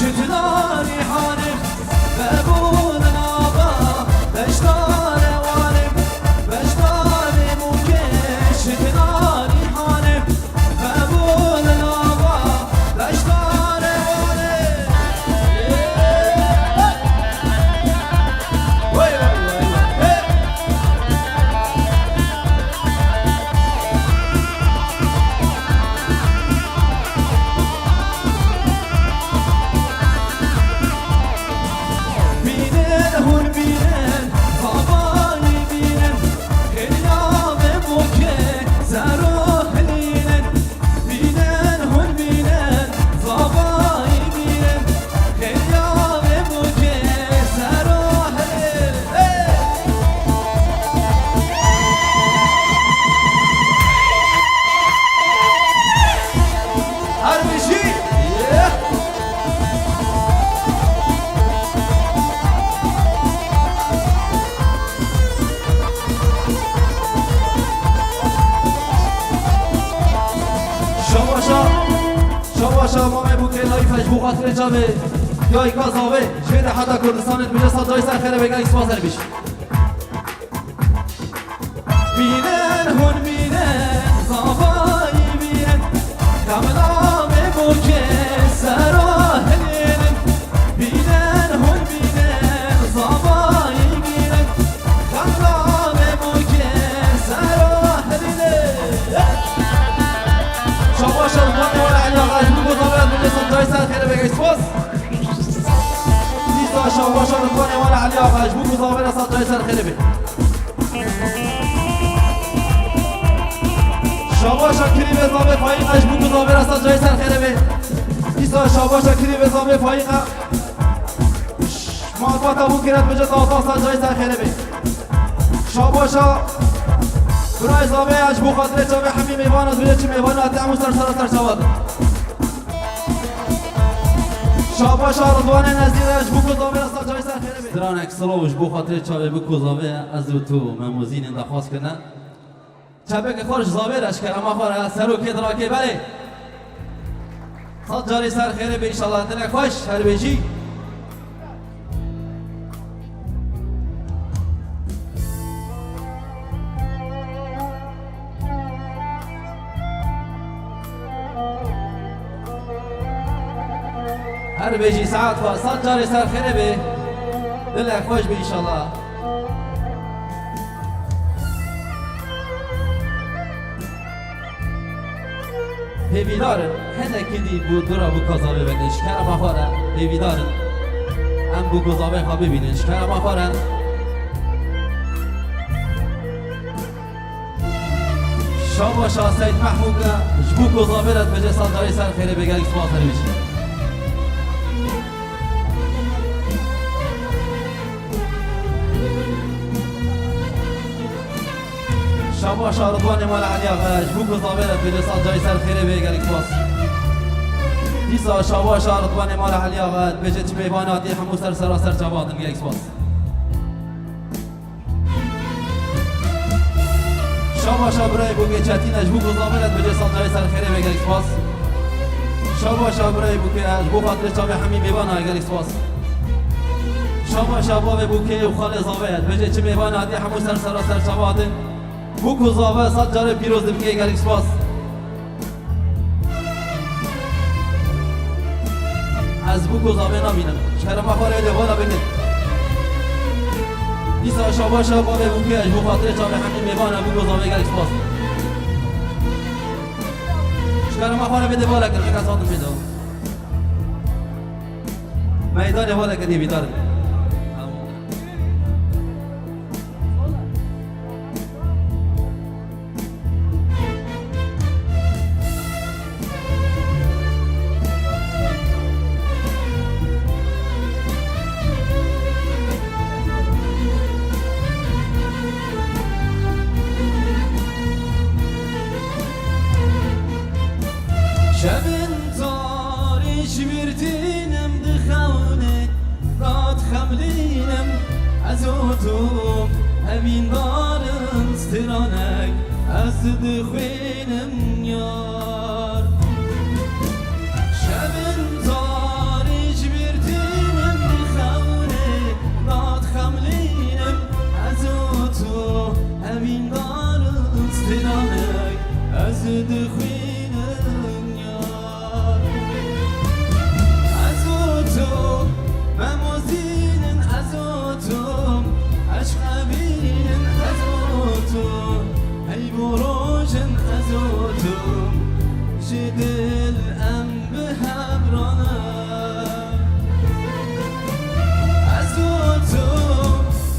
شتناني حانم بابون نابا بشتار وانم بشتار ممكن شتناني حانم بابون نابا بشتار وانم وي وي وي شما بوکه لایفش بو خاطر جامه یا ای کازاوه شده حدا کردستانت بجه صدای سر خیره بگه ایس بازر بیش بینن هون بینن زابایی بینن کاملام بوکه سراهلین بینن هون بینن زابایی بینن کاملام بوکه سراهلین شما شما صدای سر خیره بگه سپاس دیسا شما کنه وانا علی آقاش بگو زابر صدای سر خیره بگه شما کری به زابر پایینش بگو زابر صدای سر خیره بگه دیسا شما کری به زابر پایین معرفت ابو کرد بجا تا صدای سر خیره بگه شما برای زابر اش بو خاطر چه به همین میوان از بجا چه میوان اتعمو سر شواد شاباش رضوان نزیرش بو زاوی است جای سر خیره بی درانک سلوش بو خاطر چاوی بو زاوی از تو مموزین درخواست کنه چابه که خارج زاویرش کرد اما خار سرو که دراکه بله صد جاری سر خیره بی ان شاء الله تنه خوش هر بیجی هر بیجی ساعت و صد جاری سر خیره بی دل خوش بی انشالله هیویدارن هنه کدی بود دورا بو کازابه بگنش کرم آخاره هیویدارن هم بو کازابه خواه ببینش کرم آخاره شما شاه سید محمود جبو کازابه رد بجه صد جاری سر خیره بگل اکسپاس هر بیشی شما شاردوان مال علی آقاش بو زاویرت به صد جای سر خیره بگل اکسپاس دیسا شما شاردوان مال علی آقاش بجه چه میواناتی همو سر جوادن گل اکسپاس شما شابرای بو که چتینش بو زاویرت بجه صد جای سر خیره بگل اکسپاس شما شابرای بو که بو خاطر چاوی همین میوانا گل اکسپاس شما شباب بو که خال زاویرت بجه چه میواناتی همو سر جوادن بو زاوه صد جاره پیروز بگه گل اکسپاس از بو زاوه نمینم شرم اخواره لوالا بگه دیسا شابا شباب بو که بو خاطر چاوه همین میوانه بو زاوه گل اکسپاس شرم اخواره بده بالا کرد که کساتم بده میدان والا کردی بیدار شبن تاریش وردینم دخونه رات خملینم از اوتوم همین دارم سترانک از دخوینم یار شبن تاریش جدل ام به همرانه از تو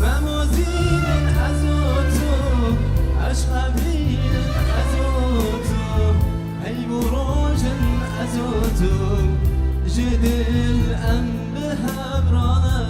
و مزین از تو عشق بین از تو ای بروجن از تو جدل ام به همرانه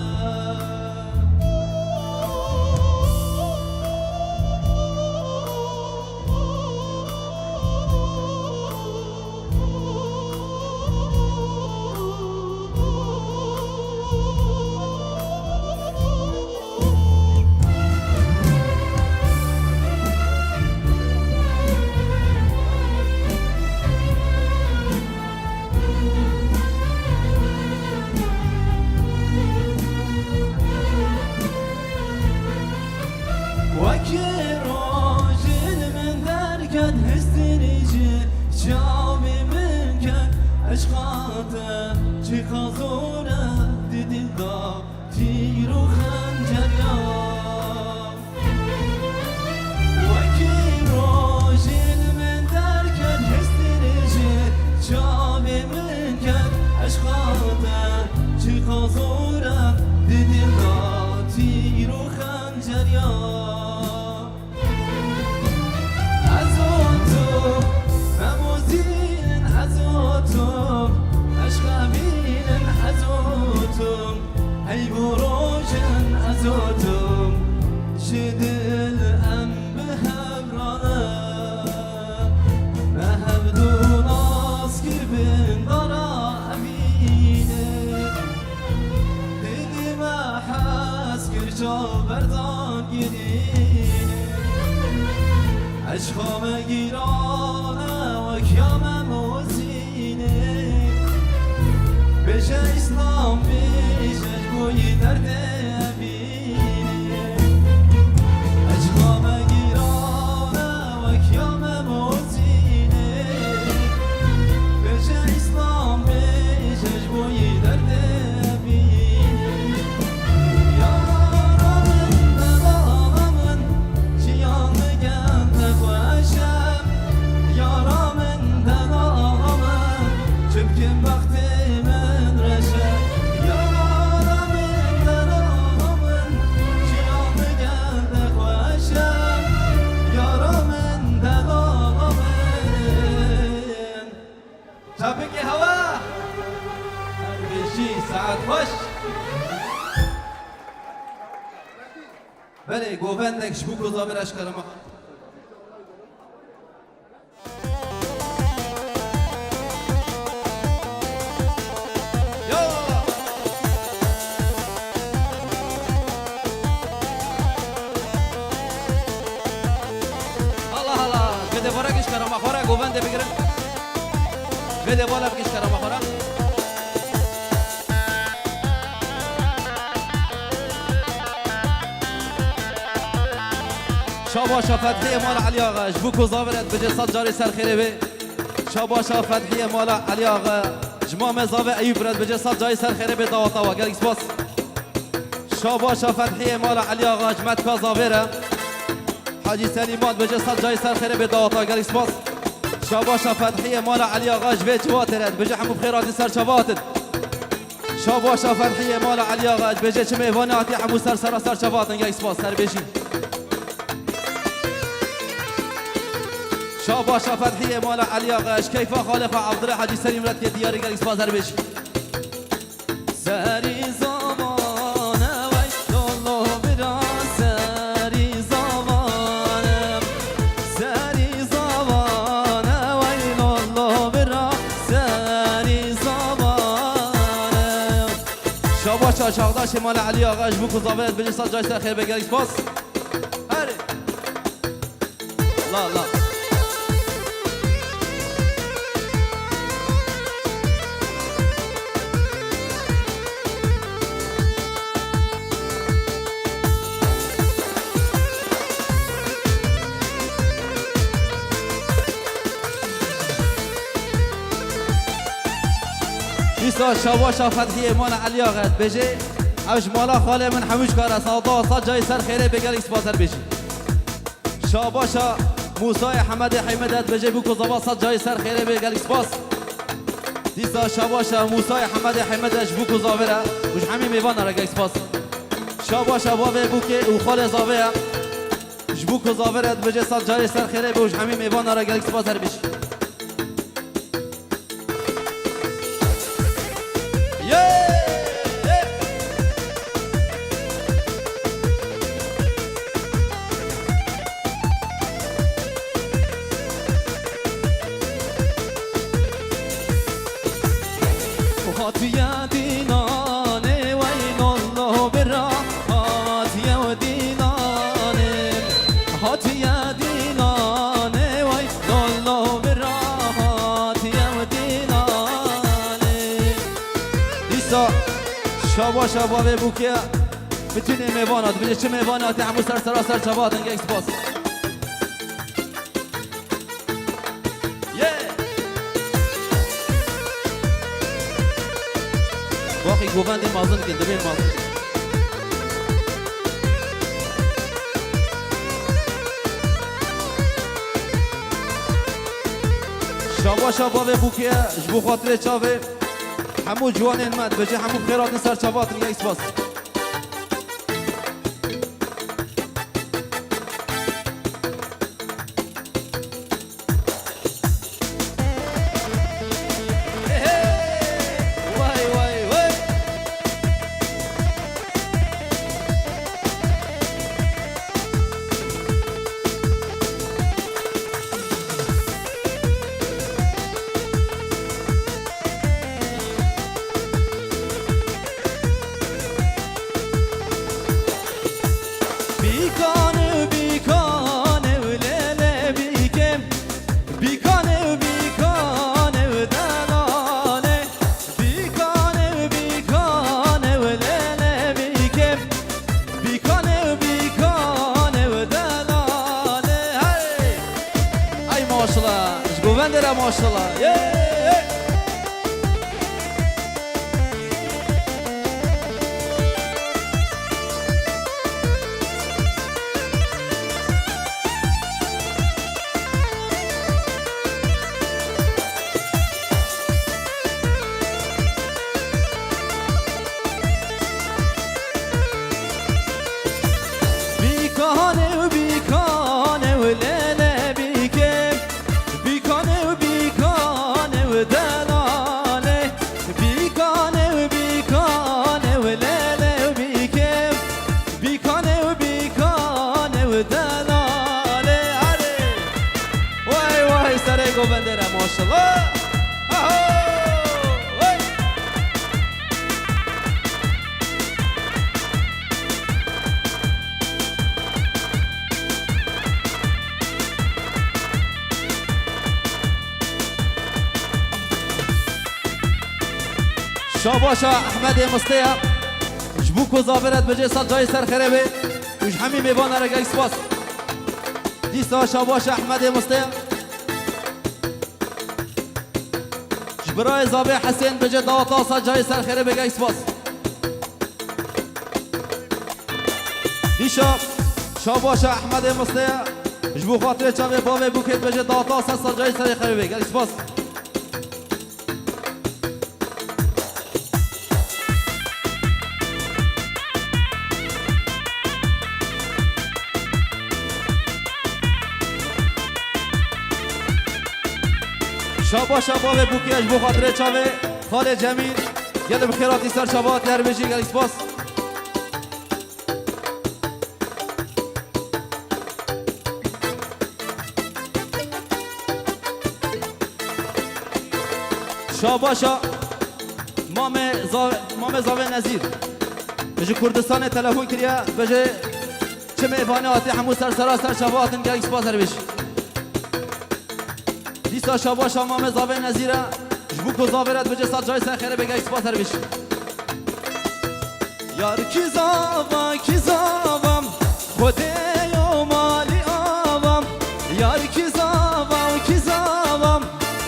عشقام گیرانه و کیام موزینه بشه اسلام بشه گوی درد بینه عشقام گیرانه و کیام موزینه بشه اسلام بشه گوی درد بله گووندک شبوک و زابرش کرم الله الله بده بارکش کرم آخره گوونده بگیرم بده بارکش کرم آخره شاباشا فتحی مال علی آقا جبوک و زاورت بجه صد جاری سر خیره بی شاباشا فتحی مال علی آقا جمام زاوه ایوب رد بجه صد جاری سر خیره بی داوطاوا گلک سپاس شاباشا فتحی مال علی آقا جمت کا زاوره حاجی سلیمان بجه صد جاری سر خیره بی داوطاوا گلک سپاس شاباشا فتحی مال علی آقا جوه جوات رد بجه حمو بخیراتی سر شواتد شاباشا فتحی مال علی آقا بجه چه میواناتی حمو سر شواتن گلک سپاس سر بشین شاباشا فتحی مال علی آقاش کیفا خالق عبدالله حاجی سلیم رد که دیاری گلیس بازر بشی سری زمانه وی لولو برا سری زمانه وی لولو برا سری زمانه شاباشا شاقداش مال علی آقاش بو کزاورت بجی سال جای سر خیر بگلیس باز هره لا لا بیسا شاباشا فتحی مال علی آقت بجه اوش مالا خاله من حموش کار سادا صد جای سر خیره بگر ایس بازر بجی شاباشا موسی حمد حمدت بجه بو کوزاوا صد جای سر خیره به گل سپاس دیسا شاباشا موسی حمد حمدش بو کوزاوره وش همین میوان را گل سپاس شاباشا بابه بو که او خال زاوه جبو کوزاورت بجه صد جای سر خیره به وش همین میوان را گل سپاس هر بیش هاتيا ديناني وين الله برا هاتيا ديناني هاتيا ديناني وين الله برا هاتيا ديناني دیسا شاباشا بابه بو که میتونی میوانات بجه چه میواناتی همو سر سراسر چوات انگه سپاس باقی گووند مازن که دبیر مازن شاباشا بابه بو که جبو خاطر چاوه همو جوان المد بجه همو خیرات سر چوات انگه سپاس ماشاءالله بندره ماشاءالله شاباشا احمد مستیا جبو کوزاورت بجه صد جای سر خربه وش همین میوان را گل سپاس دیسا شاباشا احمد مستیا برای زابه حسین بجه داتا صد جای سر خیره بگه سپاس دیشا شاباشا احمد مستیا جبو خاطر چاوه باوه بوکت بجه داتا صد جای سر خیره بگه سپاس شاباشا بابه بوکیش بو خاطر چاوه خال جمیل گل بخیراتی سر شابات در بجی گل سپاس شاباشا مام زاوه نزیر بجی کردستان تلفون کریا بجی چه میوانه آتی همو سر سراسر شاباتن گل سپاس هر بجی دیسا شاباشا مام زاوه نزیره جبو کوزاورت بجه صد جای سر خیره بگه سپاس هر بیش یار کی زاوام خوده و مالی آوام یار کی زاوام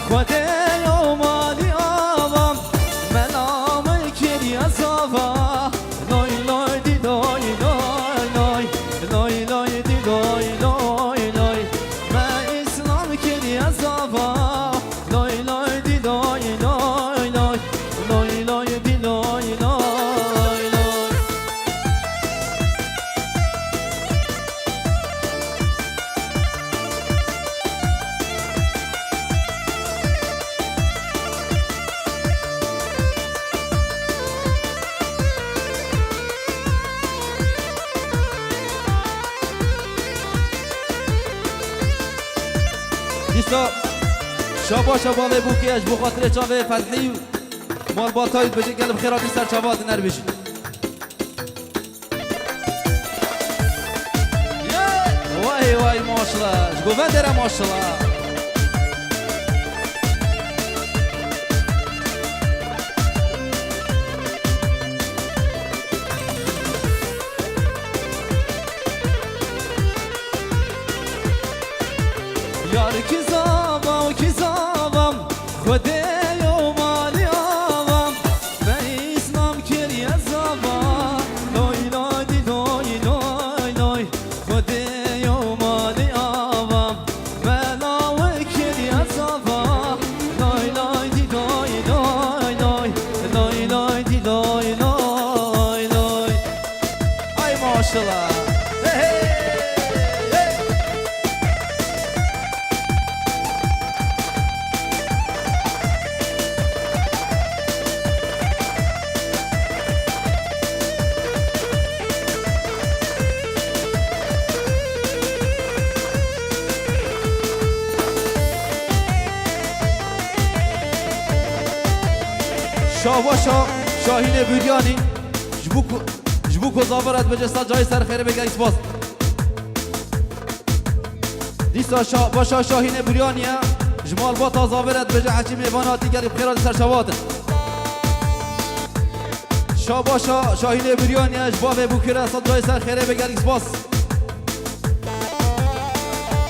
خوده و مالی آوام من آمه کری زاوا لای لای دی لای لای لای لای لای دی لای لای لای من باشا شاباشا بابه بوکیش بو خاطر چاوه فتحی مال باتایید بجه گلب خیراتی سر چاوات نر بشی وای وای ماشالله گوه دره ماشالله یار کی زاوام کی زاوام خدای و مالی آوام به اسلام کری زاوام لای لای دی لای لای لای خدای و مالی آوام بلا و کری زاوام لای لای دی لای لای لای لای لای دی لای لای لای ای ماشالله شاباشا شاهین بیریانی جبو کزاورت بجه سال جای سر خیره بگه اسپاس دیسا شاباشا شاهین بیریانی جمال با تازاورت بجه حچی میواناتی گری بخیرات سر شواتن شاباشا شاهین بیریانی جباوه بوکره سال جای سر خیره بگه اسپاس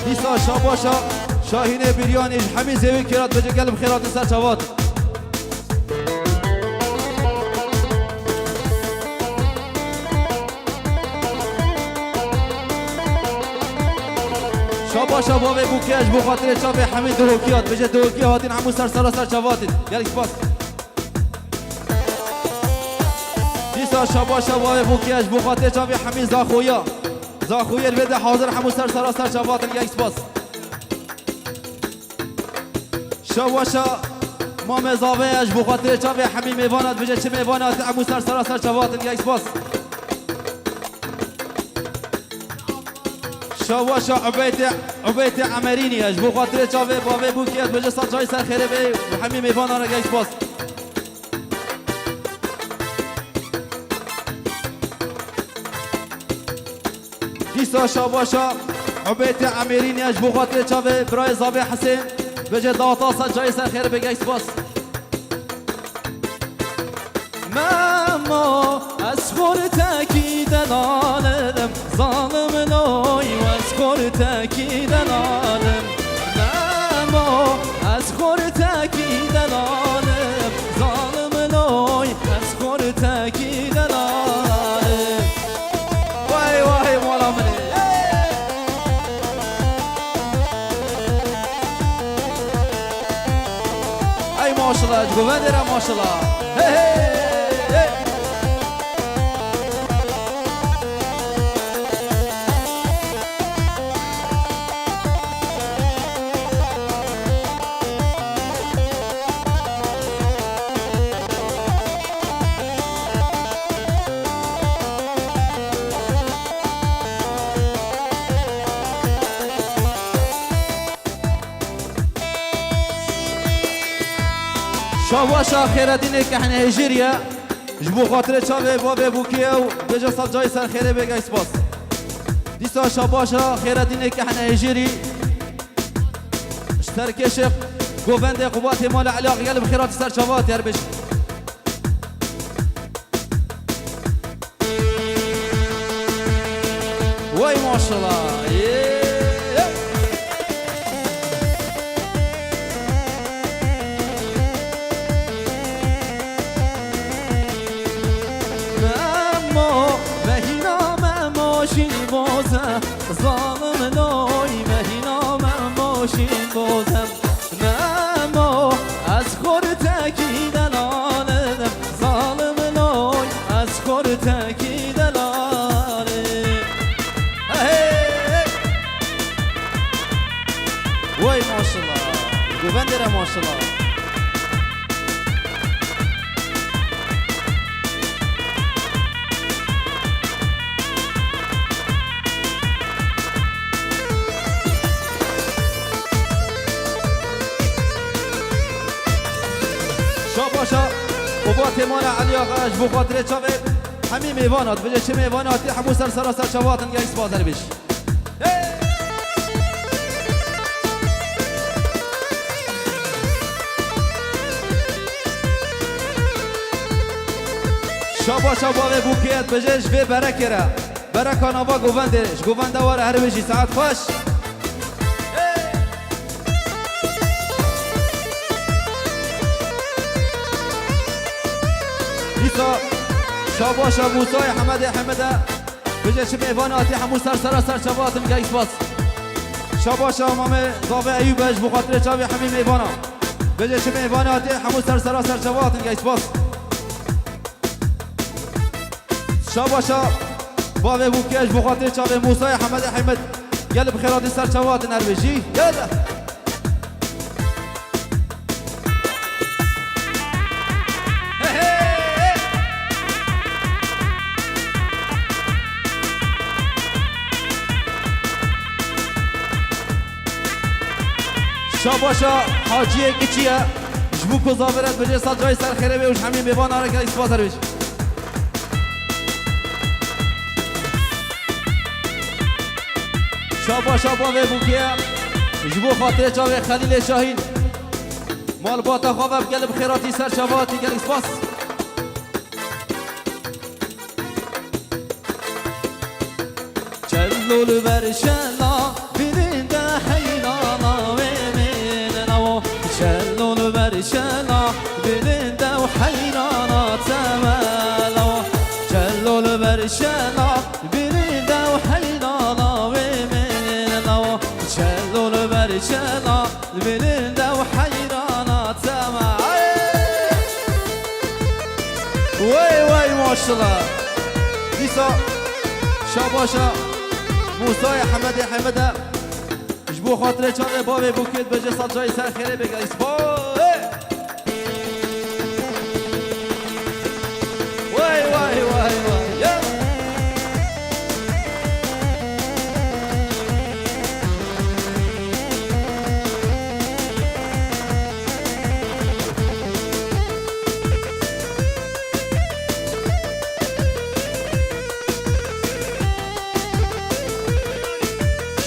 دیسا شاباشا شاهین بیریانی همین زیوی کرات بجه گلی بخیرات سر شواتن شاباشا بابه بوکیش بو خاطر چاوه همین دوکیات بجه دوکی هاتین همون سر سر چاواتین گلیک باس دیسا شاباشا بابه بوکیش بو خاطر چاوه همین زاخویا بده حاضر همون سر چاواتین گلیک باس شاباشا مام زاوهش بو خاطر چاوه همین میوانات بجه چه میوانات همون سر چاواتین گلیک باس شواشا عبیت عمرینی اش بو خاطر چاوه باوه بوکیت بجه سال جای سر خیره به همین میوان آنه گیش باست دیسا شواشا عبیت عمرینی اش بو خاطر چاوه برای زابه حسین بجه داتا سال جای سر خیره به گیش باست ماما از خور تاکیدن آلم ظالم لای و از خور تاکیدن آلم ماما از خور تاکیدن آلم ظالم لای از خور تاکیدن آلم وای وای مولا منی ای ماشالله گوه دیره ماشالله شواشا خیراتینه که هنه هجیریه جبو خاطر چاوه بابه بوکیه و بجا سال جای سر خیره بگه اسپاس دیسا شواشا خیراتینه که هنه هجیری اشترکش گووند قوات مال علاق گلب خیرات سر چاوات یار بش وای ماشالله ظالم لای مهینا من باشین بازم نما از خور تاکیدن آلم ظالم لای از خور تاکیدن آلم وای ماشالله گوبندره ماشالله شاباشا وبات مال علي آقا اجبو خاطر چاوه همین میوانات بجه چه میواناتی همو سر سراسر چاواتن گیس بازر بیش شاباشا باقی بوکیت بجه جوه برکه را برکان آبا گووندش گوونده واره هر بجی ساعت خوش ایسا شاباشا موسای حمده بجه چه میواناتی همو سر سراسر چاواتن گیس باز شاباشا امام زاوه ایوبش بخاطر چاوی همین میوانا بجه چه میواناتی همو سر سراسر چاواتن گیس باز شاباشا باوه بوکش بخاطر چاوه موسای حمد گل بخیرات سر چاوات نرویجی یالا شاباشا حاجیه کچیه جبو کزاورت بجه سال جای سر خیره بیوش همین بیوان آره که اسپاس رویش شاباشا باوه بوکیه جبو خاطر چاوه خلیل شاهین مال باتا خوابه بگل بخیراتی سر شواتی گل اسپاس چلول برشلا birinde hayrana verin o Çellol berşela birinde o hayrana temel o Çellol berşela birinde o hayrana verin o Çellol berşela birinde o hayrana temel وای ماشالله دیسا شاباشا موسای حمده جبو خاطر چاقه باوی بوکید بجه سال جای سر خیره بگه وای یا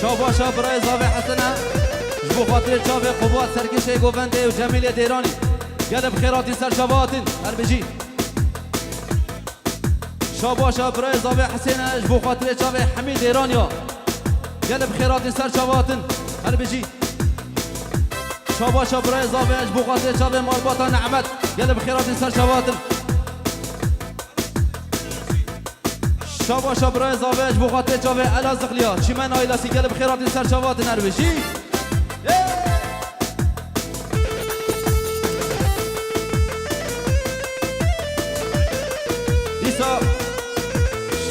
شاباشا برای زاوه حسنه جبو خاطر چاوه قبوات سرکشه گوونده و جمیل دیرانی گل بخیراتی سر شاباتین هر بجی شاباشا برای زاوه حسنه جبو خاطر چاوه حمید دیرانیا گل بخیراتی سر شاباتین هر بجی شاباشا برای زاوه جبو خاطر چاوه مالباتا نعمت گل بخیراتی سر شاباتین شاباشا برای زاوج بخاطر چاوه علا زغلیا چیمن آیلاسی گل بخیرات سر چاوات نرویجی دیسا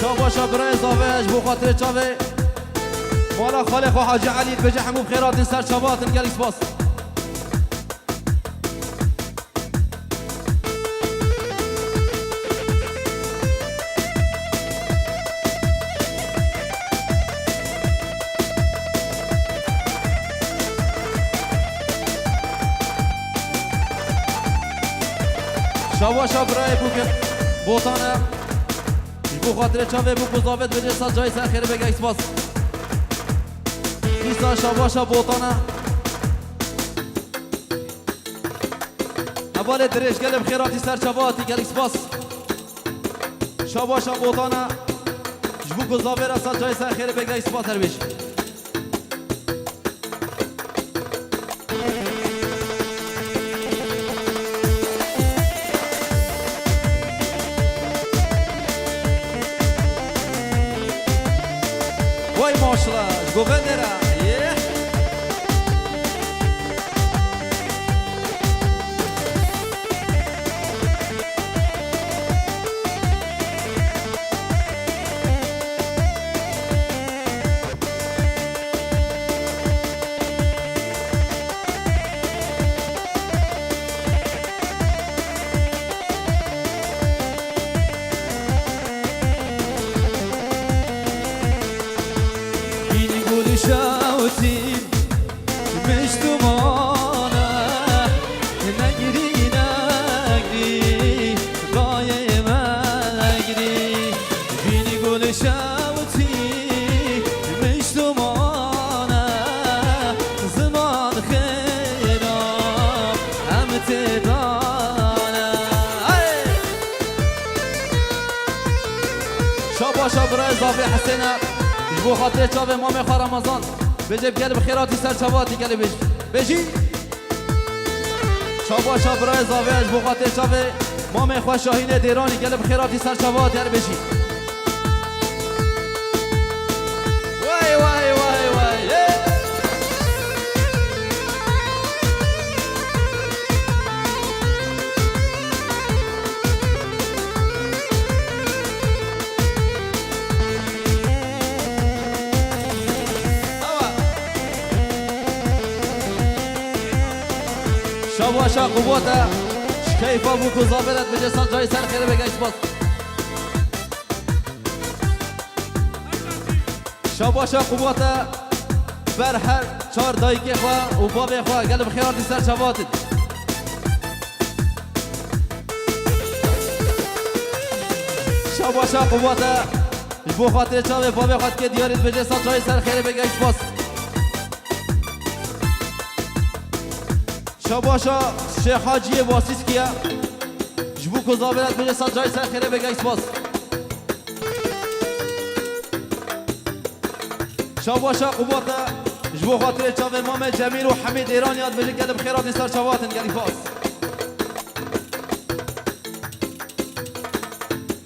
شاباشا برای زاوج بخاطر چاوه مالا خالق و حاجی علی بجه همو بخیرات سر چاوات گل اسپاس شاباشا برای بوکن بوتانه بو خاطر چاوه بو بزاوت بجه سال جای سر خیره بگه اسپاس دیسا شاباشا بوتانه اول درش گل بخیراتی سر چاواتی گل اسپاس شاباشا بوتانه جبو گزاوه سال جای سر خیره بگه اسپاس هر بیش وای ماشالله گوونده را Beni gülüşe شاباشا برای زاوی حسینه جبو خاطر چاوه مام خواه رمضان بجه بگل بخیراتی سر چواتی گلی بجی شاباشا برای زاوی جبو خاطر چاوه مام خواه شاهین دیرانی گل بخیراتی سر چواتی هر بجی وای وای وای وای شاباشا قوته کیفا بو کو زابرت بجه سال جای سر خیره بگه اسپاس شاباشا قوته بر هر 4 دایگی خواه و باب خواه گل بخیار دی سر چواتید شاباشا قوته بو خاطر چاوه باب خواه که دیارید بجه سال جای سر خیره بگه اسپاس شاباشا شیخ حاجی واسیس کیا جبو کو زابرت بجه سال جای سر خیره بگه اسپاس شاباشا قوته جبو خاطر چاوه مام جمیل و حمید ایران یاد بجه گل بخیرات سر چواتن گلی فاس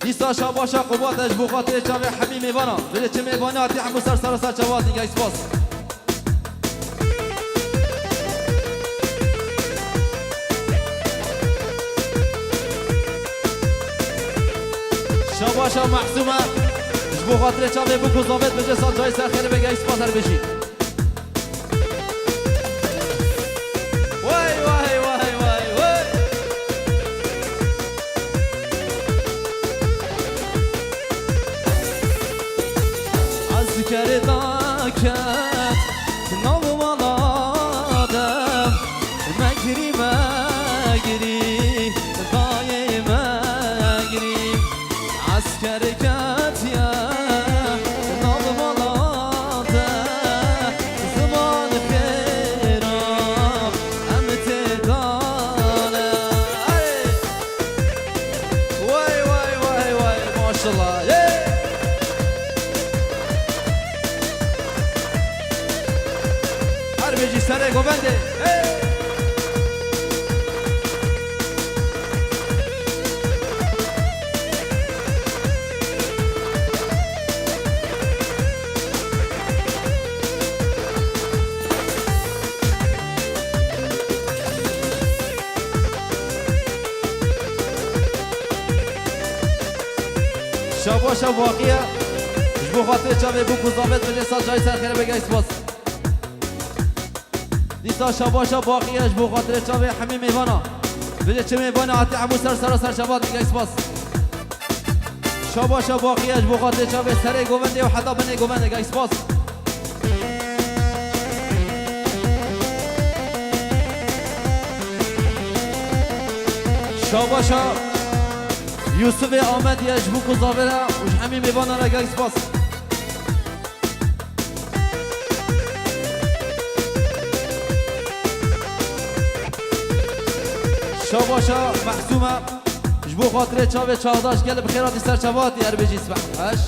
دیسا شاباشا قوته جبو خاطر چاوه حمی میوانا بجه چه میوانه آتی حمو سر چواتن گلی اسپاس شاباشا محسومه جبو خاطر چاوه بکو زابط بجه سال جای سر خیره بگه اسپاس هر بشی وای وای وای وای وای از کرداکت نام والادم مگری دایه مگری از کرکت یا نام والاده زمان خیرم امتدانه وای وای وای وای ماشالله هر بجی سره گوبنده شاباشا واقعیه جبو خاطر چاوه بو کزابت بجه سال جای سر خیره بگه اسپاس دیسا شاباشا واقعیه جبو خاطر چاوه حمی میوانا بجه چه میوانا آتی عمو سر شبات بگه اسپاس شاباشا واقعیه جبو خاطر چاوه سر گوونده و حدا بنه گوونده بگه اسپاس شاباشا یوسف آمد یا جبو کو زاوره و همین میوان را گل سپاس شاباشا محسومه جبو خاطر چاوه چاوداش گل بخیراتی سر چواتی هر بجی سبحش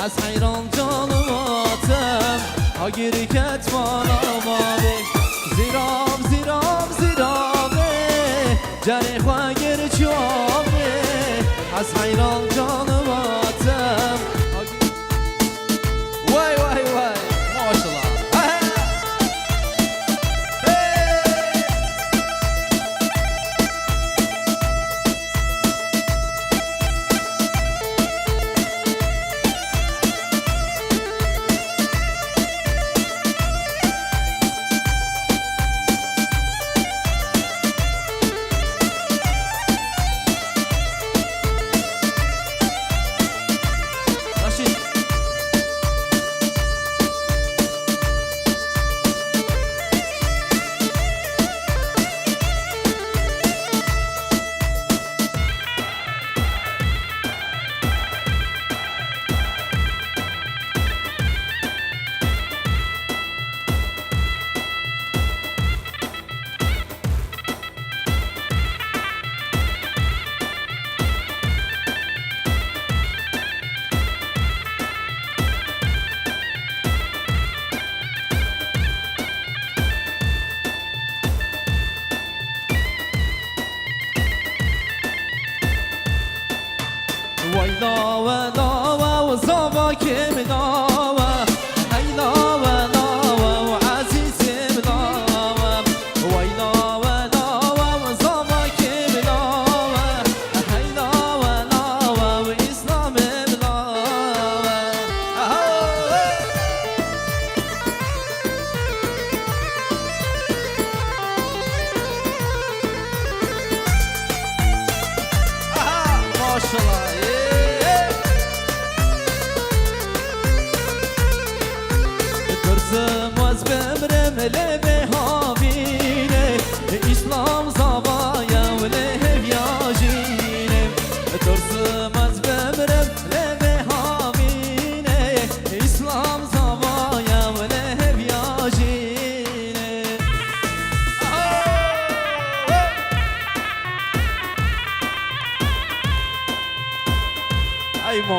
از حیران جانم آتم آگیری کت مانم آبه زیرام جری خواهر چوابه از حیران جانم آتم وای وای وای ماشالله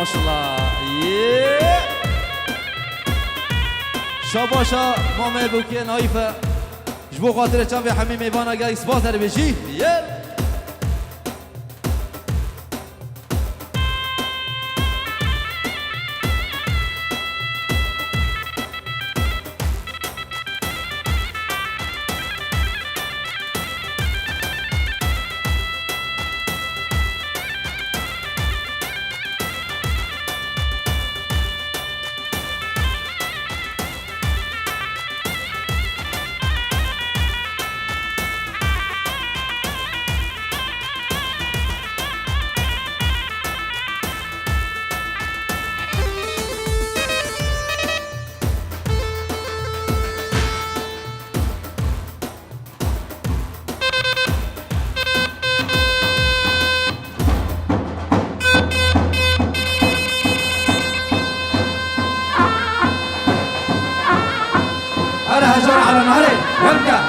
شاء الله شاباشا ماما بوكي نايفة جبو خاطر تشافي حمي ميبانا جاي سباس بيجي أنا هجر على نهري يرجع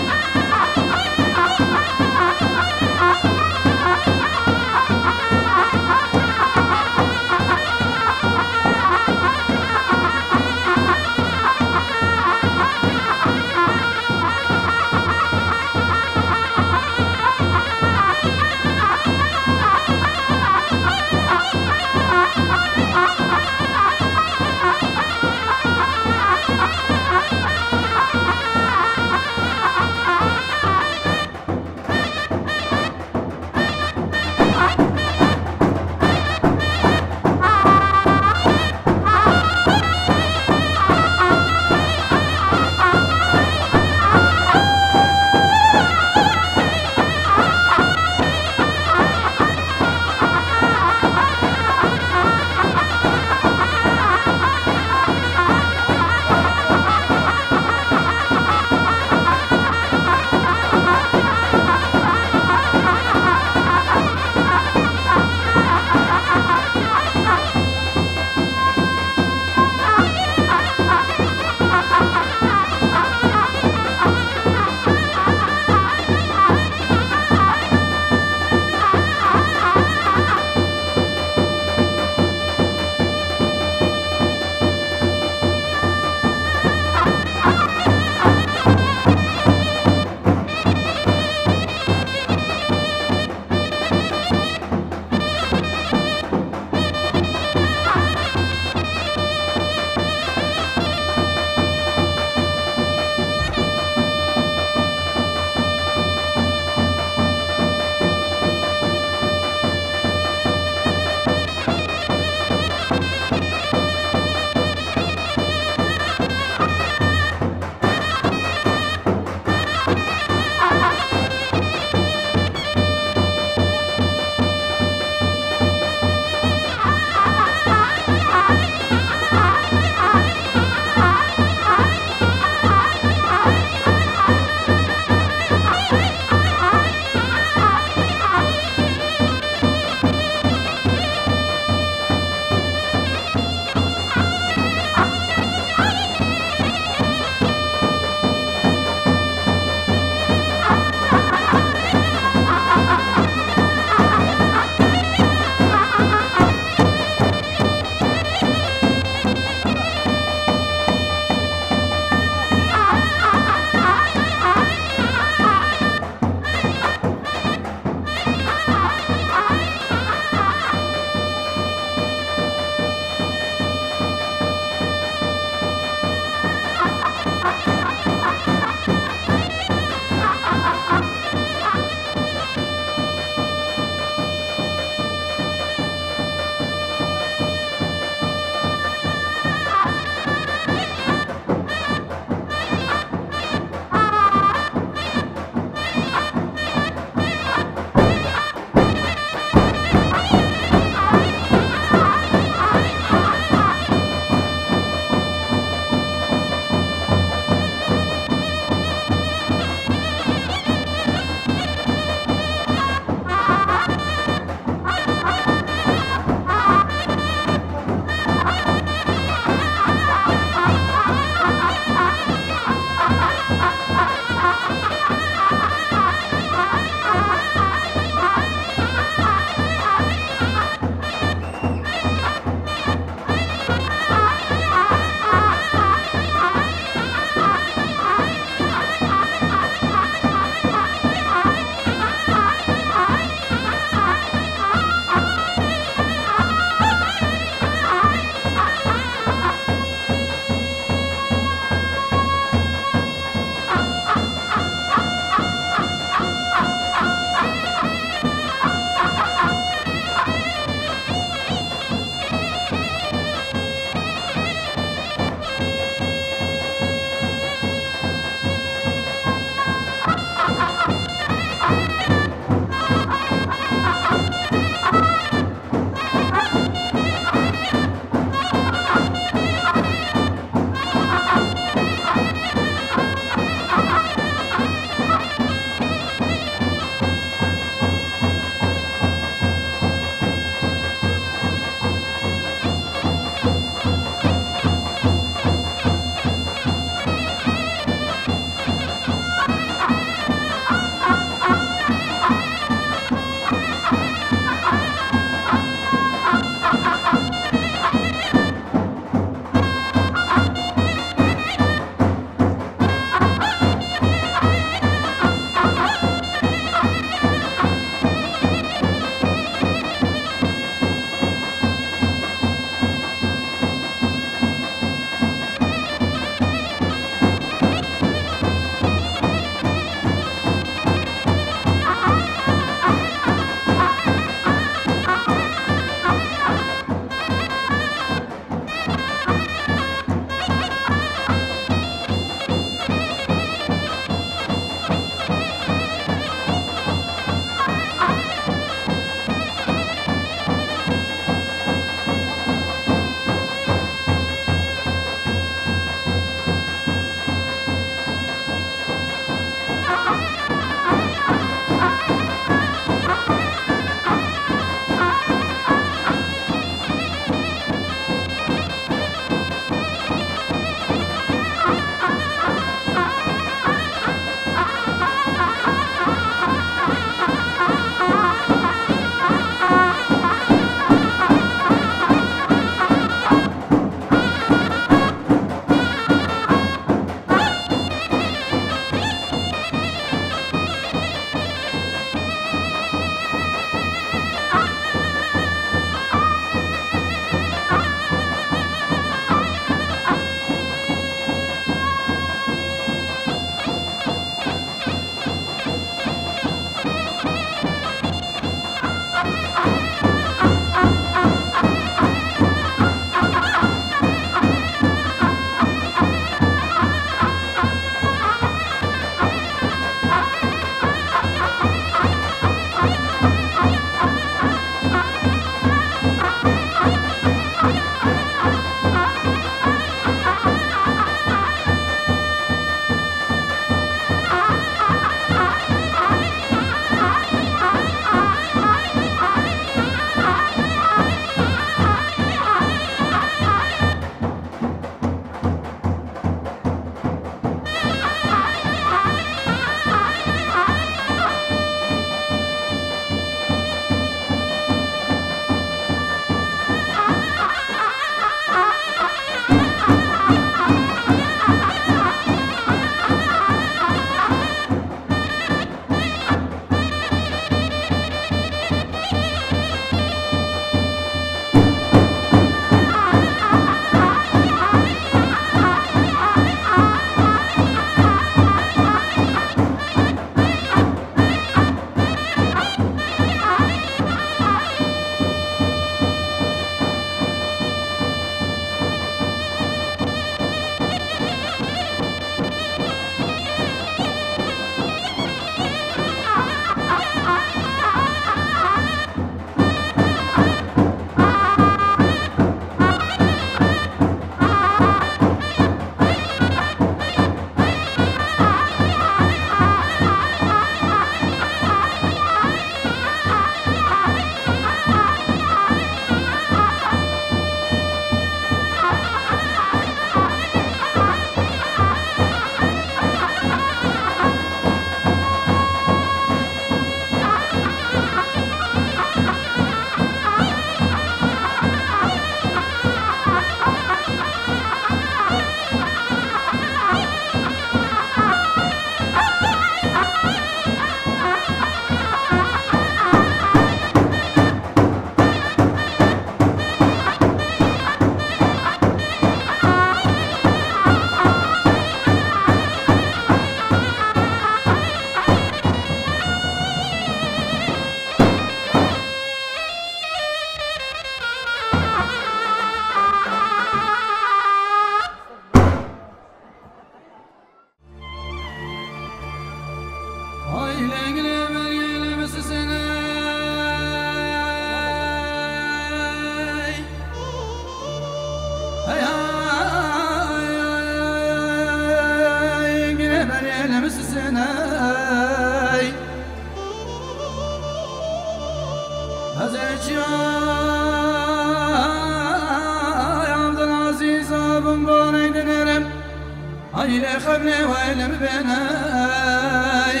هاي لي خبني وين ببناي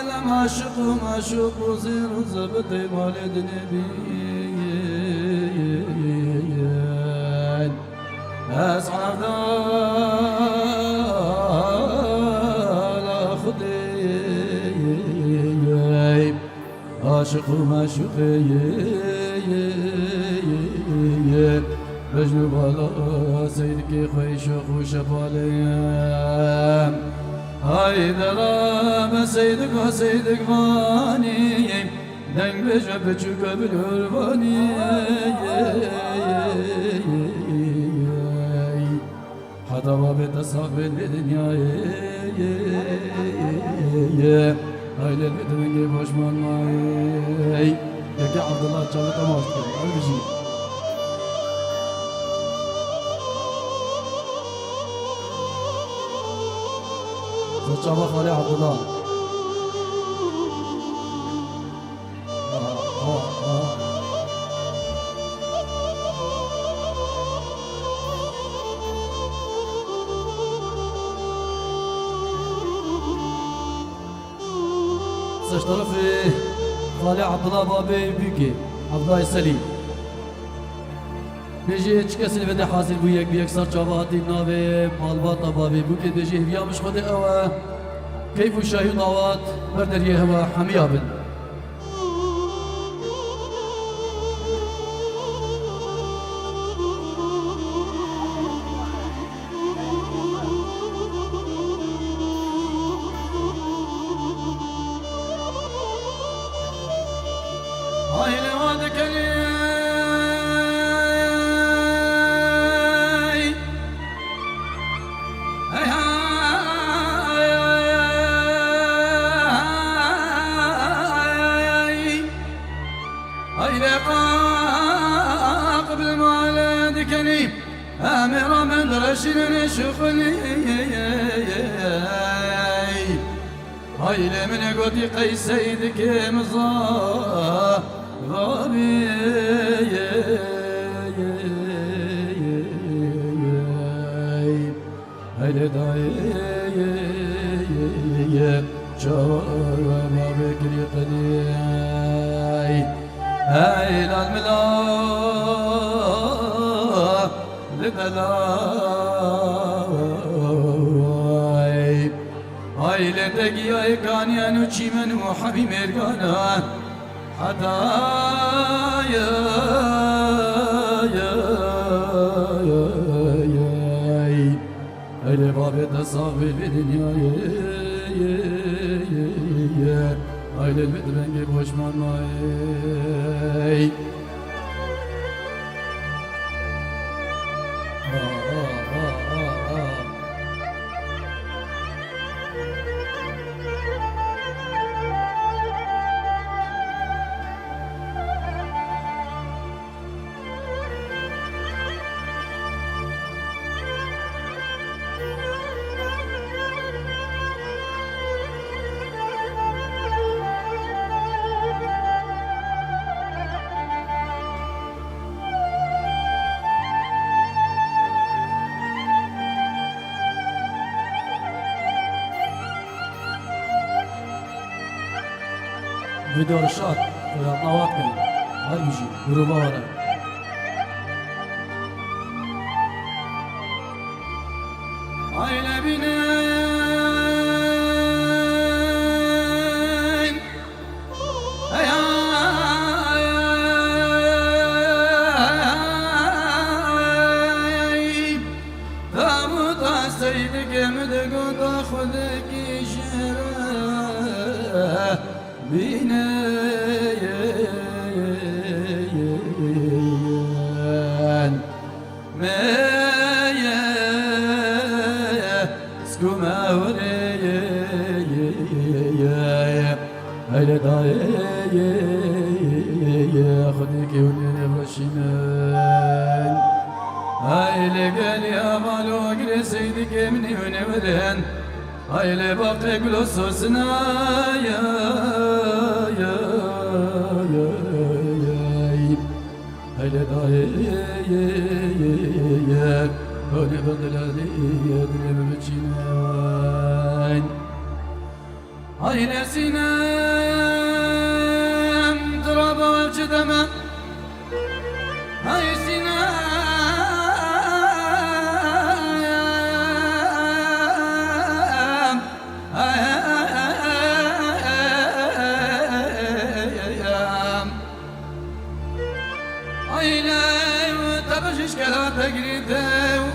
لما عشق معشوق وزير زبطي والد نبيين أسعد على خدي عاشق ومعشوق مجنون بالا سيدك خويشوق وشفاليام هاي درام سيدك وسيدك فاني دنگ بجب بچوك بالهرباني حتى بابي تساق بالدنيا هاي للبيت منجي بوشمان ماي يا عبد الله تشابه تماس هاي بجي تشابه خالي عبد الله طرفي خالي عبد الله بابي بيكي عبد الله السليم بيجي هيك كسر بدي حاصل بوياك بيكسر جواباتي نابي مالباطا بابي بوكي بيجي هبيا مش خدي اوا كيف الشاهي نوات بردر يهوى حميا بن هاي لوادك لي هاي لقاء قبل مولدك لي امر من رشد شغلي هاي لمن قدي قيس سيدك مظاهري هاي لداي شوار وما بكري قدي هاي للملا لدلاي هاي لتقي هاي كان ينوشي من وحبي مرقانا حتى هاي لبابي تصافي بالدنيا هاي للبيت بنجيب وشمان ماي فيديو رشاد نوات كان هاي بيجي جروبا ورا هاي لبنان هاي ثابت سيدك مدقو تاخذك شراه بينا ما سكوما وري هاي داي خديك وني برشينان هاي لقال يا مالو اجري سيدك مني ونورن هاي لباقي قلوسوسنا يا دای هونی بدلالی دل بچینن هاي نسينام ترابا وجدما هاي سينام هاي لا تبشش كلا تقريده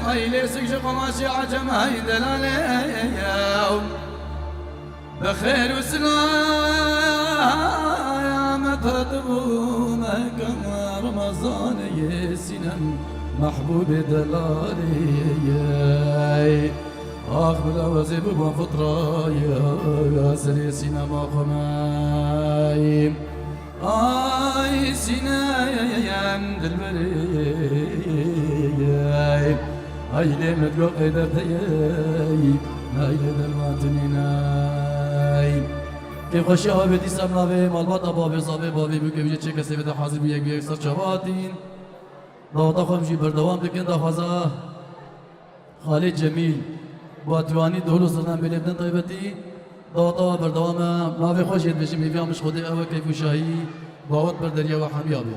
هاي ليسك قماشي عجم هاي دلالي بخير وسلامة ترتبونك رمضان يسنن محبوب دلالي أخبر وزيب وفطرة يا سري سينا مقماي آي سينا يا دلبري أي لمت قيدر تياي أي دلواتنيناي كيف خشي هابتي سمناوي مالبات أبابي صابي بابي بو كيف جيتشي كسي بدا حاضر بيك بيك سر شواتين داوتا خمشي بردوام بكن دا خزا خالد جميل باتواني دولو سرنان بلبنان طيبتي داوتا بردوام ناوي خوش يدبشي ميفيا مش خودي أوا كيف شاهي باوت بردريا وحميابي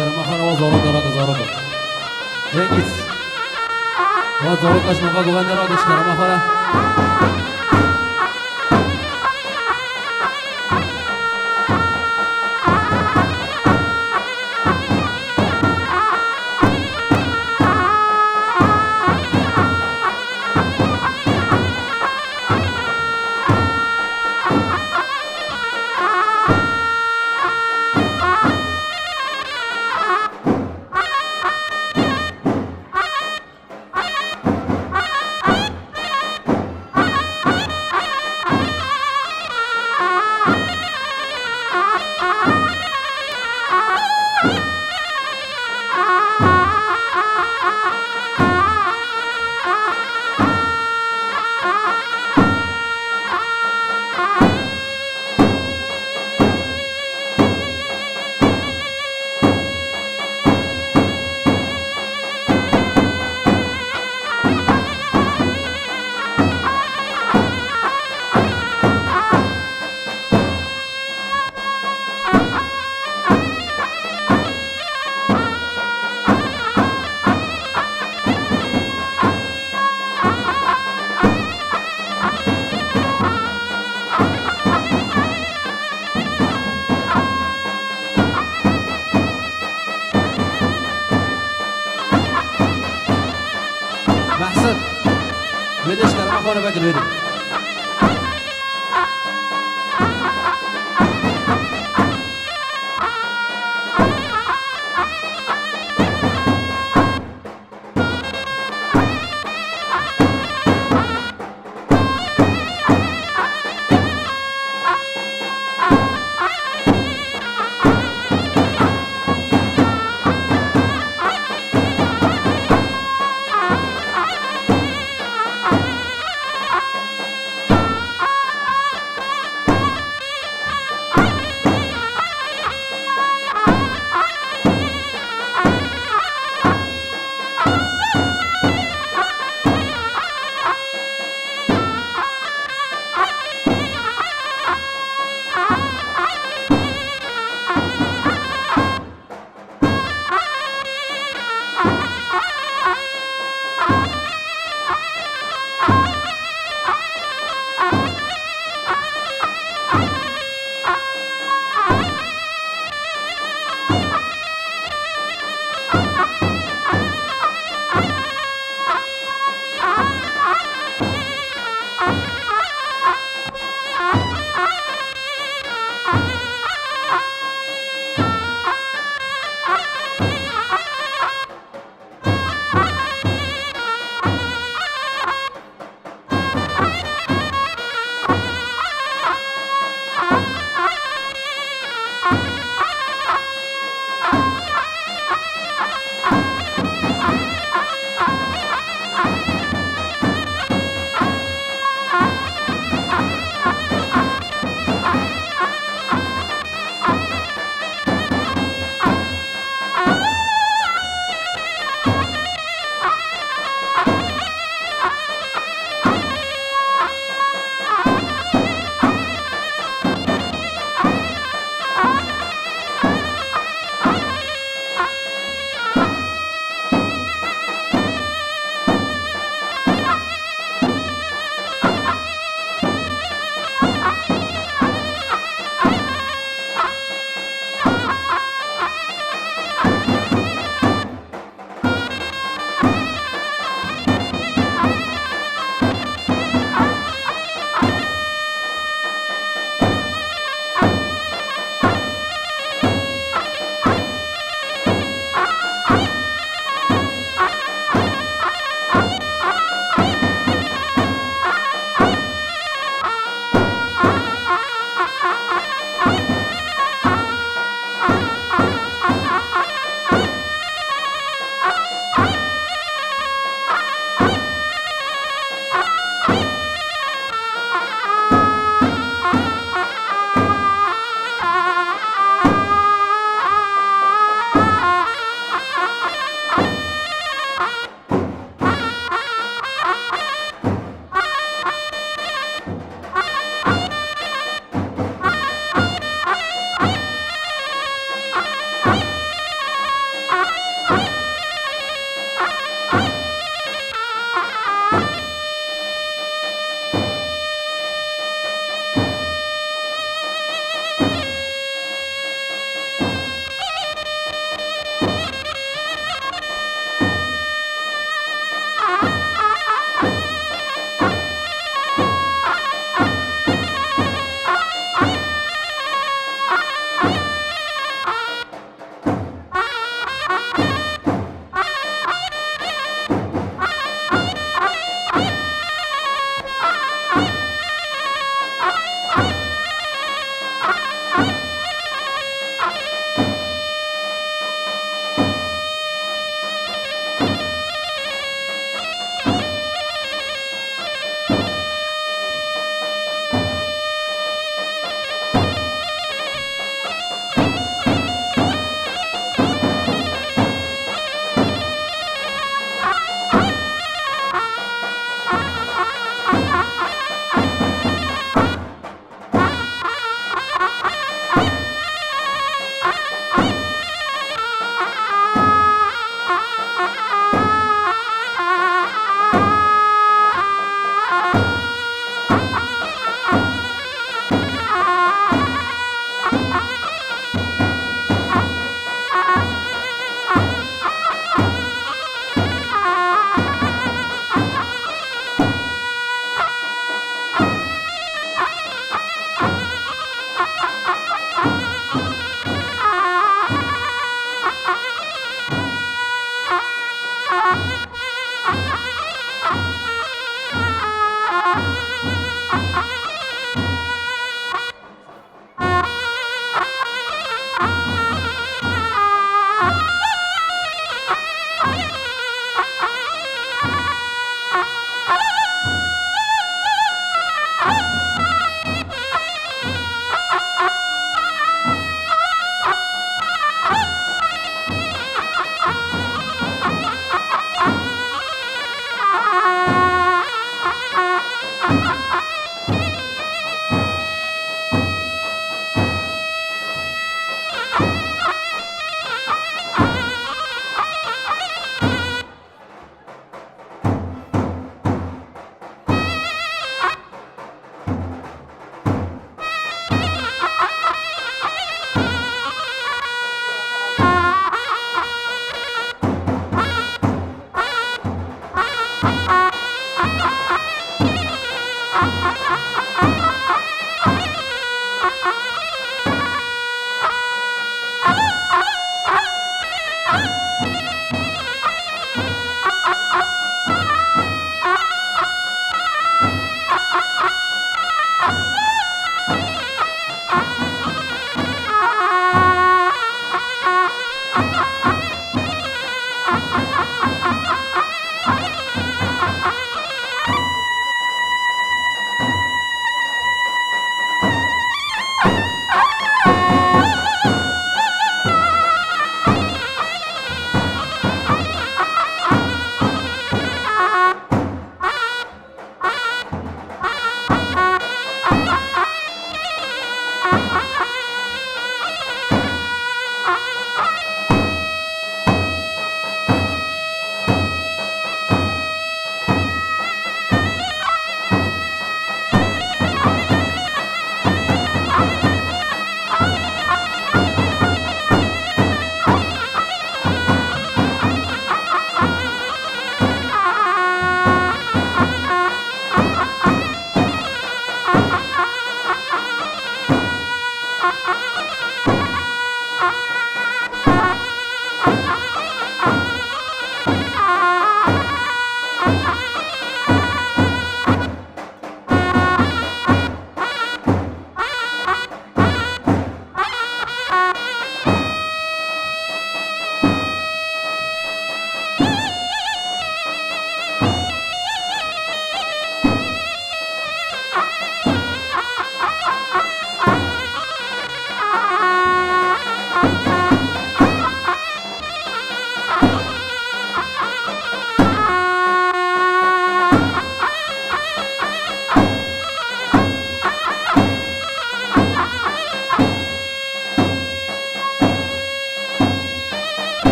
شرم خانه و زارو دارد زارو دارد جنگیز و زارو کش مفا گوانده را دش کرم خانه محسن بدش کرم خانه بکر بدی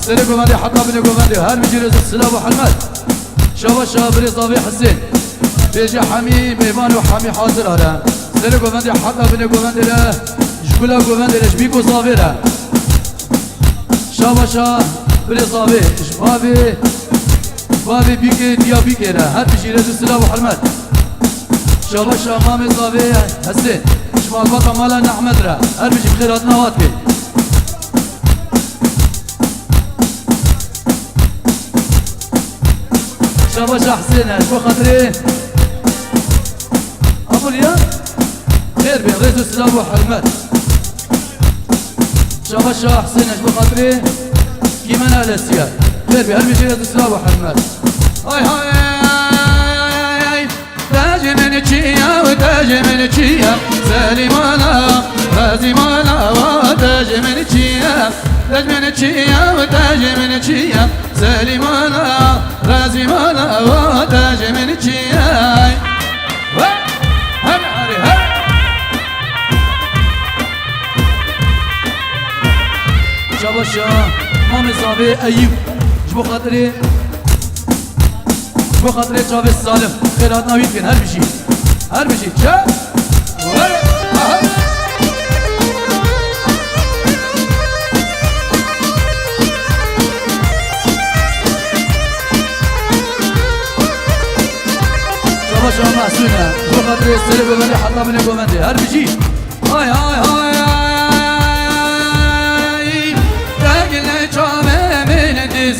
سيري قومندي حطنا بني قومندي هر بجيرز السلام وحلمات شابا شابري صافي حسين بيجي حمي ميمان وحمي حاضر هلا سيري قومندي حطنا بني قومندي له جبلا قومندي له جبيكو صافي له شابا شابري صافي بابي بيكي ديا بيكي له هر بجيرز السلام وحلمات شابا شامامي صافي حسين شمال بطا مالا نحمد له هر بجي بخيراتنا واتبي شاباش حسين شو خاطري ابو اليا خير بين ريز السلام وحرمات شاباش حسين شو خاطري كيما انا الاسياد خير بين هرمي ريز السلام وحرمات هاي هاي تاج من تشيا وتاج من تشيا سليمانا رازي مانا وتاج من تشيا تاج من تشيا وتاج من تشيا سليمانا رازي مانا وتاج من تشيا شاباشا مامي صافي ايوب جبو خاطري شافي السالم خيراتنا ويمكن هر بشي شا شاباشا محسونة جبو خاطري السلم قومندي حطنا بني قومندي هر بشي هاي هاي هاي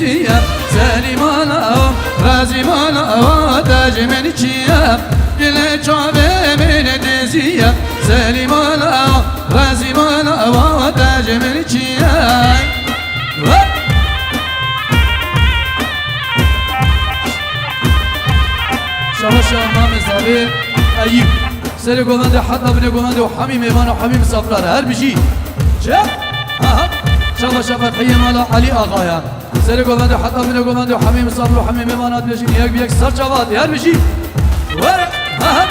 دزیه سلیمانا رازیمانا تاج ملکیه گل چابه من دزیه سلیمانا رازیمانا تاج ملکیه شباش امام زابي ايوب سري قومند حتى بن قومند وحميم ايمان وحميم صفرار هر بشي شا ها شباش فتحيه مالا علي اغايا سري قومند حتى بن قومند وحميم صفر وحميم ايمانات بشي يك بيك سر جواد هر بشي ورا ها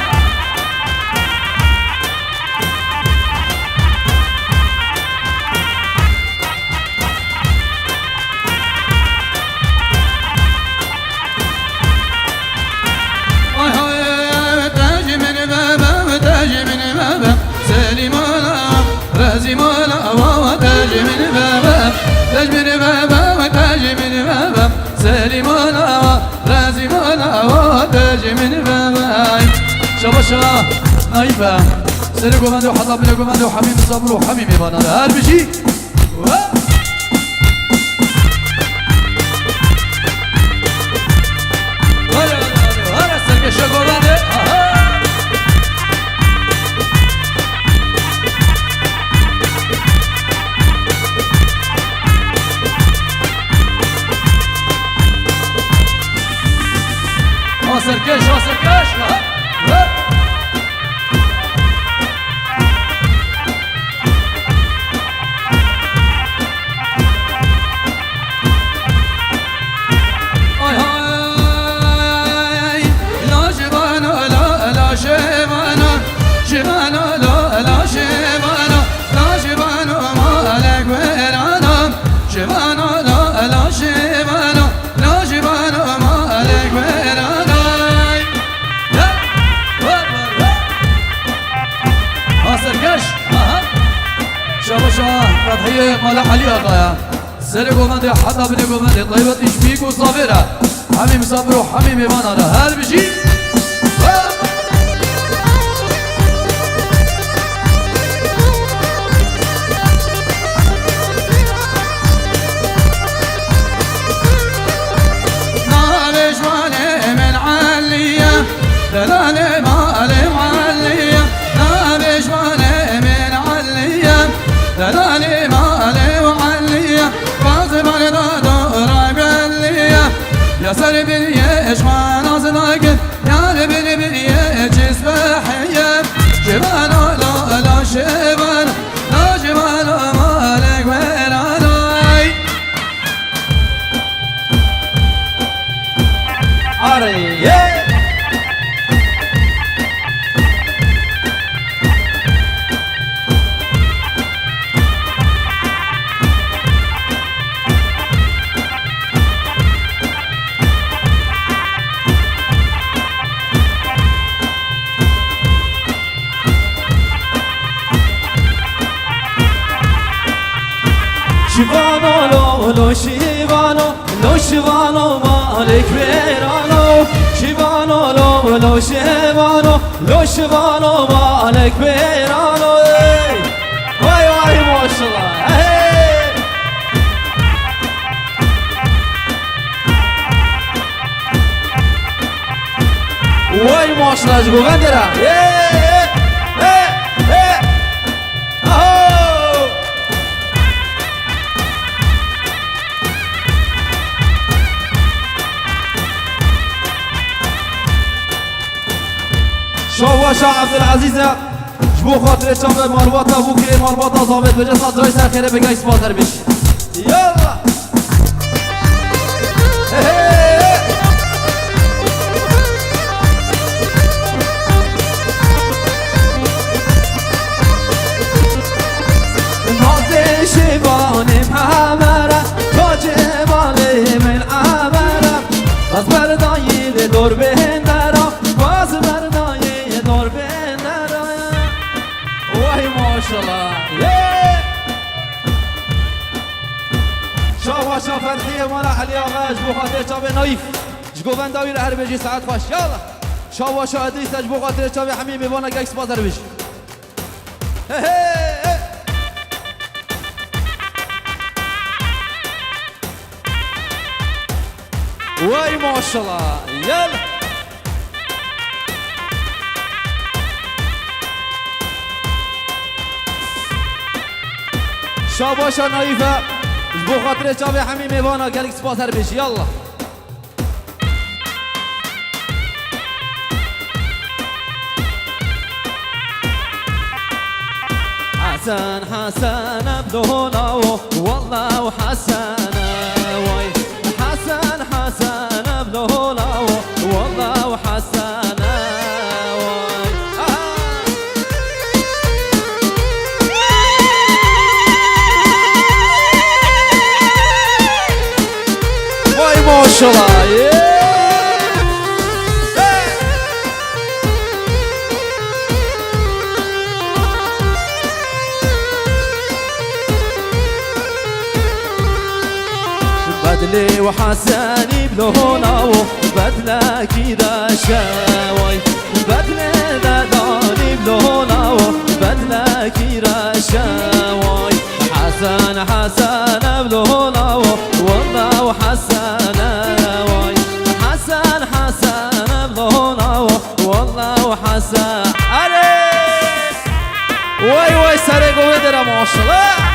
رازيمانا وتاج من بابا تاج من بابا وتاج من بابا سليمانا رازيمانا وتاج من بابا شباشا نايفا سري قومند وحطب لي قومند وحميم صبر وحميم يبانا هر بشي هر سركشا قومند سركش لا شبانا لا شبانا شبانا لا شبانا لا شبانا مالك ويرانا شبانا لا شبانا لا شبانا مالك ويرانا سركش شباشا فتحية مالا علي اغايا سري قومند حتى بني قومند طيبة اشبيك وصابرة حميم صبر وحميم ايمانا هل بشي نابش مالي من عليا دلالي مالي معليا نابش مالي من عليا دلالي مالي وعليا فاضي مالي دورا بليا يا سري بلي اشوان اصدقك يا لبني بلي جسبحية جبانا لا شبانا لا جبانا مالك ويراناي عري شيفانو لو شيفانو مالك ويرانو شيفانو لو شيفانو مالك ويرانو واي ما شاء الله واي ما شاء الله جبو بندرة شواشا عبد العزيز جبو خاطر شام مالباطا بوكي مالباطا ظابط بجا صدري سرخيره بقى اسباتر بش يلا نازي شيباني محمرة واجبالي من عمرة باز بردايي دور بهندرة باز بردايي دور بهندرة واي ما شاء الله شواشا فتحية مالا علي آغا جبو خاطر شاب نايف جگو بنداوی هر بجی ساعت خوش یالا شواشا ادریس جبو خاطر شاب حمیم بانا گکس بازر بش وای ماشاءالله یل شاباشا نایفه بو خاطر چاوی همین میوانا گلیک سپاس هر بیش یالله حسن حسن ابدونا والله وحسن وي حسن حسن ابدونا والله وحسن وای ماشاءالله بدلي وحساني بلونا بدلا كذا شاوي بدلي داداني بلونا بدلا كذا شاوي حسن حسن بلونا والله وحسن وي حسن حسن بلونا والله وحسن علي وای وای سره گوه درم ماشاءالله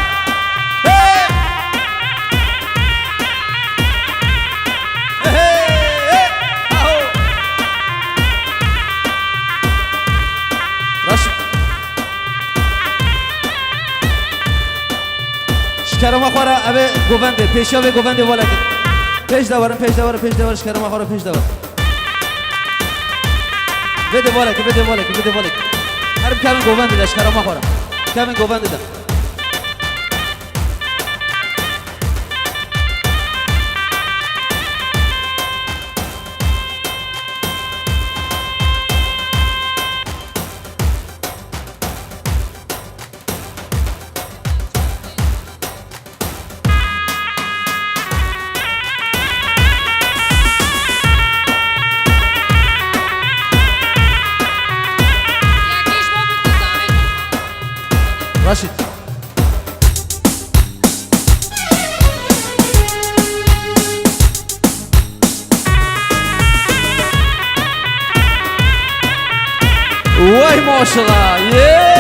شکرم خوره اوه گوونده پیشا به گوونده والا کن پیش دورم شکرم خوره پیش دور بده والا که هرم کمین گوونده ده شکرم خوره کمین گوونده ده راشد وای ماشاءالله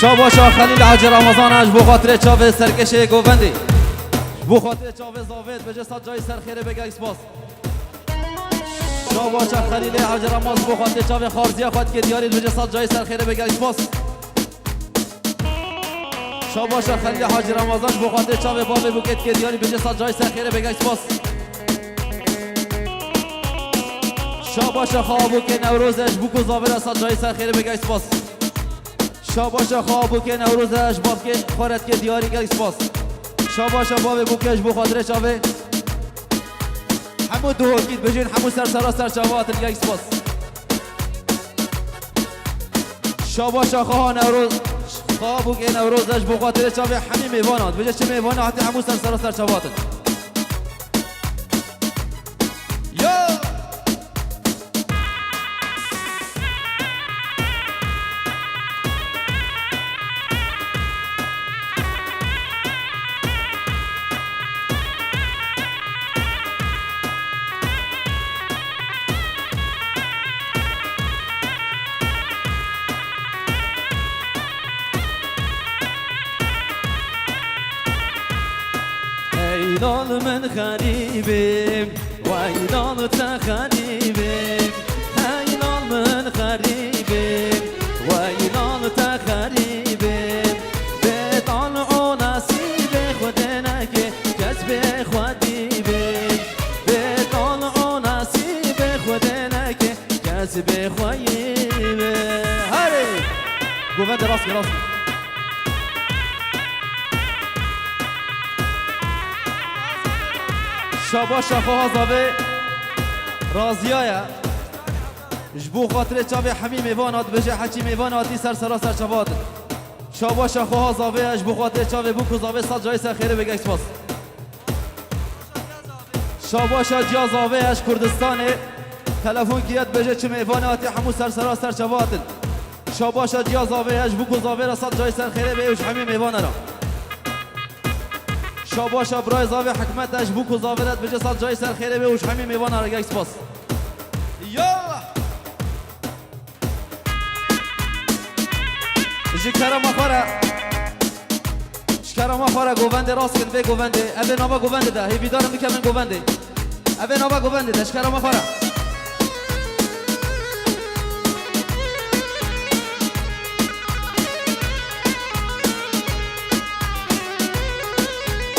شاباشا خلیل حاج رمضانش بو خاطر چاوه سرکش گووندی بو خاطر چاوه زاوید به جسد جای سرخیره بگه اسپاس شاباشا خلیل حاج رمضان بو خاطر چاوه خارزیه خواهد که دیاری به جسد جای سرخیره بگه اسپاس شاباشا خلیل حاج رمضان بو خاطر چاوه باب بوکت که دیاری به جسد جای سرخیره بگه اسپاس شاباشا خوابو که نوروزش بو زاویر صد جای سرخیره بگه اسپاس شاباشا خوابو که نوروزش باب که خورد که دیاری گل اسپاس شاباشا باب بوکش بو خاطر چاوه همو دو هکید بجین همو سر چاوات دیگه اسپاس شاباشا خواه نوروز خوابو که نوروزش بو خاطر چاوه همین میوانات بجه چه میوانه حتی همو سر چاوات ويلان من غريبم ويلان تغريبم هيلان من غريبم ويلان تغريبم بطال نصيب خودنا که کسب خودیبم بطال نصیب خودنا که کسب خودیبم هری گوونده راست شاباشا خواه زاوه رازیایه جبو خاطر چاوه همی میوانات بجه حچی میواناتی سر چاوات شاباشا خواه زاوه جبو خاطر چاوه بو کزاوه صد جای سر خیره بگه اسپاس شاباشا جا زاوه اش کردستانه تلفون کیت بجه چه میواناتی همو سر چاوات شاباشا دیا زاوه اش بو زاوه را صد جای سر خیره به اوش همه میوان را شاباشا برای زاوه حکمت اش بو زاوه را بجه صد جای سر خیره به اوش همه میوان را گیس باس یالا جکر ما خورا شکر ما خورا گوونده راست کن به گوونده اوه نابا گوونده ده هی بیدارم بکمن گوونده اوه نابا گوونده ده شکر ما خورا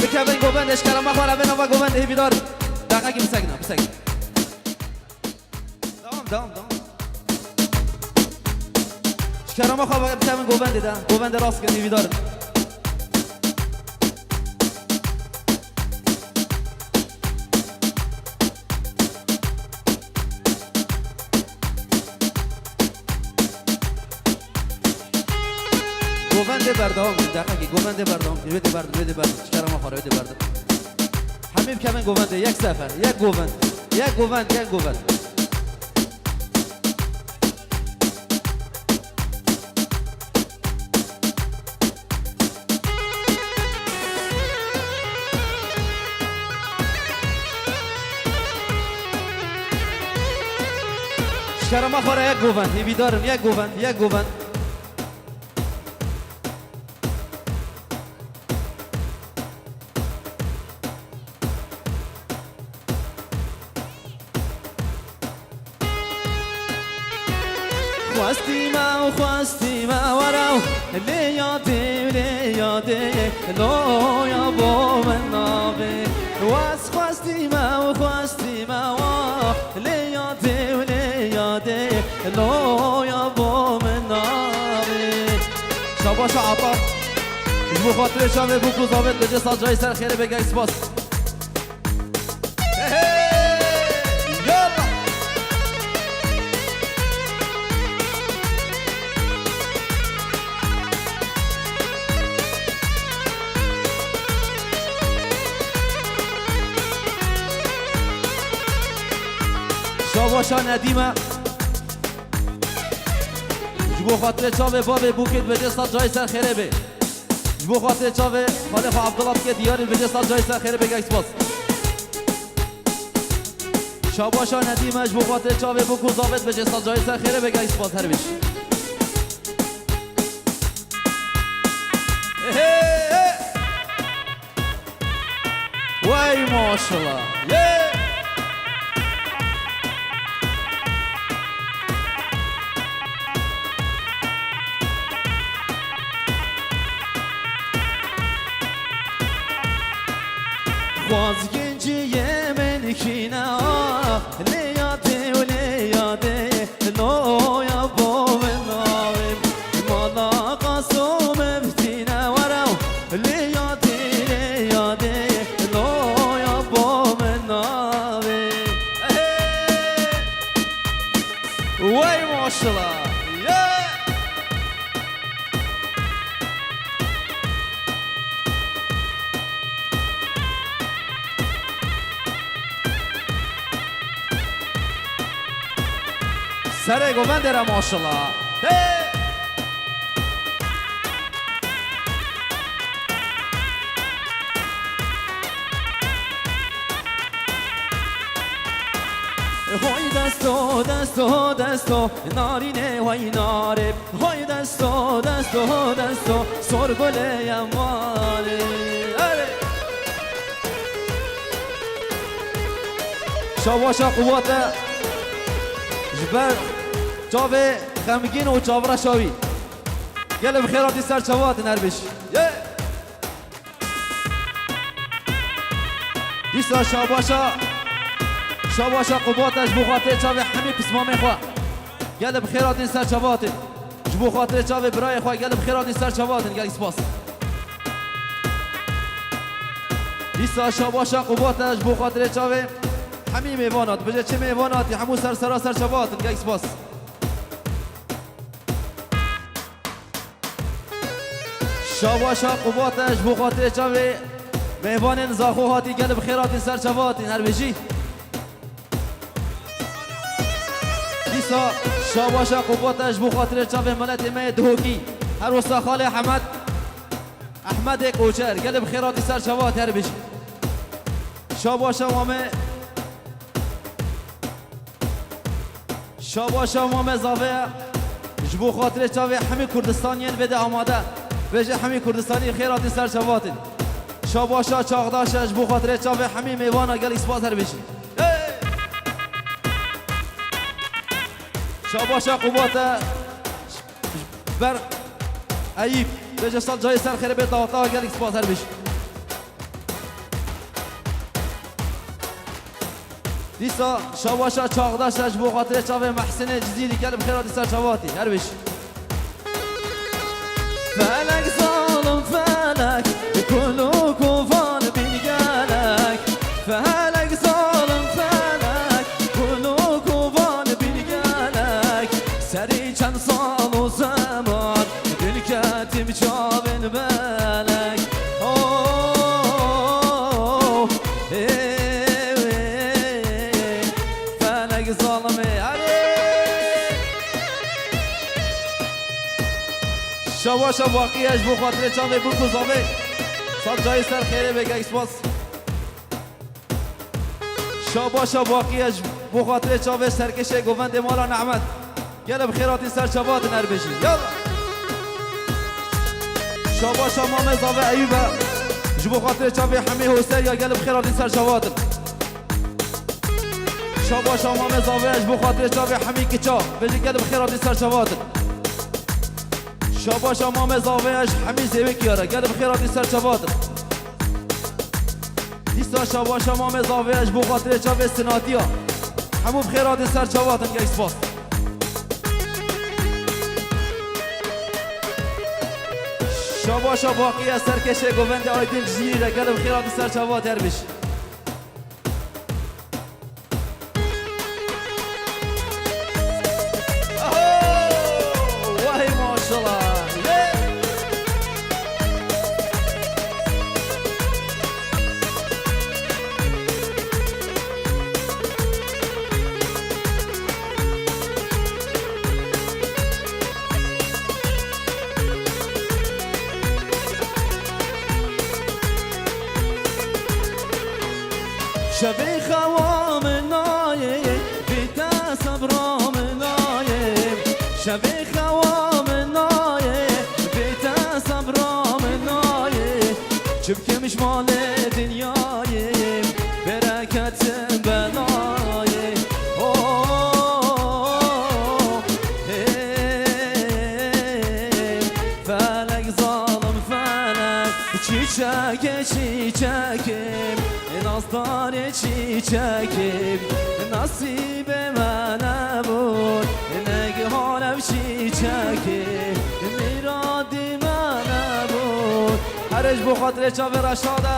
بکمن گوونده شکر ما خورا اوه نابا گوونده هی بیدارم دقیقی بسگنم دام شکر ما خورا بکمن گوونده ده گوونده راست کن هی بیدارم گوونده بردام دقیقی گوونده بردام بده بردام شکر ما خورا بده بردام همین کمن گوونده یک سفر یک گووند شکر ما خورا یک گووند هی بیدارم یک گووند خواستی ما وراو لیاده لو یا با من نابه واس خواستی ما وا لیاده لو یا با من نابه شاباش عطا بو خاطر شامه بو کوزاوت بجه سال جای سر خیره بگه اسپاس شاباشا ندیمه جبو خاطر چاوه بابه بوکت بجه سال جای سر خیره به جبو خاطر چاوه خالق عبدالله بکت دیاری بجه سال جای سر خیره بگه اسپاس شاباشا ندیمه جبو خاطر چاوه بو کوزاوت بجه سال جای سر خیره بگه اسپاس هر بیش وای ماشالله وازگنجیه من کینا لیاده لو یا با من ناویم مالا قاسم ابتینا وراو لیاده لو یا با من ناویم وای ماشالله سر گوونده را ماشالله های دستو نارینه های ناره های دستو سرگل یمانه شاباشا قوات جبر جاوه غمگین و جاورا شاوی گل بخیراتی سر چوات نربش دیسا شاباشا قواتش بو خاطر چاوه همه قسمه میخوا گل بخیراتی سر چوات جبو خاطر چاوه برای خواه گل بخیراتی سر چوات گل اسپاس دیسا شاباشا قواتش بو خاطر چاوه همین میوانات بجه چه میواناتی همون سر چواتن گه اسپاس شاباشا قواتش بو خاطر چاوه میوانن زاخوهاتی گل بخیراتی سر چواتن هر بجی دیسا شاباشا قواتش بو خاطر چاو ملت ما دهوکی هر وسا خال احمد قوچر قلب خیراتی سر شوات هر بشی شاباشا وامه زاوه جبو خاطر چاوه همه کردستانیان بده آماده بجه همه کردستانی خیراتی سر شواتن شاباشا چاقداش جبو خاطر چاوه همه میوانا گل اسپاس هر بشی شاباشا قوات بر ایب بجه سال جای سر خیره به داوتا گل اسپاس هر بشی دیسا شاباشا چاقداش جبو خاطر چاوه محسن جزیری گل بخیراتی سر شواتی هر بشی فلك ظالم فلك كله كفان بنقالك فلك ظالم فلك كله كفان بنقالك سري كان صال زمان بالكاتب جابن بالك اوه فلك ظالم شاباشا واقعیش بو خاطر چاوه بو کزاوه سال جای سر خیره بگه اسپاس شاباشا واقعیش بو خاطر چاوه سرکشه گووند مالا نعمت گله بخیراتی سر چاوات نر بشی یالا شاباشا مام زاوه ایوبه جبو خاطر چاوه همه حسین یا گله بخیراتی سر چاوات شاباشا مام زاوه جبو خاطر چاوه همه کچا بجی گله بخیراتی سر چاوات شاباشا مام زاویش همین زیوه کیاره گله بخیراتی سر چواتر دیستا شاباشا مام زاویش بو خاطر چاوه سناتیا همون بخیراتی سر چواتر گه اسپاس شاباشا باقیه سرکشه گووند آیدین جزیری را گله بخیراتی سر چواتر بش وای ماشالله شبي خوام نايم بيتا صبرام نايم شبي خوام نايم بيتا صبرام نايم شبكي مش مال دنيايم بركة بنايم فلك ظالم فلك çiçekim Nazdan çiçekim Nasibime ne bul Ne halem çiçekim Miradime ne bul هرج بو خاطر چاوه رشاده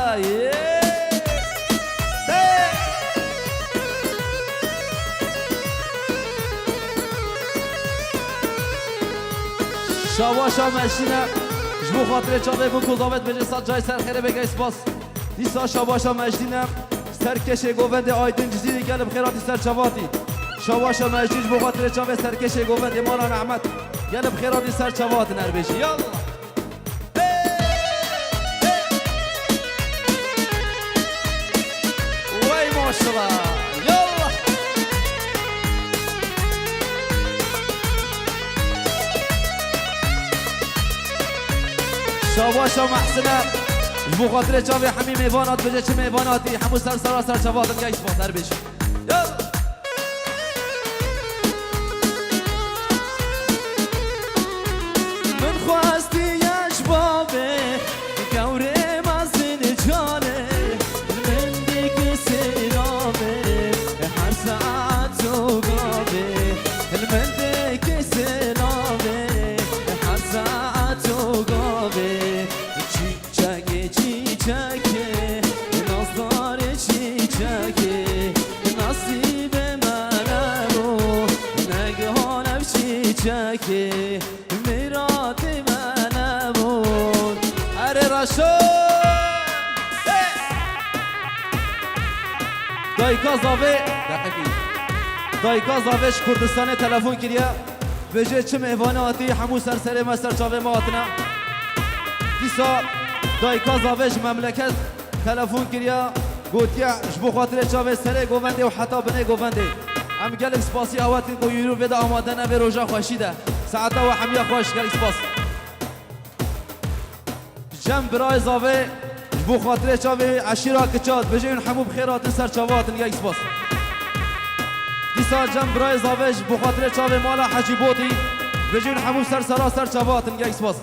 شاباشا مشینه جبو خاطر چاوه بو کزاوت بجه سات جای سر خیره بگه اسپاس دیسا شاباشا مجدینه سرکش گووند آیدین جزیری گل بخیراتی سر چواتی شاباشا مجدین جبو خاطر چاوه سرکش گووند مالا نعمت گل بخیراتی سر چوات نر بشی یالا وای ماشالله یالا شاباشا محسنه جبو خاطر چاوه همین میوانات بجه چه میواناتی همون سر چواتم که اسپاس نر بشی یالا خواستی اشبابه گوره مزین جانه من دیگه سلامه هر ساعت تو گابه من دیگه سلامه هر ساعت تو گابه چیچکه نازدار چیچکه نصیب منم و نگهانم چیچکه دایکا زاوه دایکا زاوش کردستان تلفن کریا بجه چم ایواناتی همو سر ما سر چاوه ما آتنا دیسا دایکا زاوش مملکت تلفن کریا گوتیا جبو خاطر چاوه سره گوونده و حتی بنه گوونده ام گلک سپاسی آواتی کو یورو ودا آماده نه به روژا خوشیده ساعتا و حمیا خوش گلک سپاس جم برای زاوه جبو خاطر چاوه عشیرا کچاد بجه اون حمو بخیرات سر چاواتن گلک سپاس دیسا جم برای زاوه جبو خاطر چاوه مالا حجی بوتی بجه اون حمو سر چاواتن گلک سپاس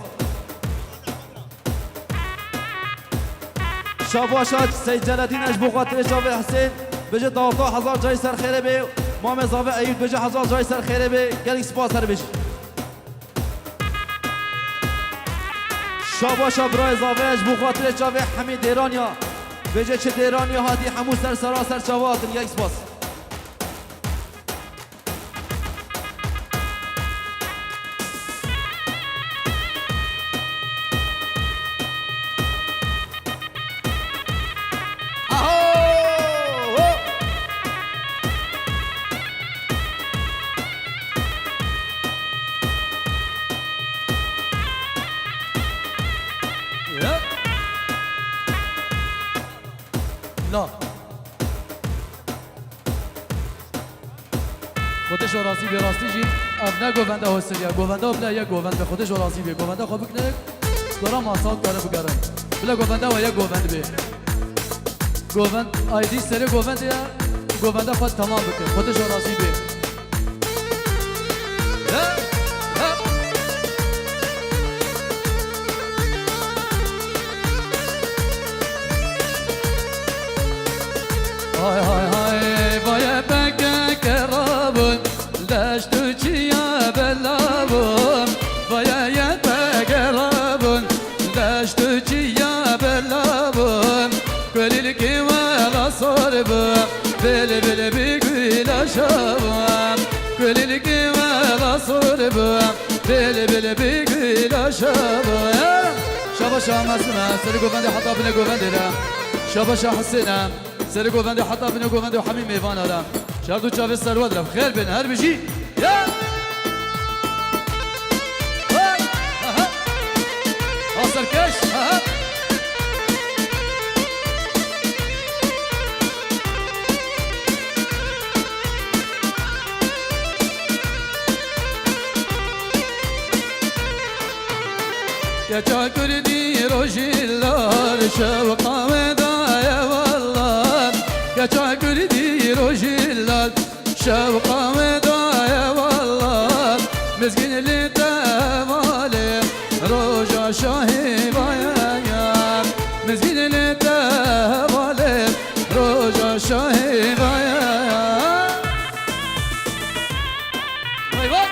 شاباشات سید جلالدین اجبو خاطر چاوه حسین بجه داوتا هزار جای سر خیره به مام زاوه ایود بجه هزار جای سر خیره به گلک سپاس هر بجه شاباشا برای زاوه اجبو خاطر چاوه همین دیرانیا بجه چه دیرانیا هاتی همو سر چاواتن گلک سپاس لا خودش راضی به راستی جی اب نه گوونده هستیا گوونده بلا یا گوونده خودش راضی به گوونده خوب کنه دارم آسان داره بگرم بلا گوونده و یا گوونده به گووند آیدی سر گوونده یا گوونده خود تمام بکن خودش راضی به های های های وای بگه کرابون دشتو چیا بلابون وای بگه رابون دشتو چیا بلابون کلیل کی ولا صربم بل بل بگویل شبم کلیل کی ولا صربم بل بل بگویل شبم شباشا مسنا سر گوونده حتی بنا گوونده را شباشا حسینم سر گوونده حتی بنا گوونده و همین میوان آرم شرط و چاوه سرود رم خیر بین هر بجی یا آسر کش کچا کردی روشیلار شوقا ودای والله کچا کردی روشیلار شوقا ودای والله مزگین لیتواله روژا شاهی بایم مزگین لیتواله روژا شاهی بایم وای وای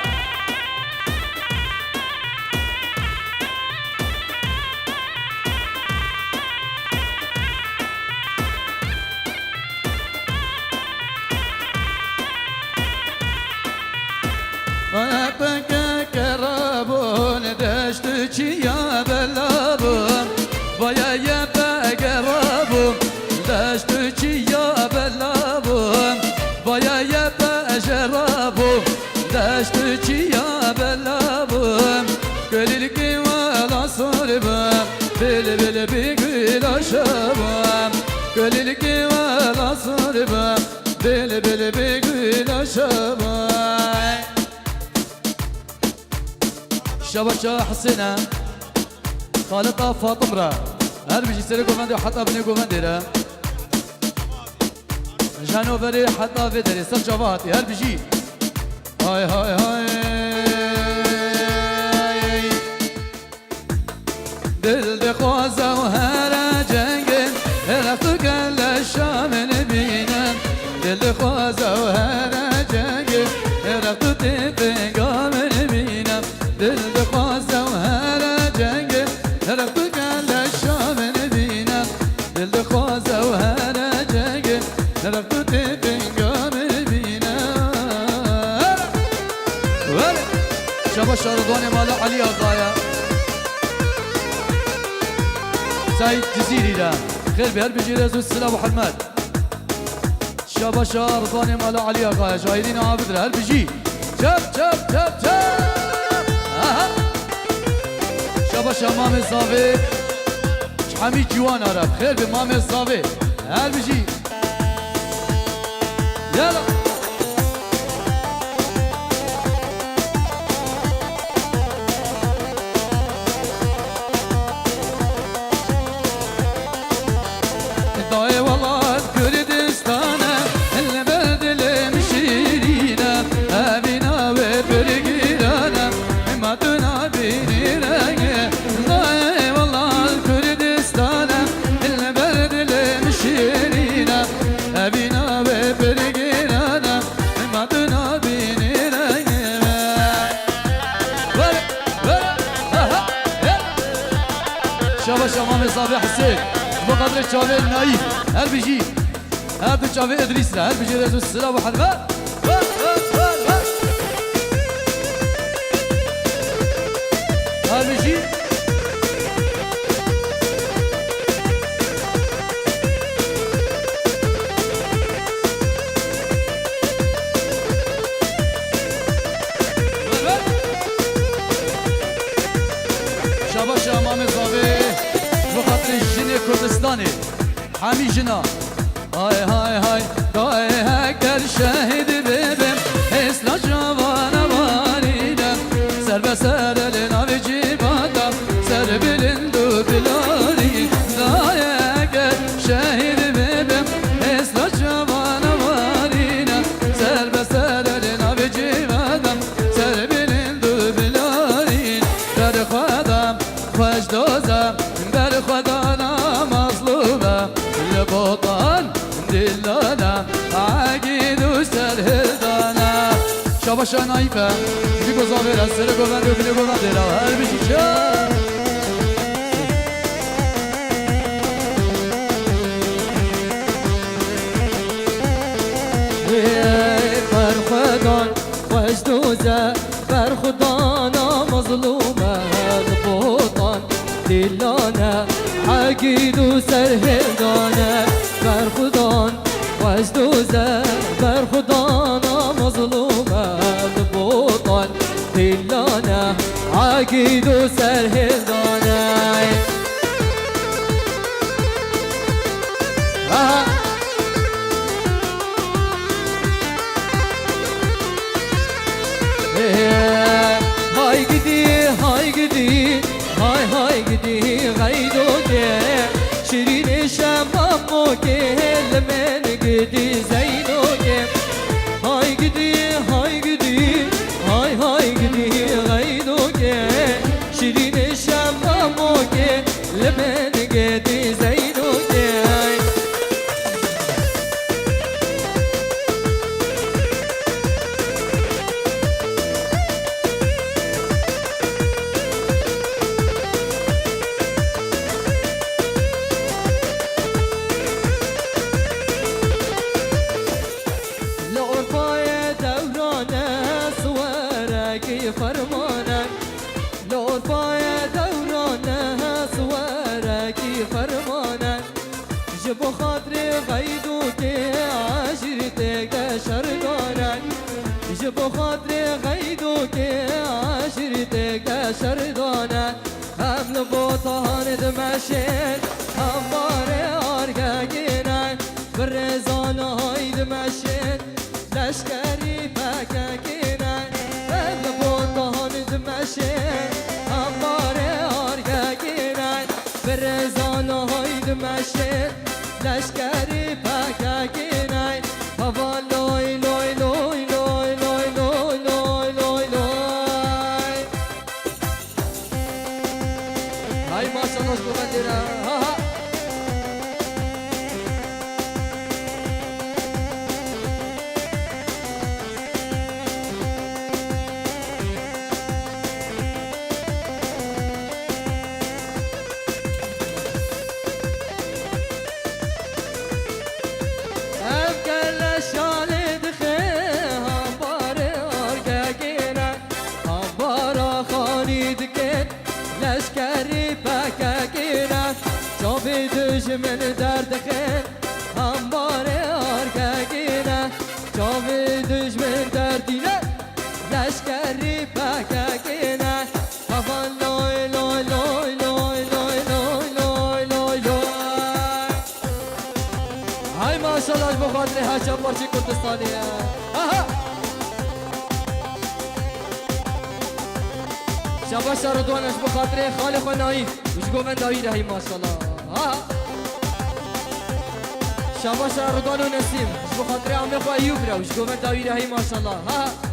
ويبكى كرابون دشت يا بلابون ويا يبكى رابون دشت يا بلابون ويا يبكى شرابون دشت يا بلابون كل لك ولا صربان بل بل بيقول شباب كل لك ولا صربان بل بل بيقول شباب شباشا حسنا خالطة فاطمرة هر بيجي سري قوفندي وحطها بني قوفندي را جانو بري حطها في دري سر جواتي هر بيجي هاي هاي هاي دل دخوازة وهرا جنگل رفتو قل الشام نبينا دل دخوازة وهرا جنگل رفتو تفقام نبينا دل دخوازة وهرا جنگل رفتو قل الشام نبينا دل دخوازة وهرا جنگل رفتو تفقام نبينا شباش رضواني مالا علي آقايا سعيد جزيري لا خير بهر بجي رزو السلام محمد شابا شارطاني مالا علي آقا شاهدين عابد هل بجي شب شب شب شب شابا شمام الصافي حميد جوان عرب خير بمام الصافي هل بجي يلا داي والله كردستانه اللي بدل مشيرينا ابينا وبرقيرانا ما تنابينا داي والله كردستانه اللي بدل مشيرينا ابينا وبرقيرانا ما تنابينا شابا شمام صافي حسين بقدر الشافي النايف هل بيجي هذا الشافي ادريس هل بيجي رزق السلام وحدها هل بيجي شابا شمام صافي بخاطر الجنة كردستاني حامي جنا هاي هاي هاي داي هكر شاهد ببم اسلا جوانا وارينا سر بسر لنا في جيبادا سر بلندو بلاري داي هكر شاهد ببم اسلا جوانا وارينا سر بسر لنا في جيبادا سر بلندو بلاري در خدم خوش دوزم در خدا مظلومه لبطان دلانا عقيد وسرهدانا شاباشا نايفه بيجو زاوير السر قوان بيجو قوان دلا هل بيجي شا برخدان خوش دوزه برخدانا مظلومه لبطان دلانا عقيد وسرهدانا برخدان خوش دوزه برخدانا مظلومه لبطان دلانا عقيد وسرهدانا هاي قدي هاي قدي هاي هاي قدي غيدوكي شيرين شماموكي لمن قدي زينوكي هاي قدي هاي قدي هاي هاي قدي غيدوكي شيرين شماموكي لمن قدي زينوكي فرمانه لور پای دورانه سوارکی فرمانه جبو خاطر غیدو که عشرتك شردانه جبو خاطر غیدو که عشرتك شردانه هم لبوطان دمشق هم باره آرگاگینه برزان های دمشق لشکری پککینه دمشق انباره آرگاگینن برزان های دمشق لشکری پککینن هوا لوی لوی لوی لوی لوی لوی لوی لوی لوی های ماشالله شو بندیره لشکری پککینه چاوی دوش من درد خیر انبار آرگاگینه ماشاءالله با خاطر هر چند پارچه کردستانی آها شاباش رضوانش با خاطر خاله خنایی وش گومن دایی رهی ماشاءالله آها شاباش رضوان و نسیم با خاطر عمه خو ایوب را وش گومن دایی رهی ماشاءالله آها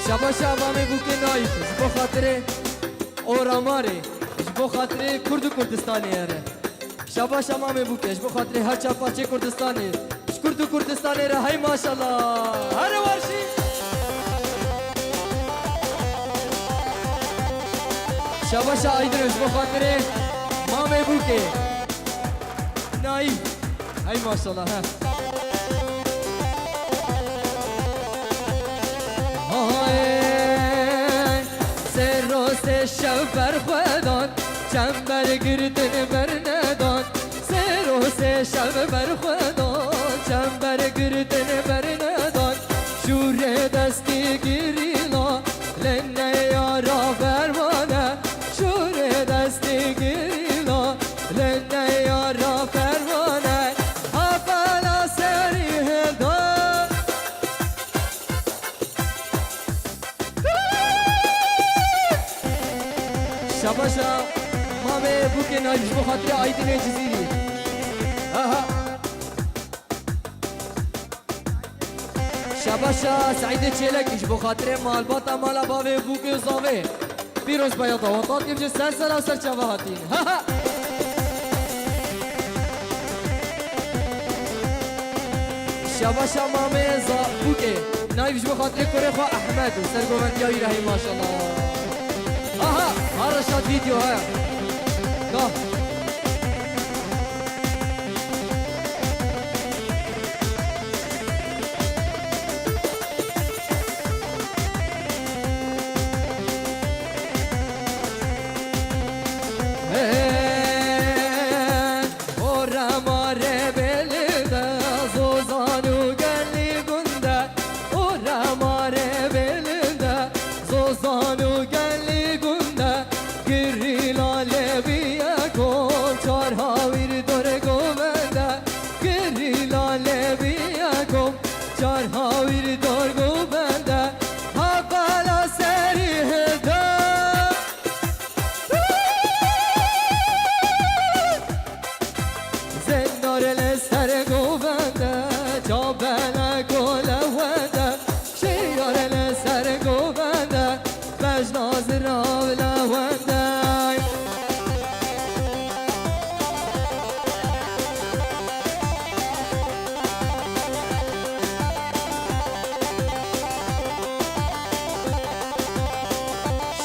شاباش امامي بوكي نايف جبو خاطري اوراماري جبو خاطري كرد كردستاني ياره شاباش امامي بوكي جبو خاطري هر چا پاچه كردستاني كرد كردستاني را هاي ما شاء الله هر ورشي شاباش ايدر جبو خاطري مامي بوكي نايف هاي ما شاء الله ها شب بر خودان چنبر گردن بر ندان سه روز شب بر خودان چنبر گردن بر ندان شور دستی گریلا لنه یارا پروانه شور دستی گریلا لنه یارا پروانه افلا سری هدان شاباشا مامي بوكي نايش بخاطري ايدين جزيري اها شاباشا سعيد تشيلك بخاطري مال باتا مالا بابي بوكي زاوي بيروز بياضا وطاط يمشي سلسلة وسر شبهاتين ها شاباشا مامي بوكي نايش بخاطري كوري خو احمد وسر قومندياوي رهي ما شاء الله اها هذا شات فيديو ها ده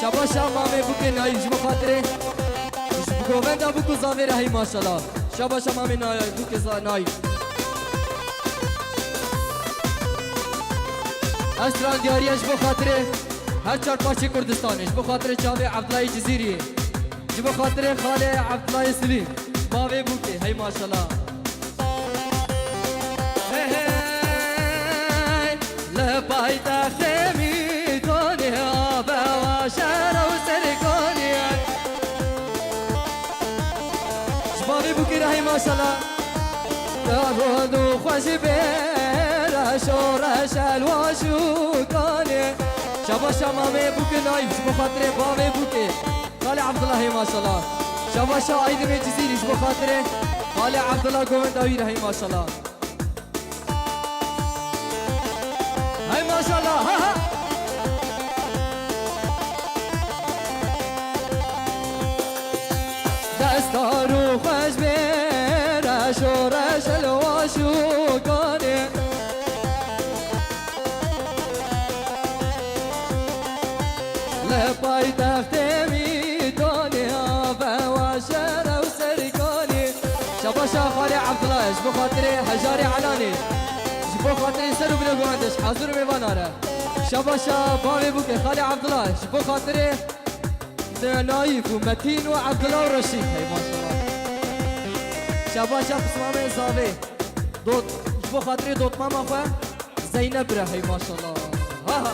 شاباشا مامي بوكي نايش بخاطري مش بقومندا بوكو زافير هاي ما شاء الله شاباشا مامي نايش بوكي نايش اشتران دياريش بخاطري هر چار پاچه کردستانش بخاطر چاوه عبدالله جزیری بخاطر خاله عبدالله سلیم باوه بوكي هاي ما شاء الله لباي تختمي كوني آبا وشارة وسركوني شبابي بوكي رهي ما شاء الله تغدو خوش بيرا شورش الواشو كوني شابا شمامي بوكي نايف بخاطر باوي بوكي خالي عبدالله هاي ما شاء الله شابا شا ايدي من جزيري بخاطر خالي عبدالله قومن داوي رهي ما شاء الله ما شاء الله ها ها دستارو خوش بیره شورش الواشو کنه لپای تخت میدانی آبه و شهر و سرکانی شباشا خالی عبدالله اش بخاطر حجاری علانی اش بخاطر سرو بلو گواندش حضور میواناره شباشا باوی بوکه خالی عبدالله اش بخاطر نايف ومتين وعبد الله ورشيد هي ما شاء الله شباشا بسمامه صافي دوت بو خاطري دوت ماما خو زينب راه هي ما شاء الله ها ها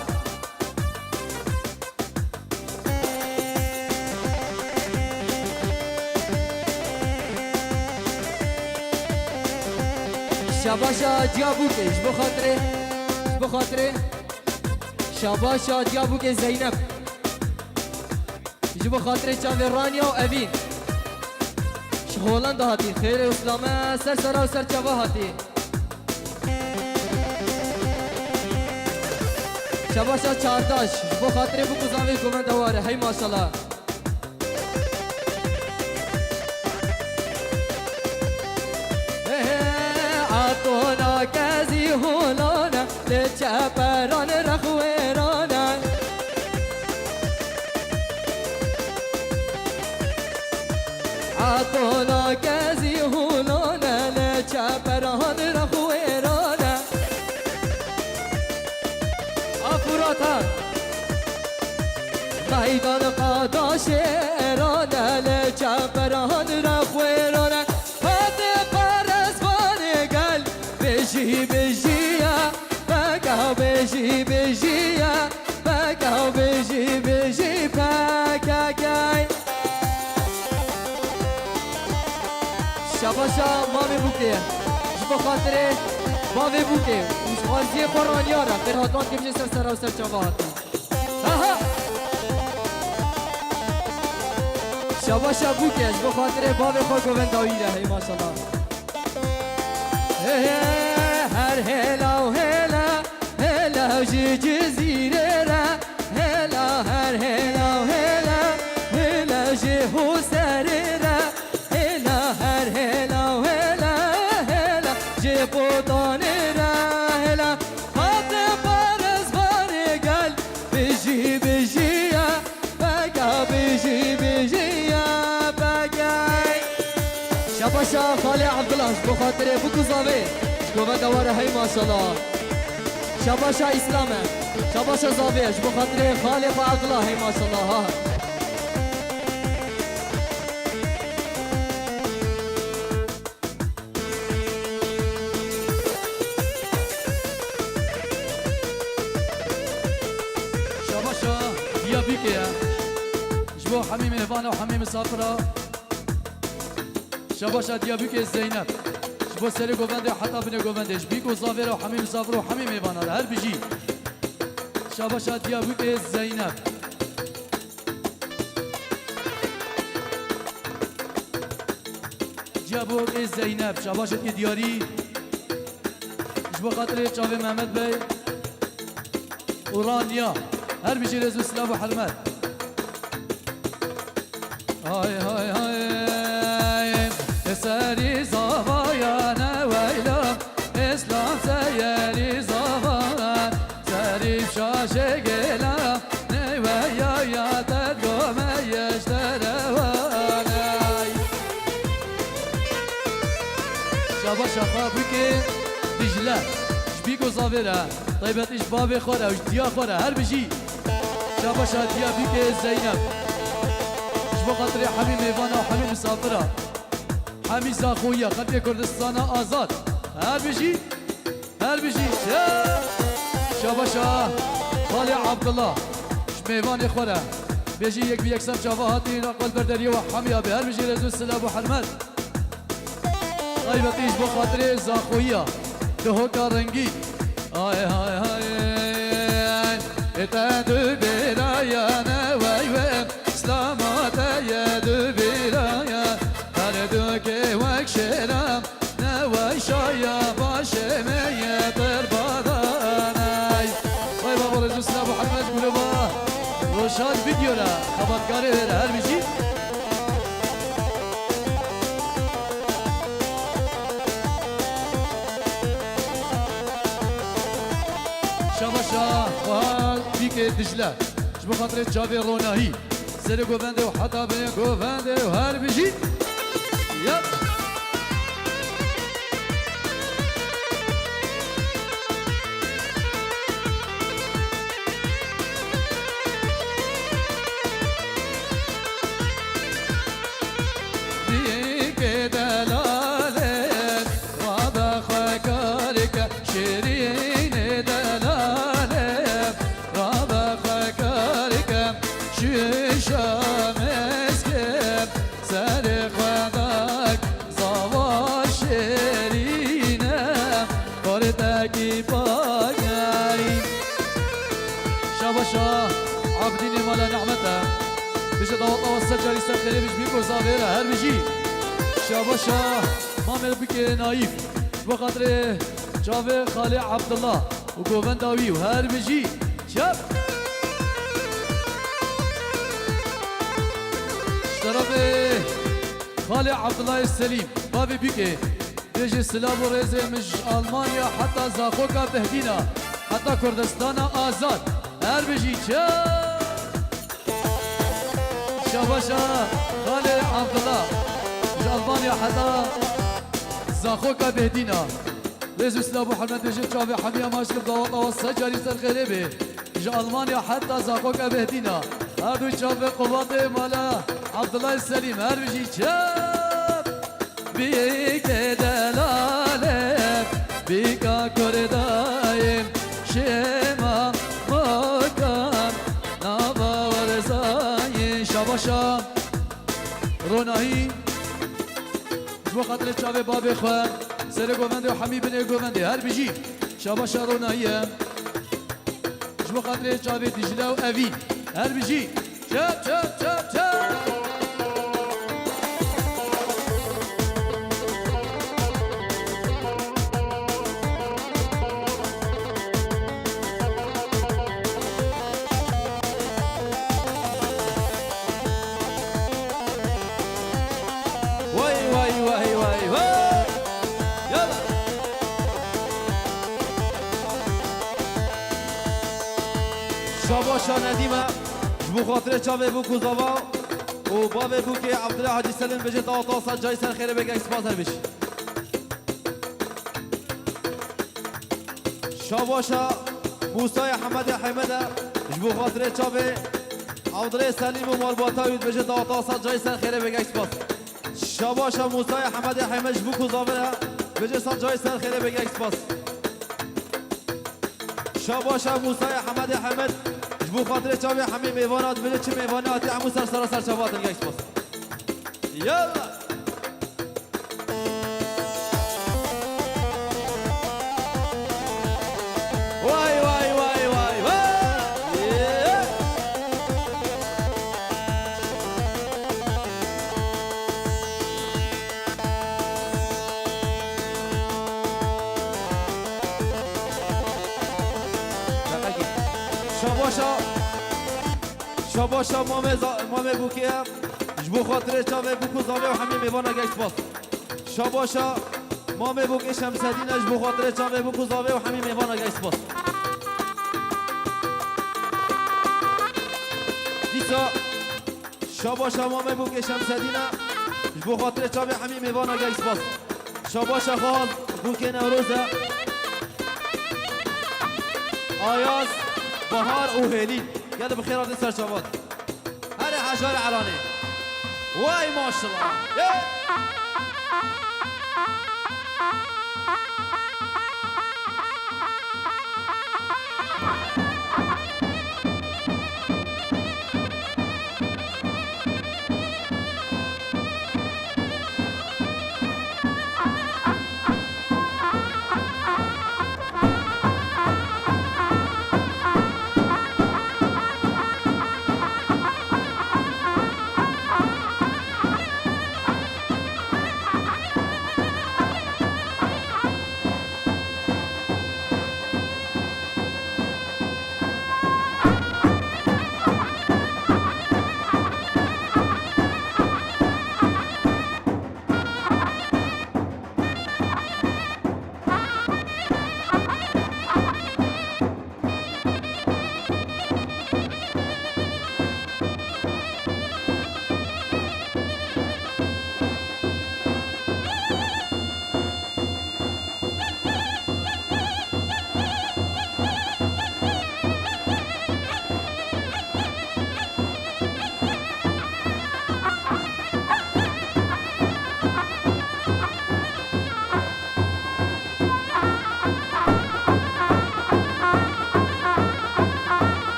شباشا جابوكي بو خاطري شباشا جابوكي زينب جبو خاطر چاوی رانیا و اوین شغولان ده هاتی خیر اسلامه سر سرا و سر چاوا هاتی شباشا چارداش جبو خاطر بو کزاوی گومن دواره هی ماشالله عطونا کزی هولانا لچه پران رخویرانا عطونا کزی هولانا لچه پران رخویرانا افراتا میدان قادا شیرانا لچه پران رخویرانا بيجي بيجيا بكاو بيجي بيجيا بكاو بيجي بيجي بكاكاي شباشا مامي بوكي جبو خاطري مامي بوكي مش خالزي قرانيارا غير هاتوان كيف جسر سرا وسر جواتي ها شباشا بوكي جبو خاطري مامي خوكو بنداويرا هي ما شاء الله هر هلا و هلا هلا جي جزيرة هلا هر هلا و هلا هلا جي حسرة هلا هر هلا و هلا هلا جي بوطانرة هلا هات بارز بارقل بيجي بيجيا بقى بيجي بيجيا بقى شباشا خالي عبد الله بو خاطر بو كزاوي شكوفا دواره هي ما شاء الله شباشا اسلامه شباشا زاوي بو خاطر خالي عبد الله هي ما شاء الله ها شباشا يا بيكيا جبو حميم ايفانا وحميم سافرة شباشا ديابوك زينب شبو سري گوونده حتى بني گووندش بيكو زافر وحميم سافر وحميم ايفانا هر بيجي شباشا ديابوك زينب ديابوك زينب شباشا دياري شبو خاطر چاوي محمد بي ورانيا هر بيجي رزو سلام وحرمت هاي هاي هاي سري زوايا نويلا اسلام سيري زوايا سري شاشة قلا نويا يا تدقو ما يشتروانا شابا شفا بكي دجلة شبيكو صافرة طيبت ايش بابي خورة وش ديا خورة هر بجي شابا شاديا بكي زينب شبو خاطري حبيب ايفانا وحبيب مسافرة حميزة خويا خلفية كردستان آزاد هر بيجي شاباشا خالي عبد الله شميوان خورا بيجي يك بيكسر شافاهاتي نقل بردري وحمية بهر بيجي رزو السلام وحرمت طيبتيش بو خاطري زاخويا دهوكا رنگي هاي هاي هاي اتادو برايا نواي وين سلاماتا يدو برايا دوكي وك شرام نواي شايا باشي ميتر باداناي شاباشا وفيك دجلة جبو خاطر جافي روناهي سيري قوفاندي وحتى بين قوفاندي وهربجي يب شاباشا عبدين مالا نعمته بيجي ضوطة والسجل يسخري بيش بيكو زافيرة هر بيجي شاباشا مامل بك نايف بخاطر جافي خالي عبد الله وقوفن داوي وهر بيجي شاب اشتربي خالي عبد الله السليم بابي بيكي بيجي سلاب وريزي مش ألمانيا حتى زاخوكا بهدينا حتى كردستان آزاد هر بيجي شاباشا خالي عبد الله مش ألمانيا حتى زاخوكا بهدينا ريزو سلاب محمد بيجي شافي حمية ماشي بضوطة والسجاري سرخريبي مش ألمانيا حتى زاخوكا بهدينا هردو شافي قواطي مالا عبد الله السليم هر بيجي بيك دلالة بيك كردايم شما مكان نابا ورزاين شاباشا روناهي جبو خاطر شابي بابي خوان سيري قومندي وحمي بني قومندي هر بيجي شاباشا روناهي جبو خاطر شابي دجلة وأفين هر بيجي شاب شاب شاب شاب شاباشا ندیمه جبو خاطر چاوه بو کوزاوا و بابه بو که عبدالله حاجی سلیم بجه داوتا سا جای سر خیره بگه اکسپاس هر بشی شاباشا موسای حمد حمده جبو خاطر چاوه عبدالله سلیم و مالباتاوید بجه داوتا سا جای سر خیره بگه اکسپاس شاباشا موسای حمد حمد جبو کوزاوا بجه سا جای سر خیره بگه اکسپاس شاباشا موسای حمد حمد جبو خاطر چاوی همه میوانات بله چه میواناتی همو سر چاوات الگه اکسپاس یلا وای وای وای وای وای شاباشا مامه بوکیه جبو خاطر چاوه بوکو زاوه و همه میوانه گشت باز شاباشا مامه بوکی شمسدینه جبو خاطر چاوه بوکو زاوه و همه میوانه گشت باز دیسا شاباشا مامه بوکی شمسدینه جبو خاطر چاوه همه میوانه گشت باز شاباشا خواهد بوکی نوروزه آیاز بهار و هلین قاعد بخيرات نسر شباب هذا حجار علاني واي ما شاء الله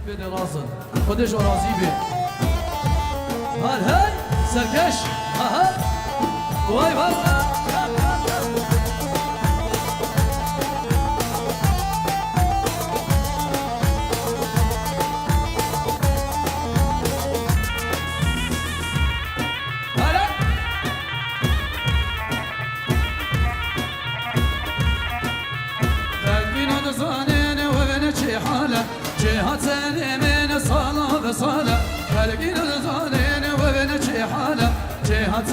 بده راسن خودش راضی به هر هی سرکش ها وای وای جهات من صلاة بصلاة خلقين الظالين وبنجي حالة جهات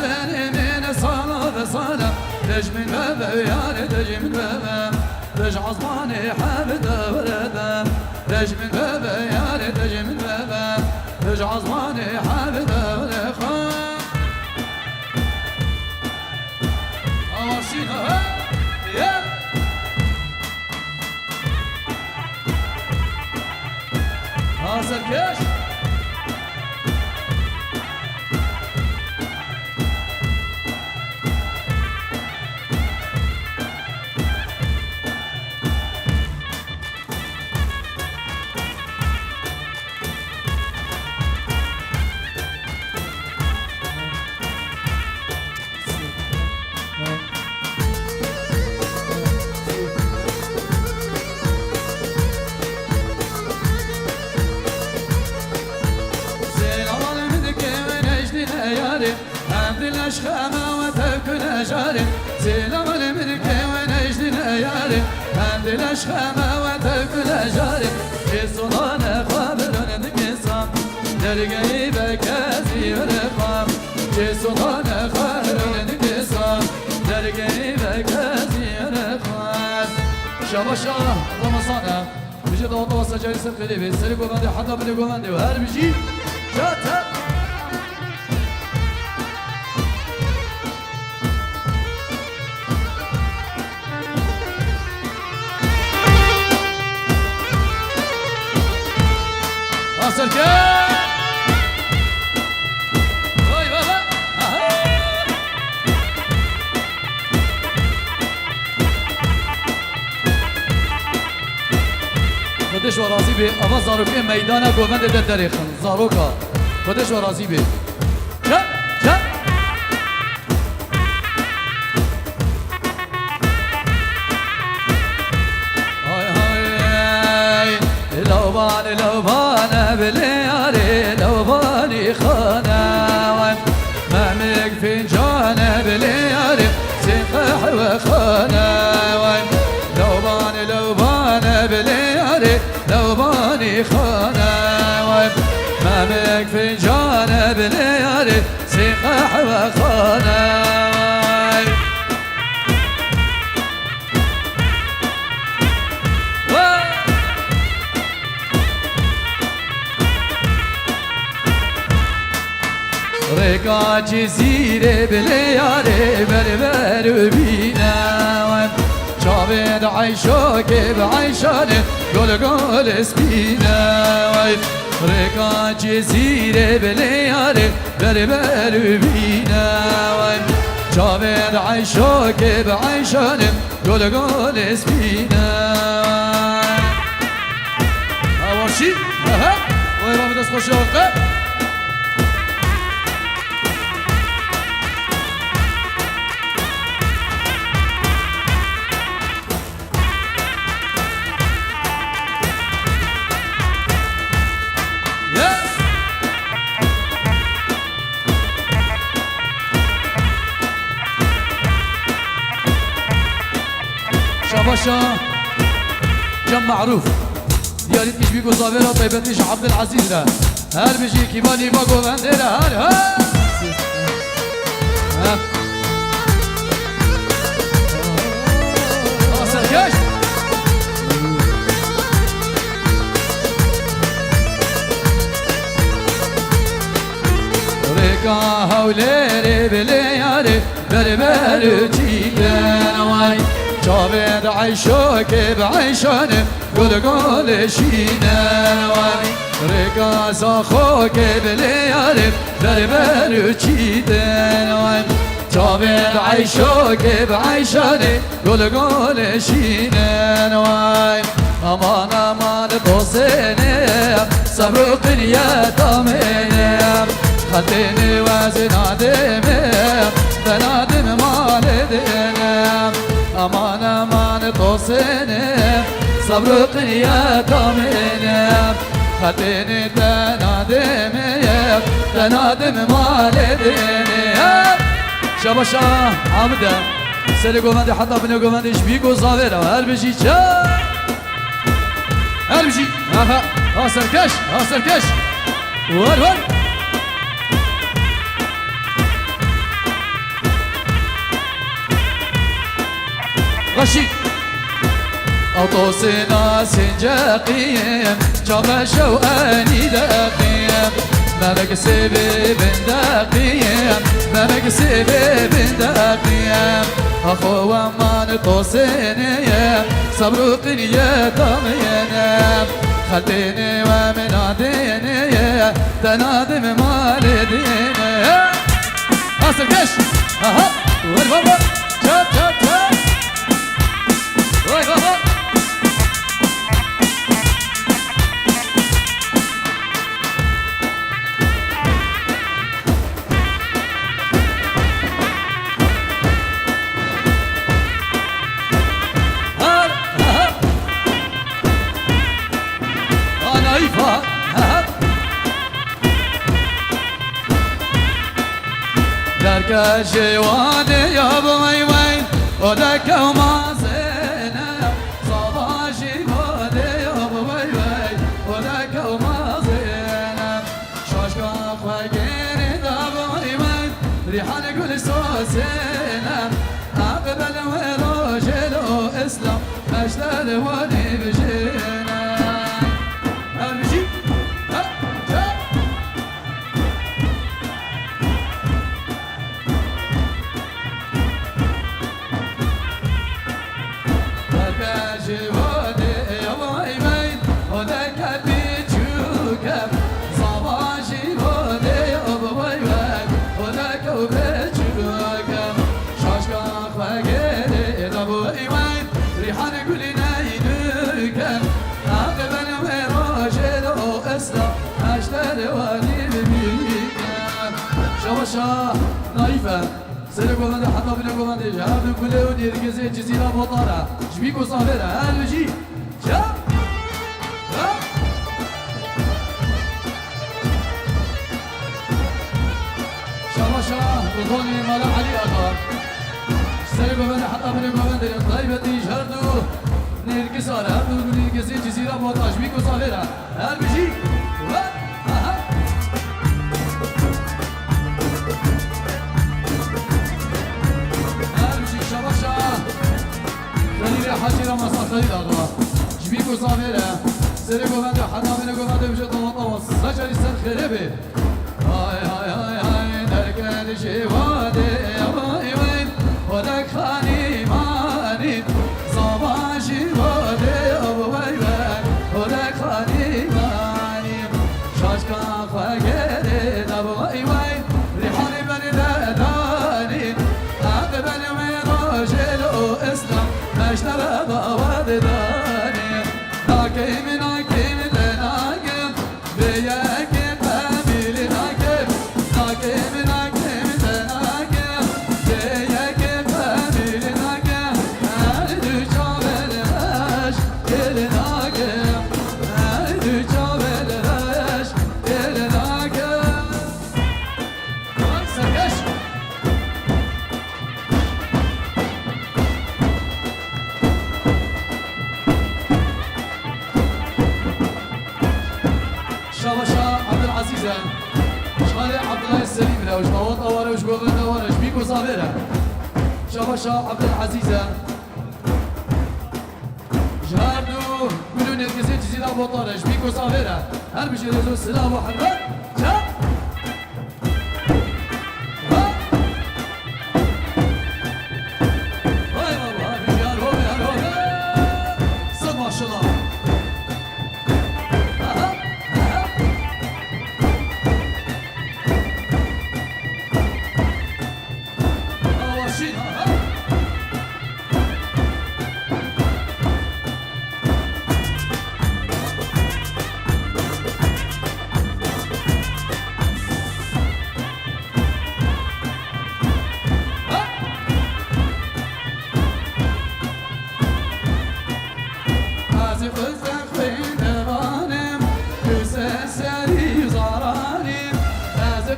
من صلاة بصلاة دج من بابا يا دج من بابا دج عصباني حابد وردا دج من بابا يا دج من بابا دج عصباني حابد وردا أوصينا يا سركش الأشخامة وتكن أجاري سلام الملك ونجد الأياري عند الأشخامة وتكن أجاري في الصلاة قابل نقصام درقي بكازي ورقام في الصلاة قابل نقصام درقي بكازي ورقام شابا شابا رمضان بيجي ضوض وسجل سفلي بيسرق وبندي حتى بني وبندي وهر بيجي شاتا سركان وای بابا خودش و راضی به اما زاروکه میدان گوبند ده دریخن زاروکا خودش و راضی به چه چه لوبان بلياري لوباني خانه مامك فنجان بلياري سيقح وخانه لوبان بلياري لوباني خانه مامك فنجان بلياري سيقح وخانه ركا جزيرة بلياري بربر بينا شابد عيشوك بعيشاني قول سبينا ركا جزيرة بلياري بربر بينا شابد عيشوك بعيشاني قول سبينا أورشي ها وين ما بدأت خوش أوقات شاباشا جم معروف ديالي مش بيقول ظاهرة طيبتيش عبد العزيز ده هل بيجي كيماني باقو بندرة هل ها سركش ريكا هوليري بلياري بربر جيدان واي شابد عيشوك بعيشاني قول شينا واني ريكا ساخوك بليالي بربر جيدان واني شابد عيشوك بعيشاني قول شينا واني امان امان توسيني صبرق يا تاميني خليني وزن عدمي بنادم مال ديني امان امان توسيني صبرق يا تاميني خليني تنادم مال ديني شباشا عمده سري قومندي حتى بني قومندي شبيكو صابره هل بجي شا هل بجي ها سركش ها سركش ور ور غشي أوطوسنا سنجاقيم جامشا وأني داقيم ما بكسب بنداقيم ما بكسب بنداقيم أخو ومان طوسيني صبروق يا طميني خليني ومن عديني تنادم مال ديني أصل كش أها ور ور ور شاب شاب شاب ور ور ور درك جواني يا بوي وين ودك وما زينب صباجي بودي يا بوي وين ودك وما زينب شاشكا خواجيني دا بوي وين ريحان قول سوسينب أقبل وراجلو إسلام مجدر وني بجينا أمشي ريحان قولي نايدك أقبل شباشا نايفة سيري قومندي حتى بنا قومندي جهاب كله ونرجزي جزيرة بطارة شبيكو صافرة هل بجي جا شباشا بطولي مالا علي أغا سيري قومندي حتى بنا قومندي طيبتي جهردو نرجز على هل ونرجزي جزيرة بطارة شبيكو صافرة هل بجي حاجی را مسافری دادوا جبیکو زاویره سری گوونده حنا من گوونده بشه دوات سجری سر خربه های های های های درکن جواده وای وای ودک خانی مانی زبان جواده وای وای ودک خانی مانی شاشکا خواگره دب وای وای ریحانی بنی دانی عبد بنی میراجلو اسلام اشترى بواد داني ناكيم ناكيم لناكيم بياكيم باميل ناكيم ناكيم ناكيم لناكيم بياكيم باميل ناكيم هادو جابل راش كل ناكيم هادو جابل راش كل ناكيم سكش شاباشا عبد العزيزة شغالي عبد الله السليم لا وش بوط أولا وش بوغن أولا وش بيكو صابرة شاباشا عبد العزيزة جهادو كلو نركزي جزيرة بوطارة وش بيكو صابرة هل بشي رزو السلام وحرمت جاب هاي بابا هاي بشي هالهوبي هالهوبي صد ما شاء الله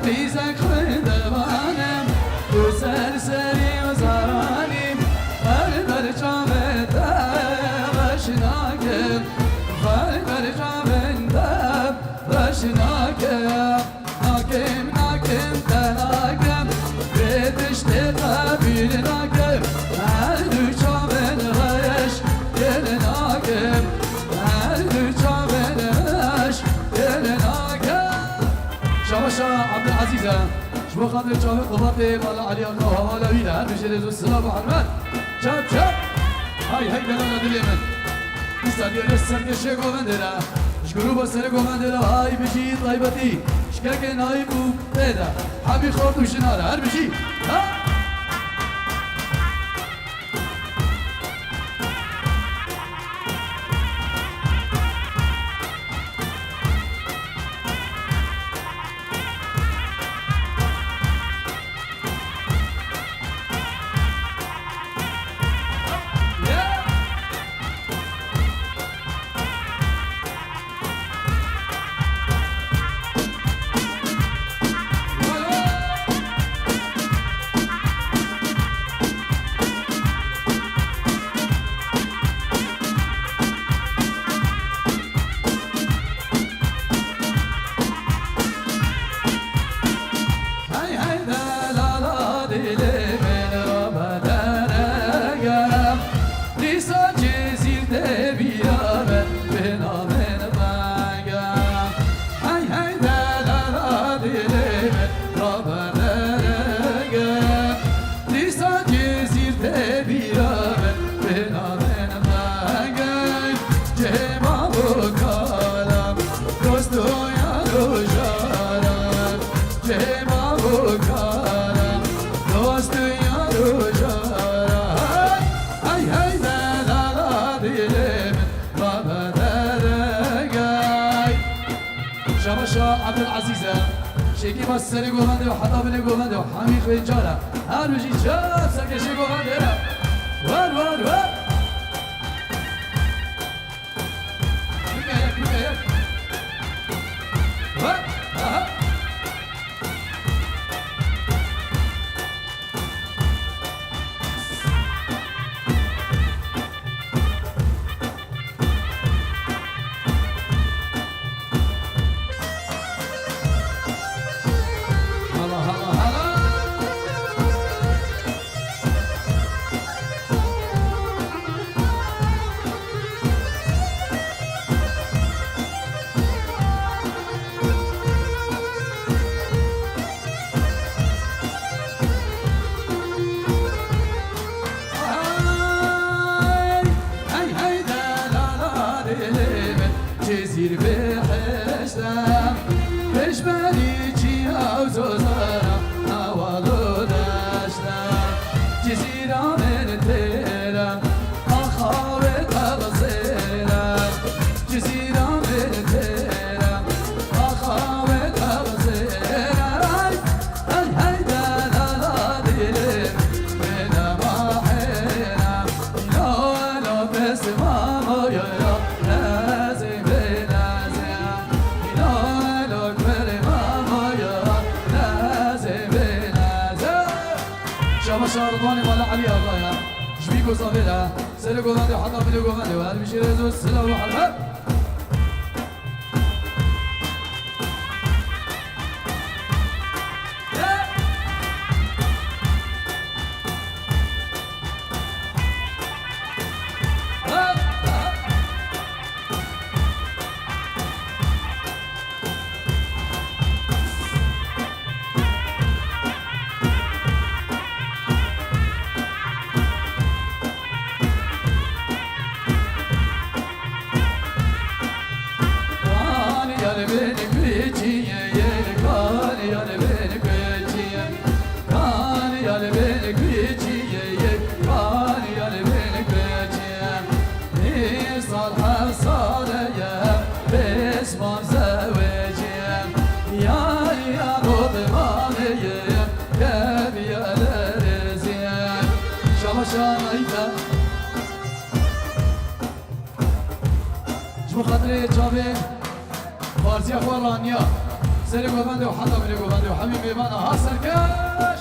قيزك خندوانم تو سرسری و زرانیم بر جامد بشناکم بر جامد بشناکم ناکم ناکم تناکم بدشت قبیل ناکم هر دو جامد غش دل ناکم هر دو جامد غش دل ناکم شباشا عبد العزيزة شبو خاطر شافي قباطي مالا علي الله ومالا ويلا هل بشي رزو السلام وحرمات شاب شاب هاي دلانا دليمن استاديو لسر كشي قومندلا شكرو بسر قومندلا هاي بشي طيبتي شكاك نايبو تيدا حبي خورد وشنارة هل بشي ها شکی با سری گوونده و حتا بینه گوونده و همی خوی جاره هر بجی چپ سرکشی گوونده ور ور ور بگه یک ور آها زیر بهشتم بشمنی چی آوزوزارم اوالو داشتم جزیرا من تیرم آخار تغزیرم جزیرا من تیرم آخار تغزیرم ای دلالا دیلم من ماحیرم لا بس ماما یا شارطاني مال علي الله شبيكو صابرها سلكو غادي وحطها في ليكو غادي وهذا بيشي رزو السلام وحرها شو خاطري جابي فارسيا خورانيا سيري قوباندي وحطا بني قوباندي وحبيبي بانا هاسر كاش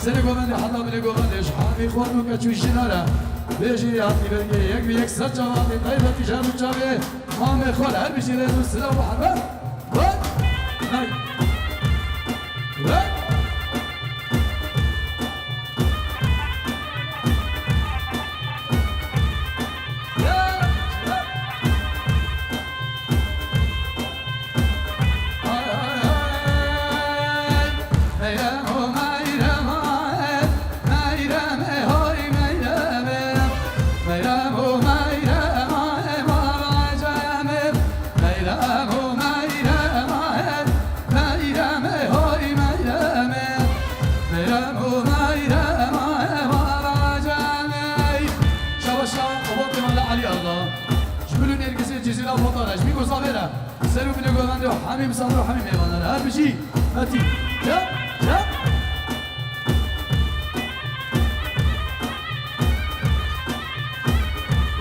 سنة قومندي حطها من قومندي شحامي خوانو كتشوي الجنارة بيجي يعطي برقي يكبي يكسر جوابي طيبة تجاب الجابي مامي خوال هل بيجي ريزو السلام وحربا ود ناي ود سلام میده گوانده و همه مسافر و همه میوانده هر بشی هاتی جا جا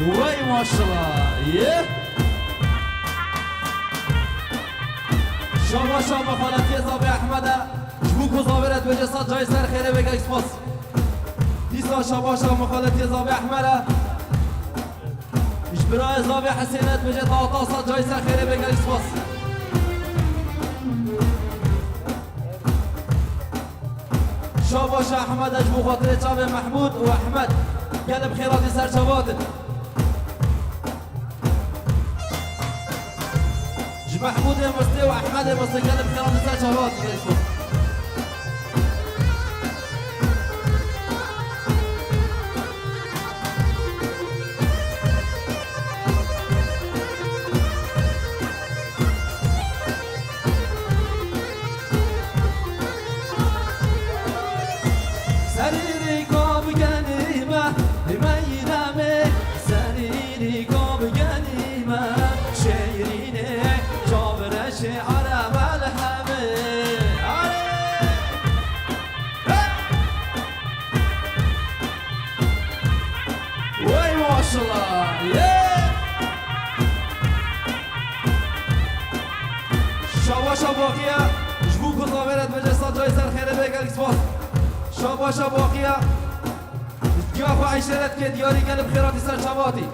وای ماشاءالله یه شما شما خالتی زابه احمده جبوک و زابرت به جسد جای سر خیره بگه اکسپاس دیسا شما خالتی زابه احمده برای زابه حسینت بجه تا صد جای سر خیره بگه اکسپاس شاباش احمد اجبو خاطر چاوه محمود و احمد قلب خیراتی سر چواتن محمود مستی و احمد مستی قلب خیراتی سر چواتن باقیه جبو کزاورت به جسد جای سر خیره بگل اکسپاس شاباشا باقیه گیاه و عشرت که دیاری گلب خیراتی سر چواتی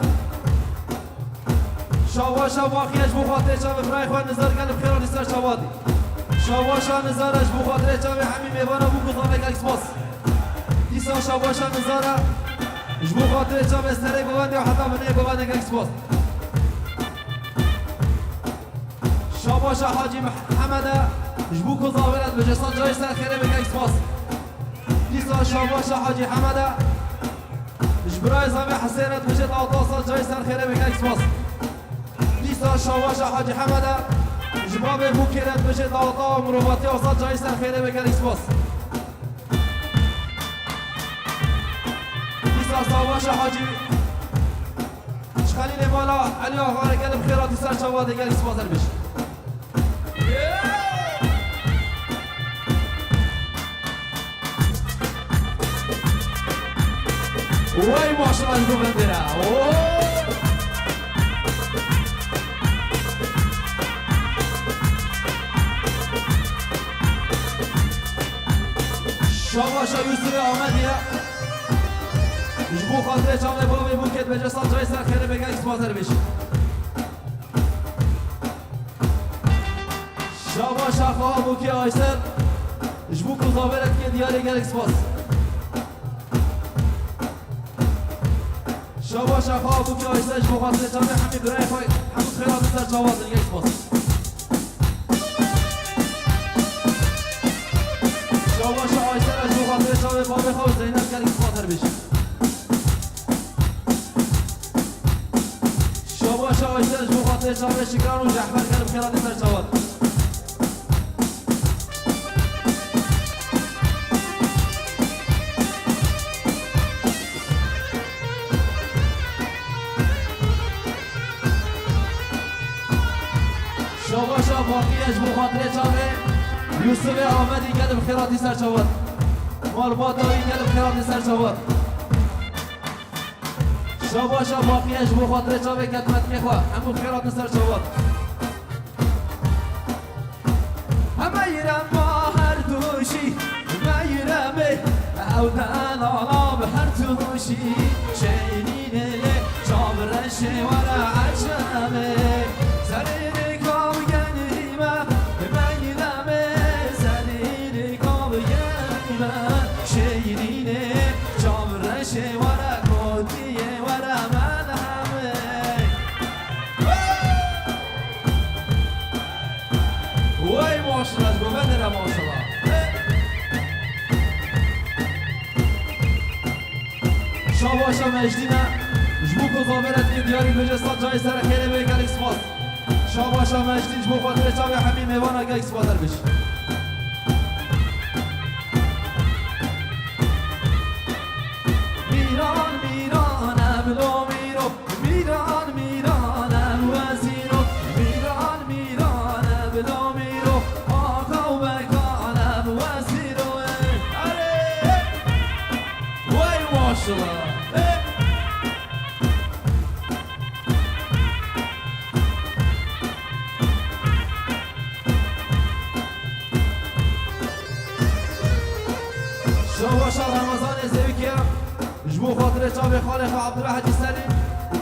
شاباشا باقیه جبو خاطر چاوه فرای خواه نظر گلب خیراتی سر چواتی شاباشا نظر جبو خاطر چاوه همین میوانه بو کزاوه گل اکسپاس دیسا شاباشا نظر جبو خاطر چاوه سره گوانده و حتی منه گوانده گل اکسپاس شاباشا حاجی محمد جبو کزاورت به جسد جای سر خیره بگه اکسپاس دیسا شاباشا حاجی حمد جبرای زمه حسینت به جد آتاصد جای سر خیره بگه اکسپاس دیسا شاباشا حاجی حمد جباب بوکیرت به جد آتا و مروباتی آصد جای سر خیره بگه اکسپاس دیسا شاباشا حاجی خلیل بالا علی آقا قلب خیراتی سر چواده گل اکسپاس بشه وای ماشاءالله از بندره شاباشا یوسف آمدیه جبو خاطر چاوه بابی بوکت به جسد جای سر خیره بگه اکسپازر بشی شاباشا خواه بوکی آیسر جبو کزاورت که دیاری گل اکسپاز شاباشا خواه بوکی آیسر جبو خاطر چاوه همی برای خواه همون خیرات سر چاوازر گل اکسپاز شاباشا آیسر جبو خاطر چاوه بابی خواه زینب گل اکسپازر بشی شاباشا آیسر جبو خاطر چاوه شکران و جحبر گل خیرات سر چاوازر شاباشا باقیش بو خاطر چاوه یوسف آمدی گلب خیراتی سر چاوات مالبات داری گلب خیراتی سر چاوات شاباشا باقیش بو خاطر چاوه کتمت میخواه همون خیرات سر چاوات همه ایرم با هر دوشی همه ایرمه او دلالا به هر دوشی شیرینه چاورش ورا عجمه زرین شاباشا مجدینه جبو کزاورت که دیاری بجسد جای سر خیره به گل اکسپاز شاباشا مجدین جبو خاطر چاوه همین میوانه گل اکسپازر بشه میران میرانم لو میرو میران میرانم وزیرو میران میران ماشاءالله شما شهر رمضان زویکه جبو خاطر چاوی خالق عبدالحجی سلیم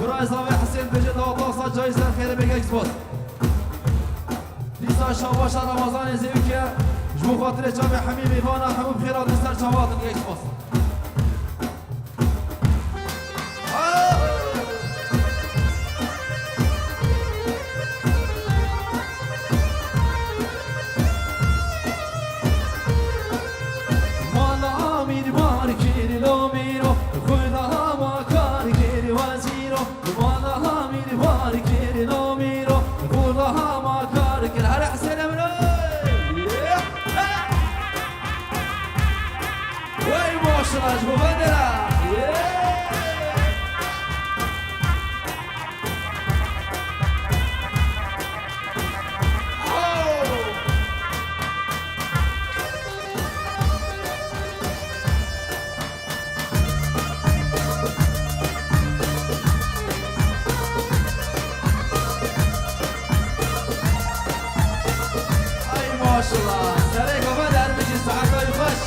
برای زاوی حسین بجد آقا جای سر خیره بگه اکسپاس دیسا شما شهر رمضان زویکه جبو خاطر چاوی حمیم ایوانا همون بخیرات سر چاوات بگه اکسپاس جبو بدرة أي ما شاء الله سريك وبدر بيجي ساعة يخش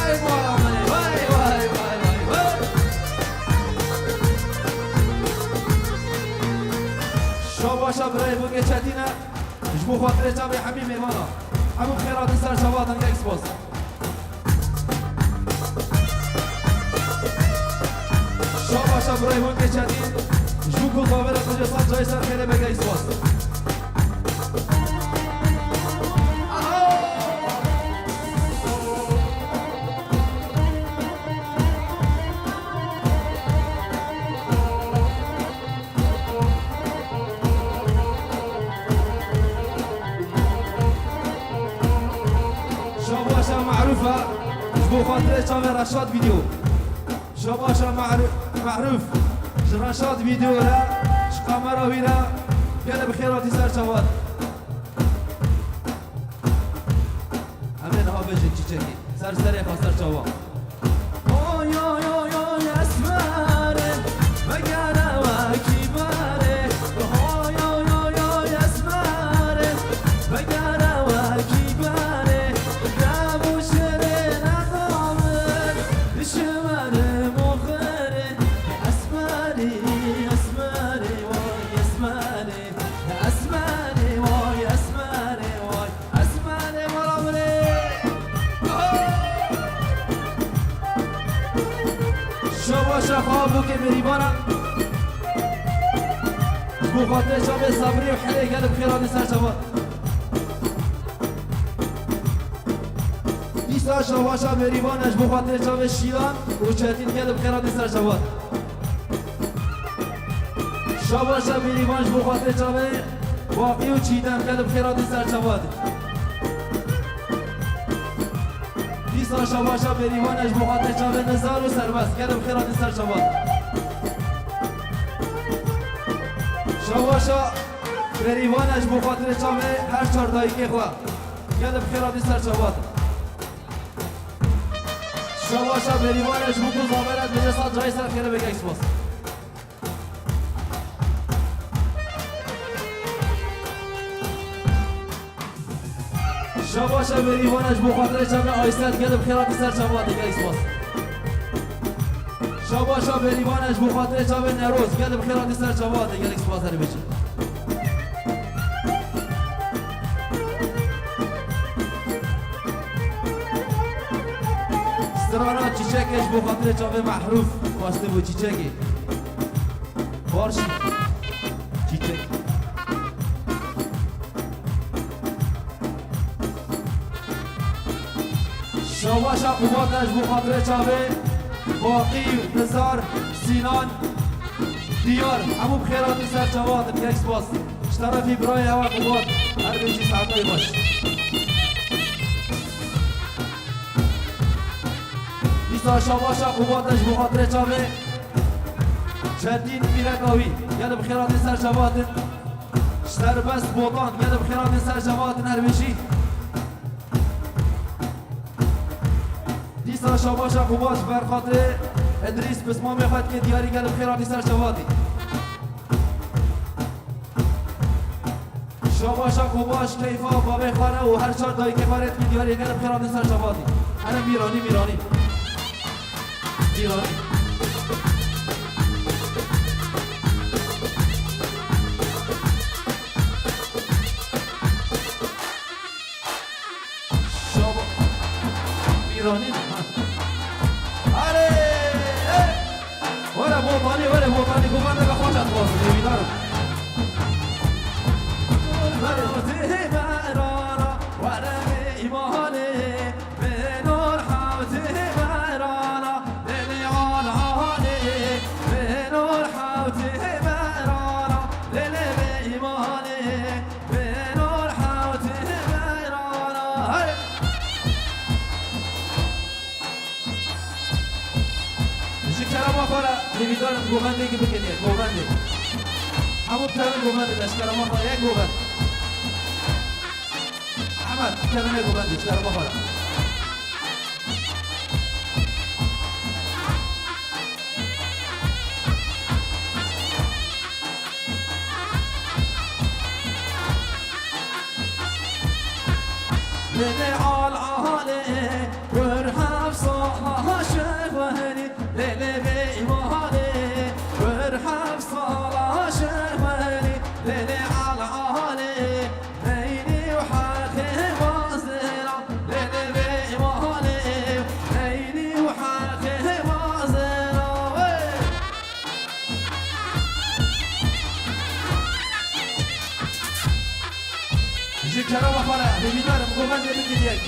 أي ما شاباشا برای بوگه چتینه جبو خاطر جمعی حمیم ایوانا همون خیرات سر شواتن که اکسپاس شاباشا برای بوگه چتین جبو کل داوره کجا سر جای سر خیره بگه اکسپاس معروفة جبو خاطر جامع رشاد فيديو شباشا معروف رشاد فيديو لا شقامرة ويلا قال بخيراتي سر شوات امين ها بجن چيچكي سر سري خسر شوات يا اسماري مقانا وكباري يا اسماري مقانا وكباري شباشا خوابو که بریبانا بو خاطر شب صبری و حلی قلب خیرانی سر شبات دیسا شباشا بریبانش بو خاطر شب شیلان و چهتین قلب خیرانی سر شبات شباشا بریبانش بو خاطر شب باقی و چیدن قلب خیرانی سر شبات دیسا شباشا بریوانش بخاطر شب نزار و سربست گلم خیرات سر شبات شباشا بریوانش بخاطر شب هر 4 دقیقه خواه گلم خیرات سر شبات شباشا بریوانش بکو زامرت به جسد جای سر خیره بگه اکسپاس شباشا بریوانش بخاطر شب آیست گلب خیرات سر شبات دیگه اکسپاس شباشا بریوانش بخاطر شب نروز گلب خیرات سر شبات دیگه اکسپاس هر بچه استرانا چیچکش بخاطر شب محروف واسطه بو چیچکی بارشی چیچک شواشا قواتش بخاطر چاوه باقی نزار سینان دیار همون بخیرات سر چوات که اکسپاس طرفی برای هوا قوات هر بیشی ساعتای باش دیسا شواشا قواتش بخاطر چاوه جدین میرکاوی یاد بخیرات سر چوات شتربست بوطان یاد بخیرات سر چوات هر بیشی دیسا شباشا قوات بر خاطر ادریس بسمام خط که دیاری گل خیراتی سر شوادی شاباشا خوباش کیفا بابه خانه و هر چار دایی که خارت که دیاری گل خیراتی سر شوادی انا میرانی میرانی آره ولا بوطانی گفتن که خوشت باز نمیدارم نمیدارم گوبنده که بکنیه گوبنده همون تمام گوبنده دشکر ما خواهد یک گوبند احمد کلمه گوبنده دشکر ما خواهد لله على عالي ورحب صلاة شغواني لله بإيماني ورحب صلاة شغواني لله على عالي عيني وحاكي مازرع لله بإيماني عيني وحاكي مازرع شكرا وخلا بمدارم قومان دي بكي ديك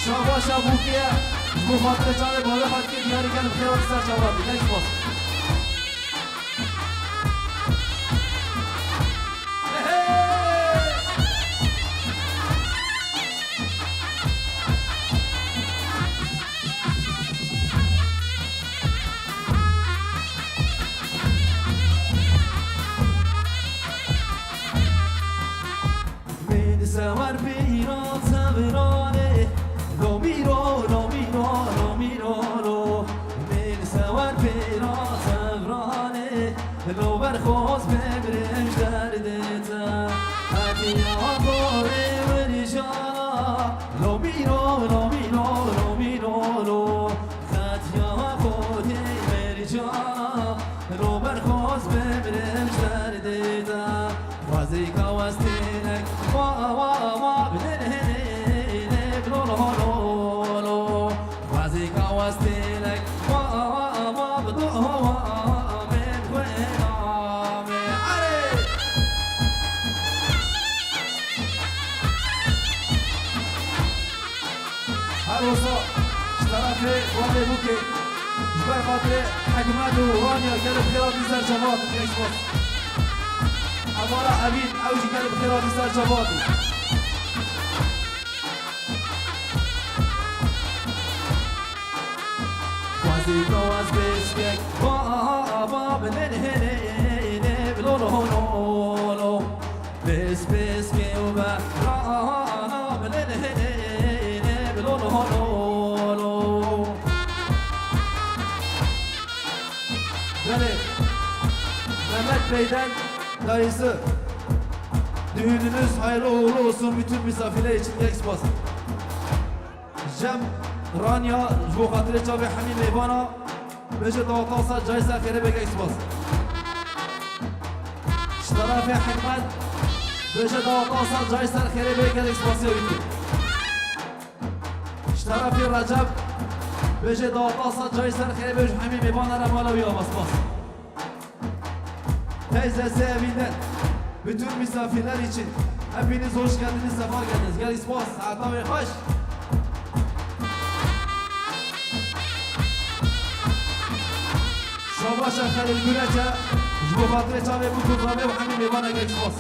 شاباشا بوكيا بخاطر جانب بالا خاطر که دیاری گل بخیرات سر جوابی نکس باز من سوار بیرات سبرانه رو میرو من سوار بیرات سبرانه رو برخواست ببرش دردتا حتی آقای وری جانا رو میرو خطی آقای وری جانا رو برخواست ببرش دردتا وزی کواستینک ما بنهنه بلولولولو وزی کواستینک ما بدوها من خوینامه علی عروسا اشترافه وانه بوکه جبر خاطر حکمت و رانیا گل بخیرات سر جواب یک باز امارا عبید اوجی گل بخیرات سر جوابی وزیکا از بسکک بابا بنهنه بلولولولو بسکه و برانا بنهنه بلولولولو بله Mehmet Bey'den dayısı düğününüz hayırlı uğurlu olsun bütün misafirler için Expo. Cem Rania bu hatırı çabe Hamim Eyvana Beşe dağıtasa Caysa Kerebek Expo. Ştarafe Hikmet Beşe dağıtasa Caysa Kerebek Expo'ya bitti. Ştarafe Recep Beşe dağıtasa Caysa Kerebek Hamim Eyvana Ramalaviya basmaz. Teyzesi evinden bütün misafirler için hepiniz hoş geldiniz, sefa geldiniz. Gel ispas, hatta ve hoş. شاباشا خليل قولتها جبو خاطري تابي بوكو ضربي وحمي ميبانا قلت فوس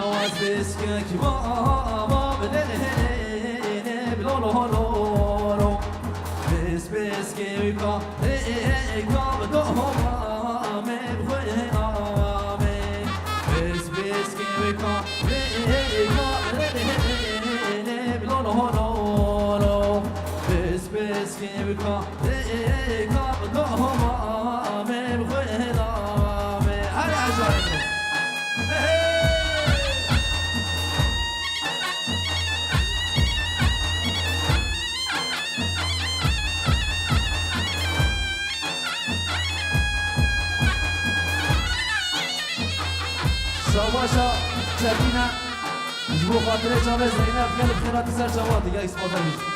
واز بسكك بابا بلهنه بلولو هولو بس بسكيكا ايكا بدوما مبخينا بس بسكيكا ايكا بلهنه بلولو هولو بس بسكيكا ايكا بدوما مبخينا هاي عجائب شاباشا شدينا جبو خاطري شابه زينب قلب خيرات سر شواتي قال اسمه بيش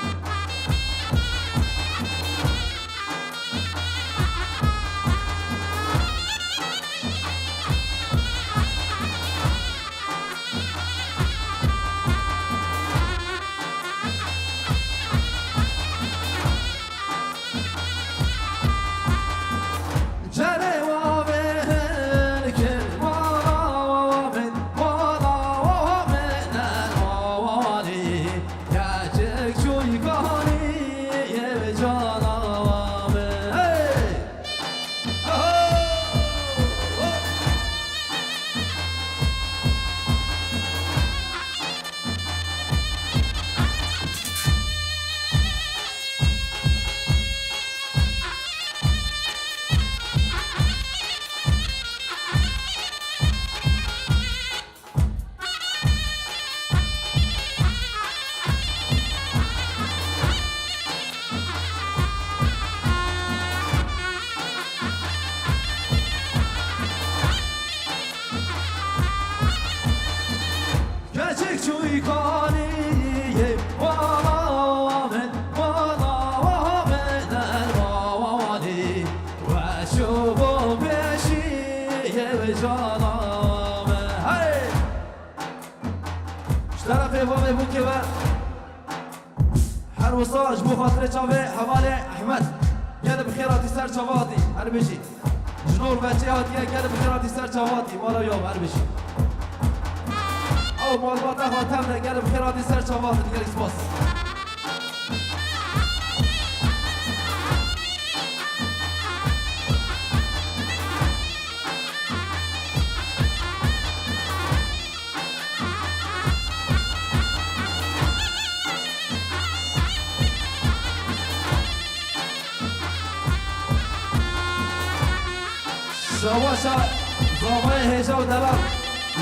حروساج بو خاطري شافي حوالي احمد قال بخيراتي سر شواتي هل بيجي جنور بچهاتي قال بخيراتي سر شواتي مالا يوم هل بيجي او مال باتا خاتمنا قال بخيراتي سر شواتي قال اسباس شواشا زاوية هجا ودلال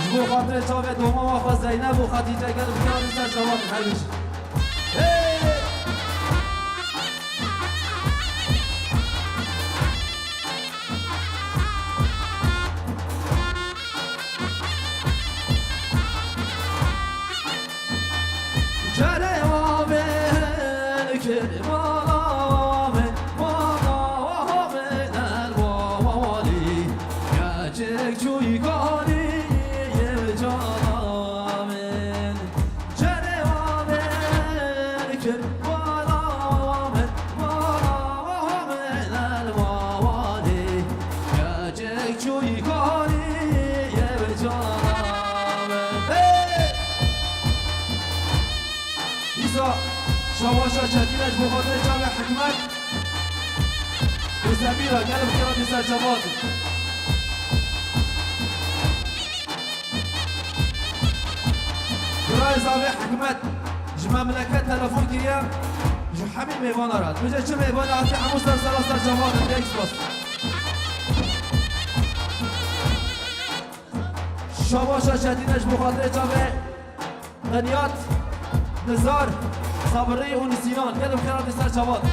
جبو خاطر شافي دوما واخا زينب وخديجة قال بخيراتي سر شواتي هل بيجي شواشا جديدة بخاطر جامع حكمت وسميرة قلب خيراتي سر شباطي براي زاوية حكمت جمع ملكات تلفون كريم جو حميد ميوان راد بجا چه ميوان عطي حمو سر شباطي ديكس بس شواشا جديدة بخاطر جامع غنيات نزار صابري ونسيان قلب خيراتي سر شباطي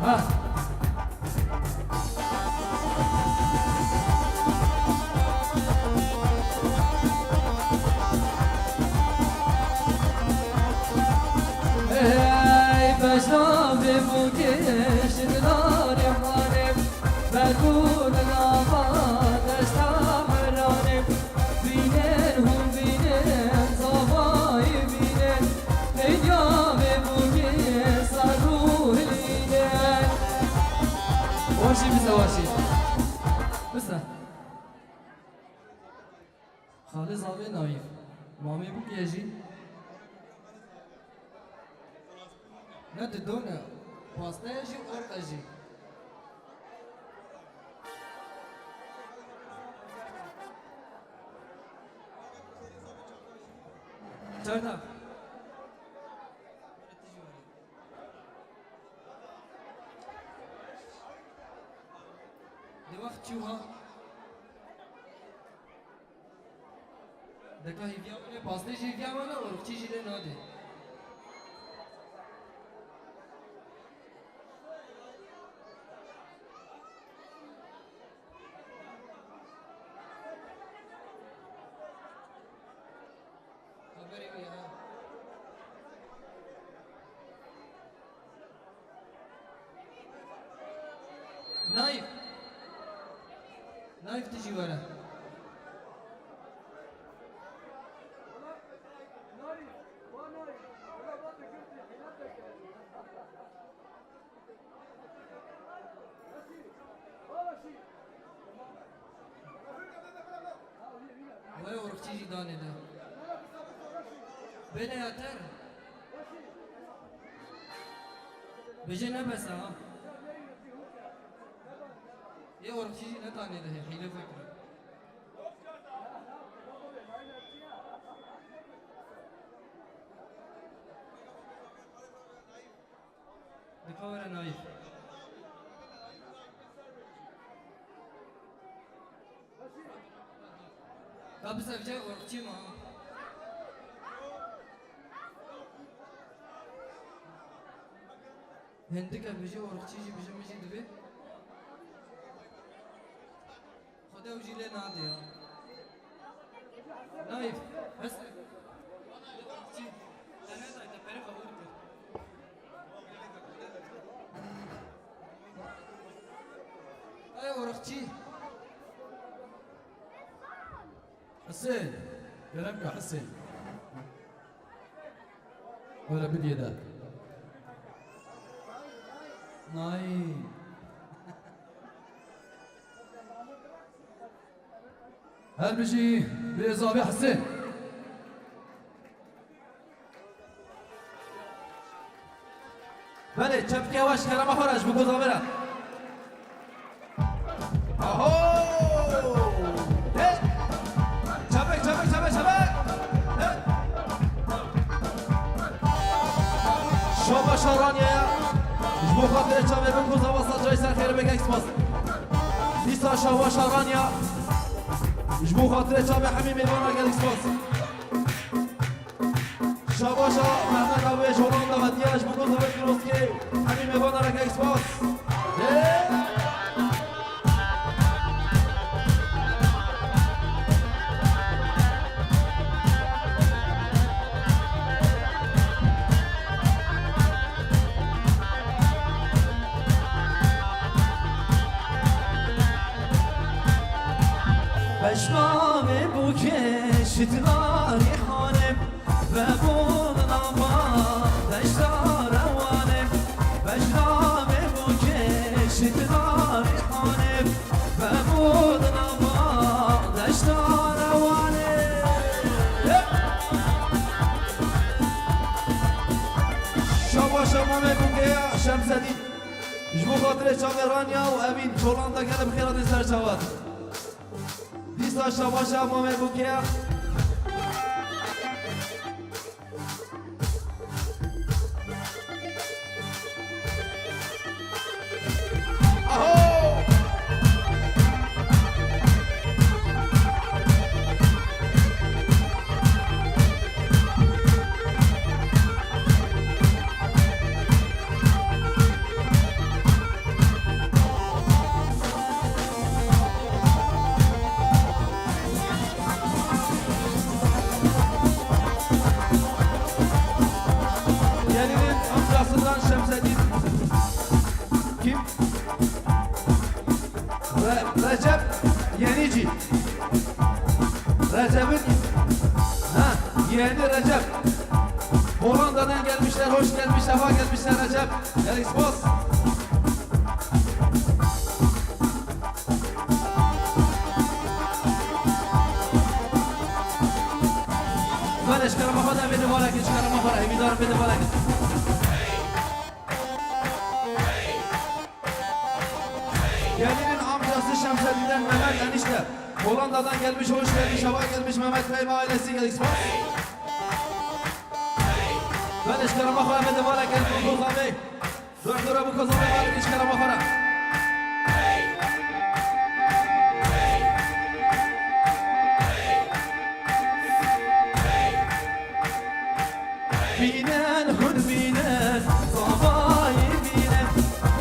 بعد ای بشنام بوکش دلارم آنم برگون ناماد اشتام رانم بینن هم بینن زوای بینن ایام بوکش سروه لینن واشی بسه واشی بسه خاله زاوی نایف مامی بوکیجی نه دونه پاسته جی اور اجی چرا دی وقت چوها دکا هیویا منه پاسته جی هیویا منه اور چی جی نه ناده نايف نايف تجي ورا وين ورك تيجي داني ده بين يا تر بيجي نبس ها ये और चीज़ न ताने रहे हिले फकरे दिखाओ रे नाइफ कब सब जे और चीज़ माँ हिंदी का बिजो और चीज़ बिजो में चीज़ दबे خدا وجيله نادي نايف بس انا دا تبري قبول اي ورختي حسين كلامك حسين ولا بدي ذاك ناي هل بيجي بإصابة حسين بله چپکه واش کرم خورش بگو زامره آهو چپک چپک چپک چپک شما شارانیه جبو خاطر چمه بگو زواسط جای سر خیره بگه اکسپاس دیسا شما شارانیه جبو خاطر چمه همین میوان اگر اکسپاس شباشا محمد عبوی جولان دمتیاش بگو زبط گروسکی همین میوان اگر اکسپاس بشمام بوکش تناری خانم و بون نما دشتار روانم بشمام بوکش تناری خانم و بون نما دشتار روانم شما شما میگوگه شمسدی جبو خاطر چاورانیا و اوین جولان دا گلم خیرات سر شود دیسا شما شما میگوگه Recep Yenici. Recep'in yeni Recep. Hollanda'dan gelmişler, hoş gelmiş, sefa gelmişler Recep. Expo. Ben eşkarama kadar beni bana geç, eşkarama kadar, emidarım beni bana geç. Gelinin amcası Şemsettin'den Mehmet enişte. Hollanda'dan gelmiş, hoş gelmiş, hava gelmiş Mehmet Bey ve ailesi geldik. Ben eşkarama kadar beni bana geç, bu kazanı. Dördüre bu kazanı var, eşkarama kadar. Binen hun binen zavayı binen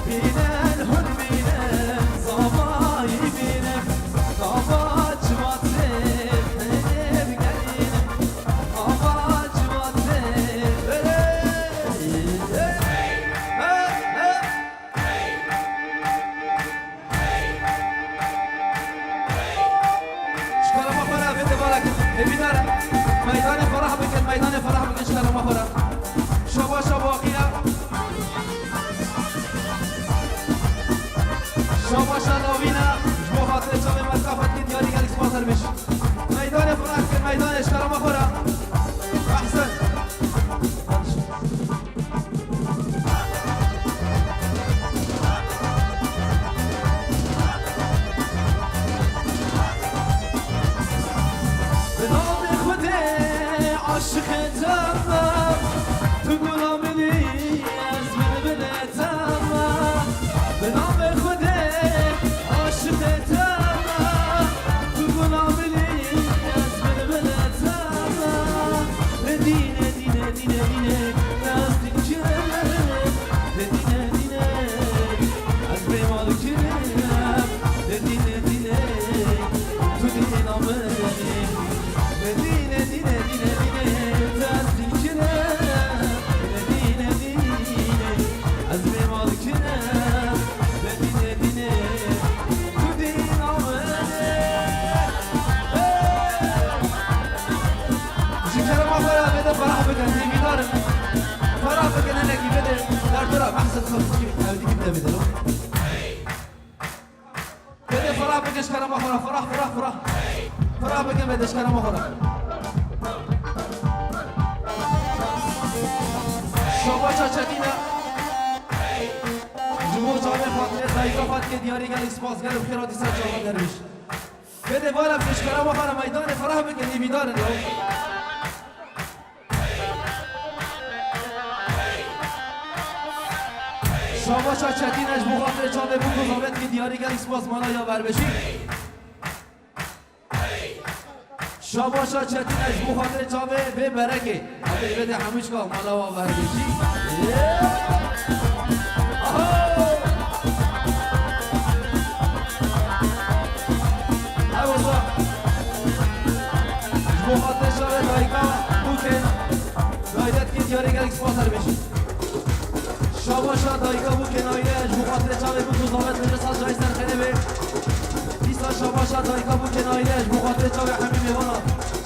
Binen hun binen zavayı binen Avaç vatret benim gelinim Avaç vatret Çıkarama para, ben de barakın. Eminare. Meydanı farah bıkın, meydanı farah bıkın, çıkarama para. Şaba şabakiya. Şaba şalavina. Bu hatırı çabı metkafet ki diyarı gelik spazarmış. Meydanı farah bıkın, meydanı çıkarama para. Ahsen. بنام خدا عاشق تمام تو غلاملی از من بلتمام بنام خدا عاشق تمام تو غلاملی از من بلتمام دینه دینه دینه دینه نزدیک کرد دینه دینه از بیمال کرد دینه دینه تو دینه نامه Medine dine dine dine tasdikine Medine dine azmi malikine Medine dine kudin amene Çıkarama para, ben de farah bıkın, eminarım. Farah bıkın, hele gibi de. Derdura, mahsen kapısı gibi, evdi gibi de bedelim. Ben de farah bıkın, çıkarama para, farah, farah, farah. Farah bıkın, ben de çıkarama para. Şabaşa çetine. Cumhur Cami Fatih'e zayıfa Fatih'e diyarı gel ispas gel ufkirati sen çağla derviş. Ben de varım çıkarama para, meydanı farah bıkın, eminarım ya. Şabaşa çetine, bu hatırı çağla bu kuzavret ki diyarı gel ispas malaya verbeşi. Şabaşa çetine, bu hatırı çağla ve bereke. Hadi ve de hamişka malaya verbeşi. Bu hatırı çağla dayıka bu ki gayret ki diyarı gel ispas verbeşi. Şabaşa dayıka bu kenayla bu hatırı çağla bu kuzavret ve saz cayı serkene ve İsa şabaşa dayıka bu kenayla bu hatırı çağla hamim evana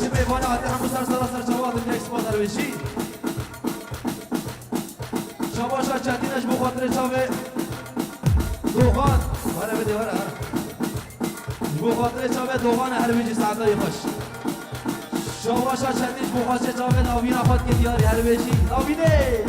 Çipe evana hatı hamu ser sarasar çavadır ne ispas verbeşi. Şabaşa çetine bu hatırı çağla Doğan Vara bede vara Bu hatırı çağla Doğan her bici saada yıkaş Şabaşa çetine bu hatırı çağla Navine afat ke diyarı her bici Navine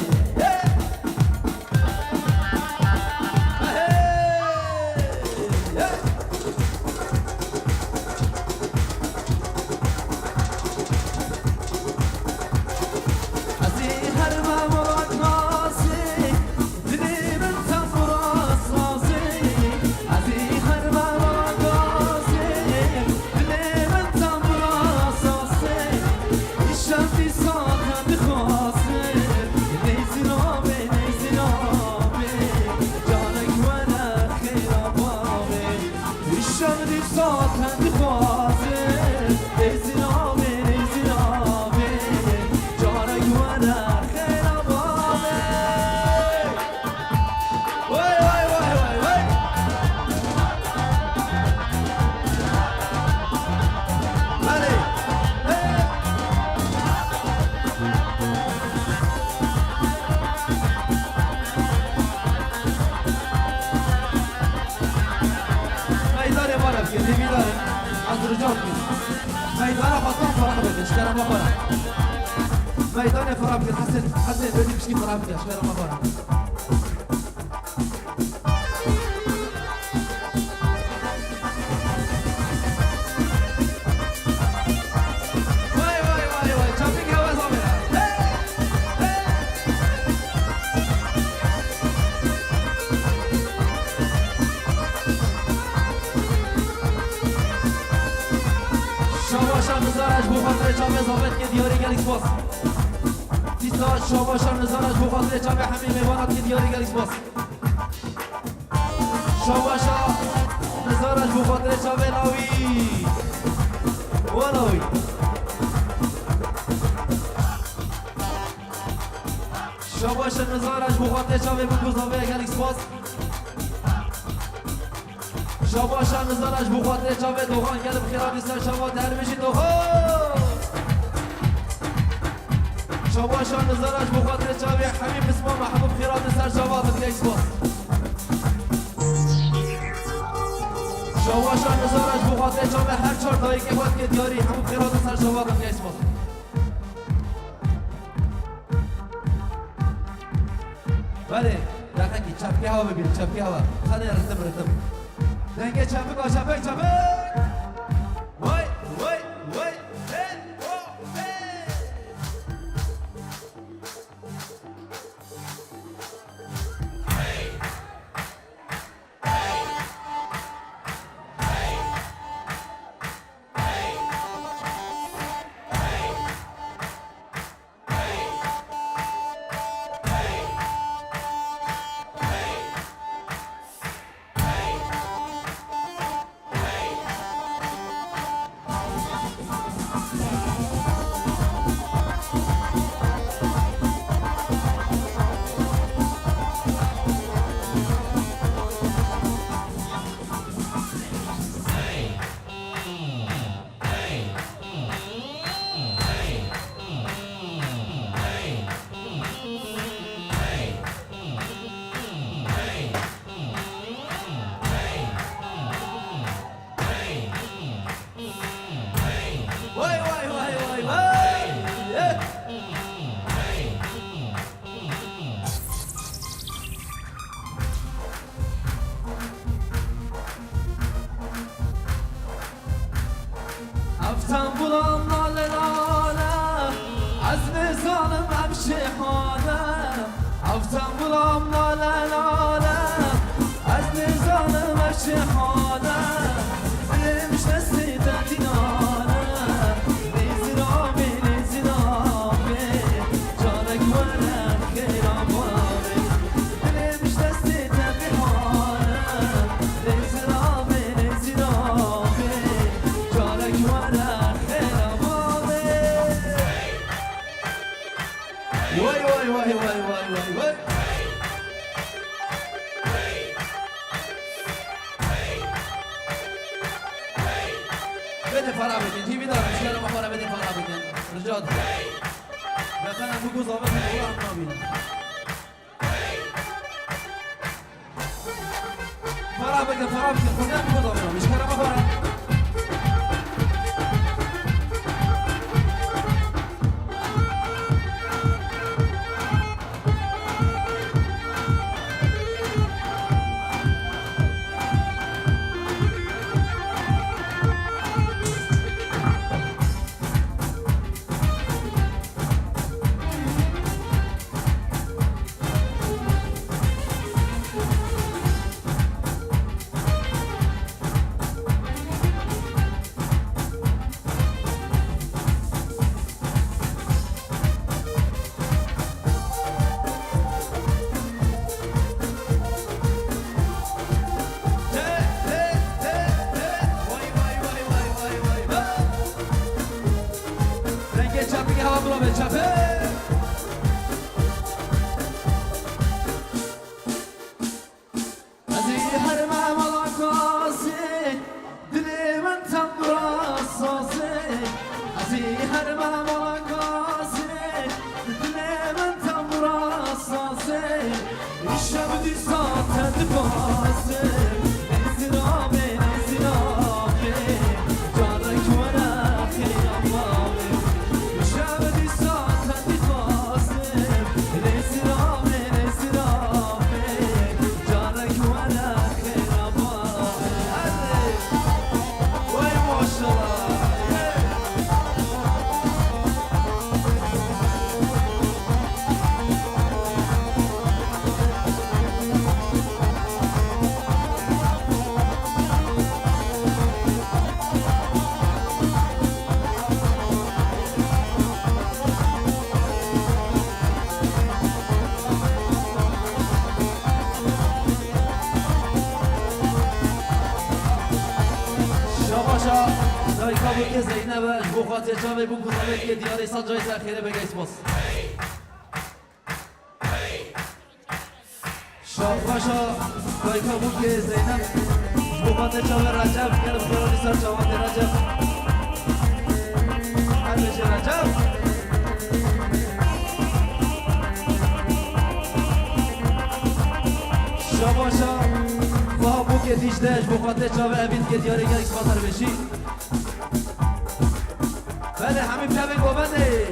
Şanti sana bir khasir دیوی داره از رجال کن میدان خواستان فراغ بده شکرم بخورم میدان فراغ بده حسن بدی بشکی فراغ بده شکرم بخورم نزارش بو خاطر چاپ ضابط که دیاری گلیکس باس تیسا شاباشان نزارش بو خاطر چاپ همین میوانات که دیاری گلیکس باس شاباشان نزارش بو خاطر چاپ لاوی ولاوی شاباشان نزارش بو خاطر چاپ بگوزاوی گلیکس باس شاباشان نزارش بو خاطر چاپ دوغان گلب خیرانی سر شما درمیشی دوغان شاباشان نزارش بو خاطر چاپ حبیب اسمه محبوب خیرانی سر شما گلیکس باس شاباشان نزارش بو خاطر چاپ هر چهار تایی که باید که دیاری حبوب خیرانی سر شما گلیکس باس بله دقیقی چپکی هوا ببین چپکی هوا خانه رتب دنگه چپک و چپک وای افتم بلام لاله لاله از نزانم همشهانه افتم بلام لاله لاله از نزانم همشهانه دلمش دستی دینانه نیزرامه جانک ورم خیرم باره دلمش دستی دینانه نیزرامه جانک ورم خیرم باره وای بده فرا بگن تیوی دارم شکر ما فرا بده فرا بگن رجاد بخنم بگو زابط نگوه هم نابینم فرا بگن خودم بگو زابطم شکر ما فرا Dayka bu kez Zeynep'e bu Fatih Çavi bu kuzavet ki diyarı sancayı serkere begeyiz bas. Şahbaşa Dayka bu kez Zeynep bu Fatih Çavi Recep gel bu kırani ser çavati Recep. Hadi Recep. Şahbaşa bu kez işte bu Fatih Çavi evin ki diyarı gel ispatar beşi. Beni Hamim Cemil Gobedi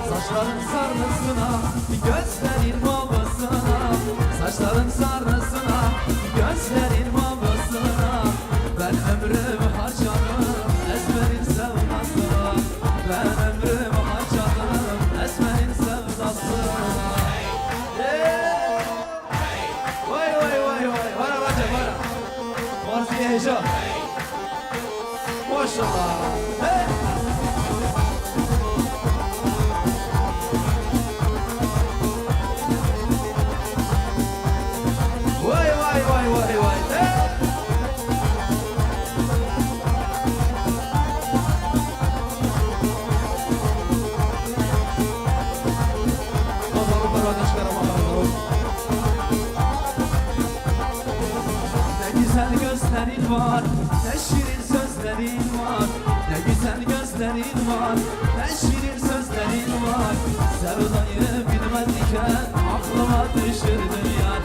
Saçların sarısına Gözlerin babasına Saçların sarısına Gözlerin babasına Ben ömrümü harcadım Esmer'in sevdasına Ben ömrümü harcadım Esmer'in sevdasına Vay vay vay vay Vara Recep vara Varsiye heyecan Maşallah hey. Vay vay vay vay vay hey. Bakalım beraber çıkaramadım. Ne güzel gözlerin var Ne şirin sözlerin var Ne güzel gözlerin var Ne şirin sözlerin var Sevdayı bilmez iken Aklıma düşürdün yar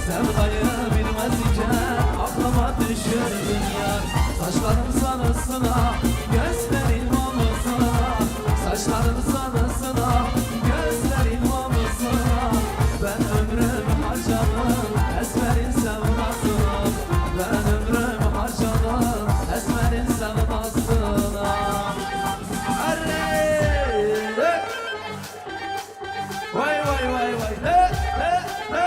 Sevdayı bilmez iken Aklıma düşürdün yar Saçların sarısına Gözlerin mamasına Saçların sarısına Gözlerin mamasına Ben ömrümü harcadım Esmer'in sevdasına Ben ömrümü harcadım Esmer'in sevdasına Vay vay vay vay he he he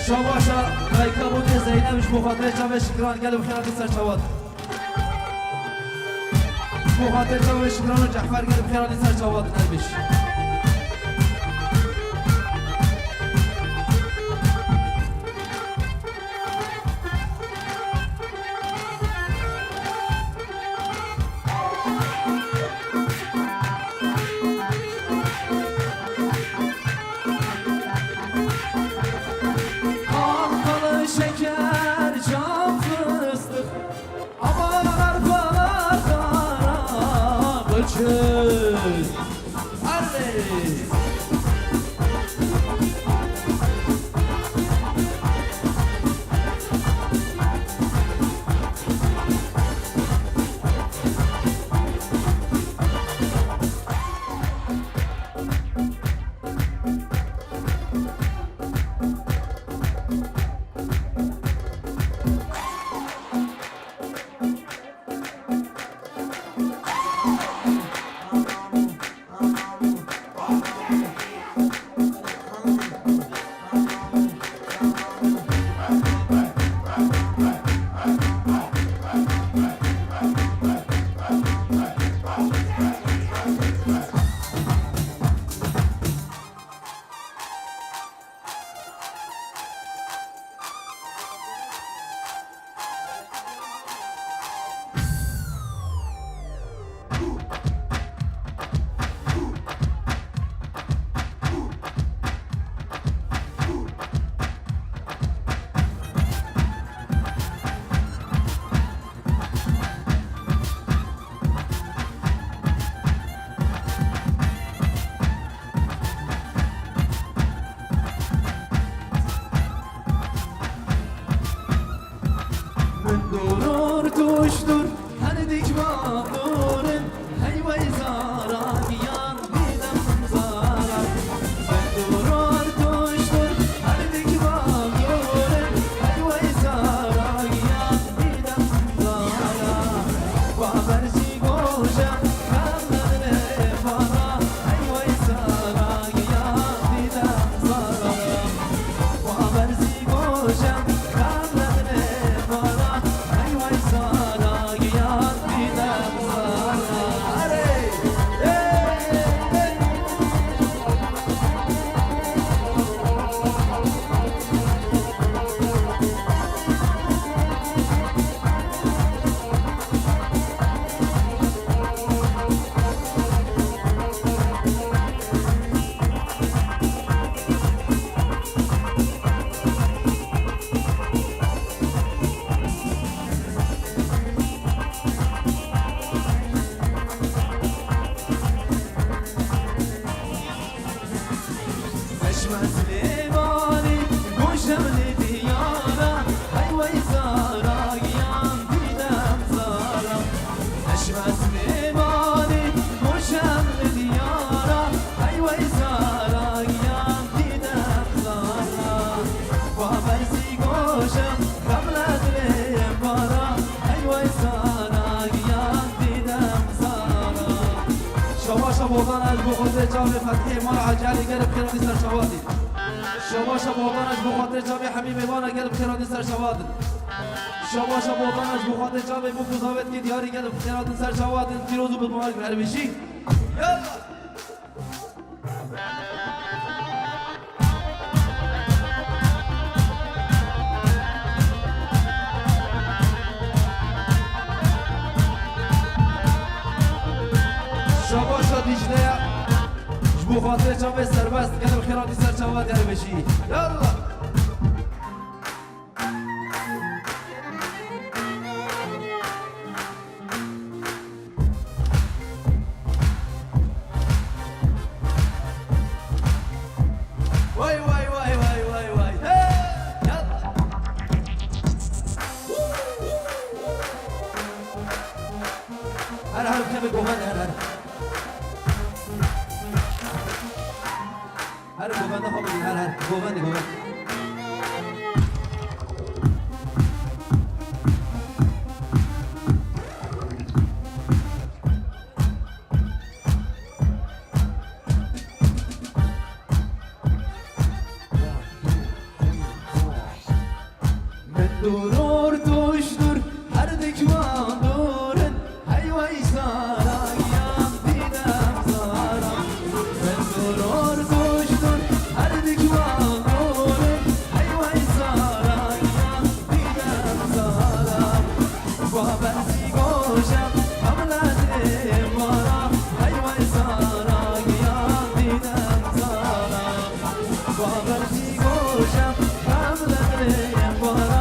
Şavaşa Dayka bu kez Zeynep'miş bu Fatih Çavi Şükran gelin xeyrati ser çavat Bu Fatih Çavi Şükran'ı Cafer gelin xeyrati ser çavat elmiş Arpalı şeker cam fıstık Aman arpalar kara bıçız Arre شباشا بودانش بخاطر جام فتحی مال عجلی گرب خیرانی سر شوادی شباشا بودانش بخاطر جام حمیم بانه گرب خیرانی سر شوادی شباشا بودانش بخاطر جام بوکوزاوت کی دیاری گرب خیرانی سر شوادی پیروزو به مالک هربشی یالا شباشا دیجله جبو خاطر جام سربست گرب خیرانی سر شوادی هربشی یالا هر کمی گوهن هر گوهنده خواب بگیر هر گوهنده من durur düştür her dikman durun hayvay sarayan dinem zaram ben durur düştür her dikman durun hayvay sarayan dinem zaram babensi goşam hamladım bana hayvay sarayan dinem zaram babensi goşam hamladım bana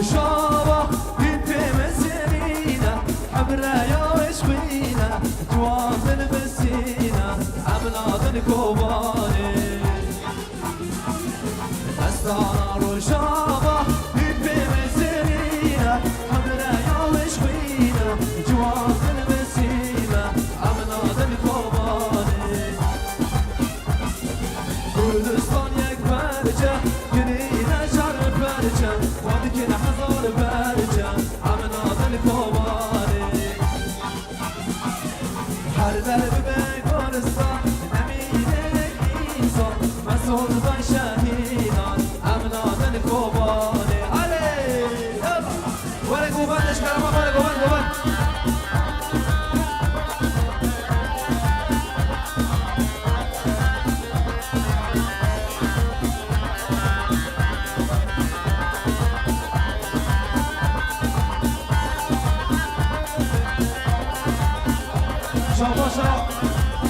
شابه بنت مسيرينا حمرا يا وشوينا جواز البسينا عملات الكوباني استعار شابه بنت مسيرينا حمرا يا وشوينا جواز البسينا عملات الكوباني كردستان يك برجه جنينا شرف برجه وادكن حزار برجه عمنا الكوباني هر درب بگارستان نمیده انسان مسئول بای شهیدان عمنا الكوباني علی وره گوبندش کرم وره گوبند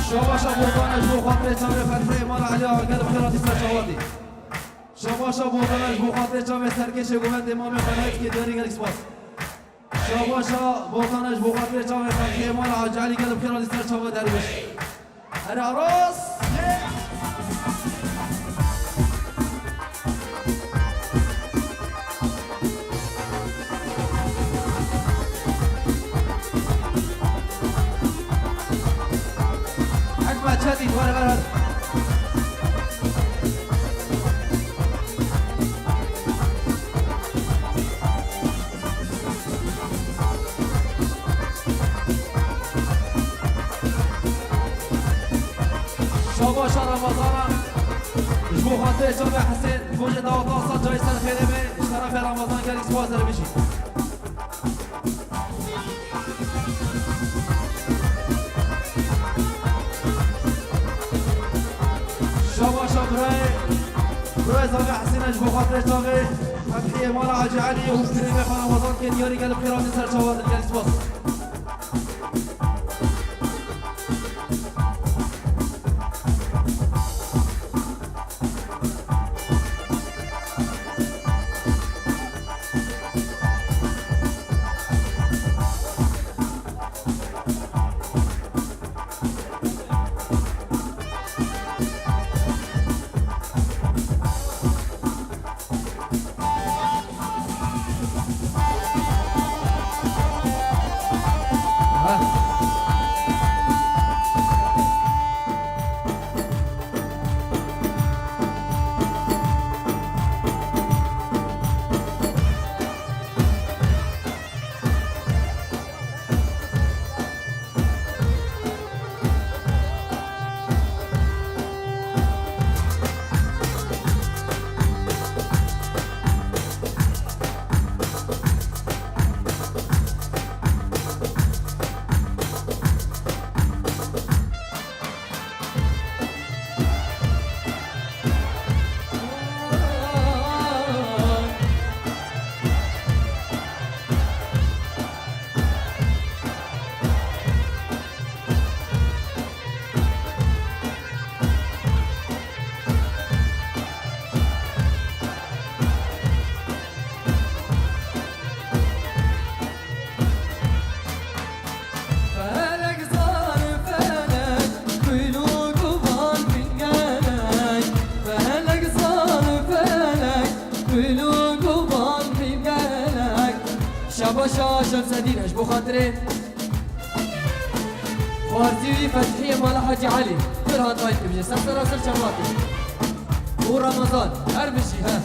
شباشا بودانش بو خاطر جام فتحی مال علی آقا گرب خیراتی سر شوادی شباشا بودانش بو خاطر جام سرکش گوهند امام خانهت که داری گرک سپاس شباشا بودانش بو خاطر جام فتحی مال عجلی گرب خیراتی سر شواد دربش هر عراس شدید وره وره شباشا رمضانم جبو خاطر جام حسین فوج دعوت آسان جای سر خیره به شرف رمضان گریک سپاس داره بشید شباشا برای زاویه حسینش بخاطر جامعه فتحية مالا حاجي علي وكريمة خان رمضان كان ياري قلب خيرات سر شوارد قال سباس شاباشا شمس الدين اش بخاطري خوارزي فتحية مال حاجي علي فرهان طايت بجي سفر راسل شماتي ورمضان اربشي ها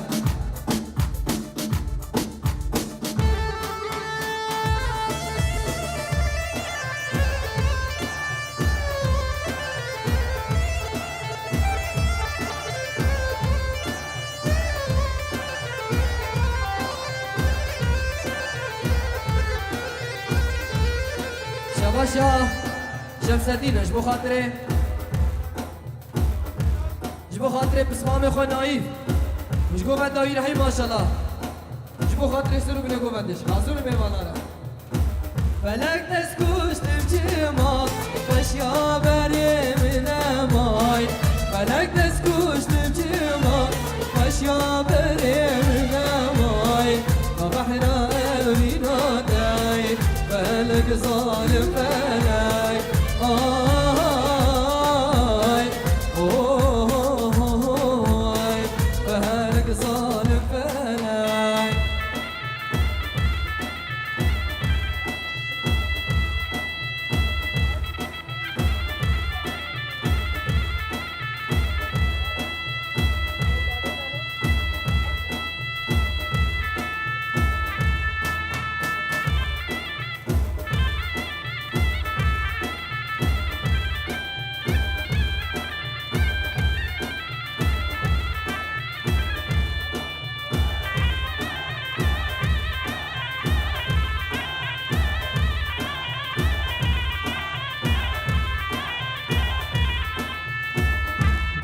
شاباشا شمس الدين اش بخاطري جبو خاطري بسمامي خو نايف مش قوة داوير هاي ما شاء الله جبو خاطري سرو بنا قوة دش حاضر بيوانا فلك تسكوش تمشي ما فشيا بري من ماي فلك تسكوش تمشي ما فشيا بري من ماي بحنا بينا داي فلك ظالم فلك آي أوه فلك ظالم فلك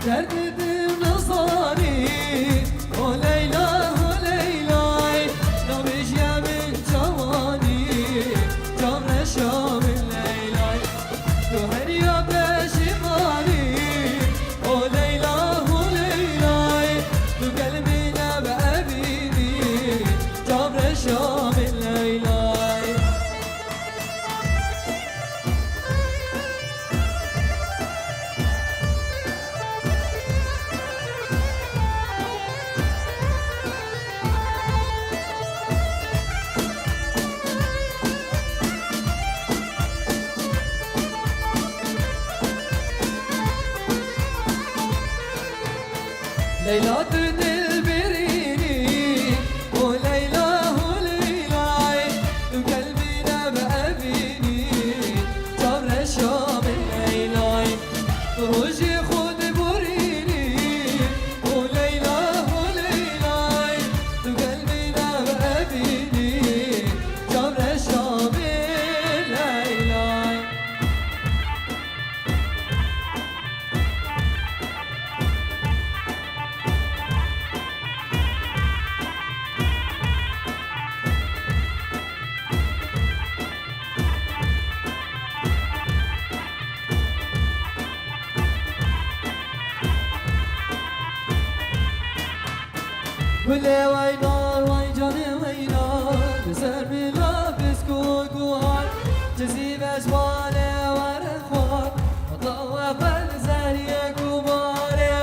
Derdim nazari o Leyla o Leyla Nabiş yemin cavani Camre şamin Leyla Tu her ya peşimani o Leyla o Leyla Tu kalbine be'ebini Camre şamin Leyla Leyla tu dilberini O Leyla o Leyla Tu kalbine be'ebini Camre şamin Leyla Tu ruji khud burini O Leyla o Leyla Tu kalbine be'ebini Camre şamin Leyla ولی وینا وی جانی وینا بسر میلا بسکو گوهار جزی بشوانه ور خوار مطلع بل زهریه گوباره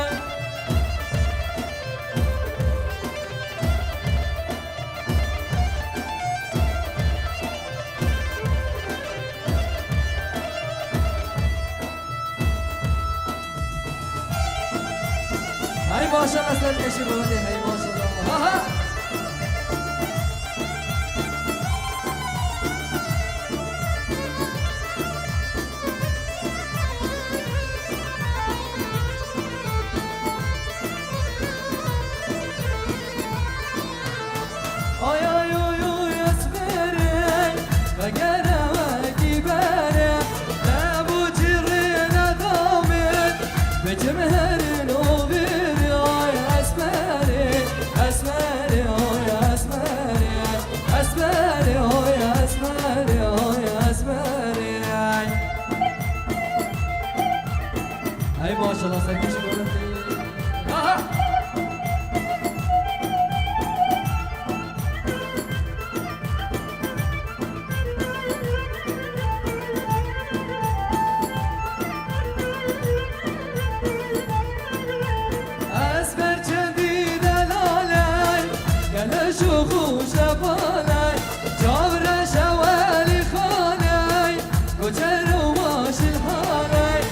هی ماشاءالله سر کشی بودی هی ماشاءالله ها آی آی آی آی اسمره وگره وگی بره نبو جری ندامه به جمهرین اوبیری آی اسمره اسمره آی اسمره اسمره آی اسمره آی اسمره ای ماشاءالله سرکش بودی شو خوش بالای جابر شوالی خانای گجر و ماش الحانای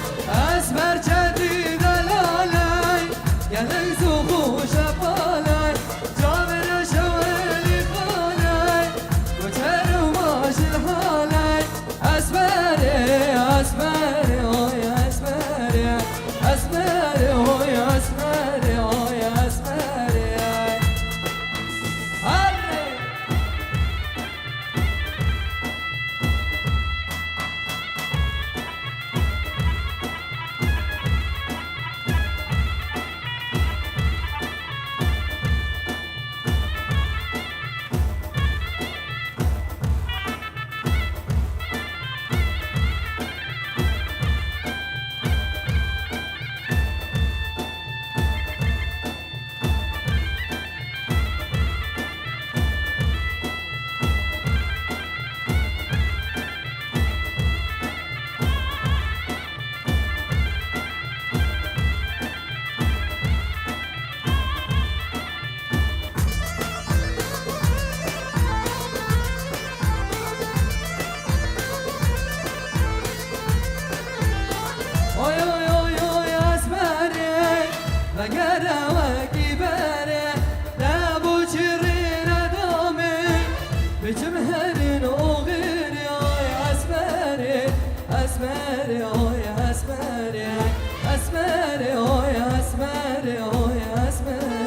اسمر جدید لالای گلک زو خوش بالای جابر شوالی خانای گجر و ماش الحانای اسمره اسمره اوی اسمره اسمره اوی اسمره اوی اسمره بجمهرين وغير يا اسمري اسمري يا اسمري اسمري يا اسمري يا اسمري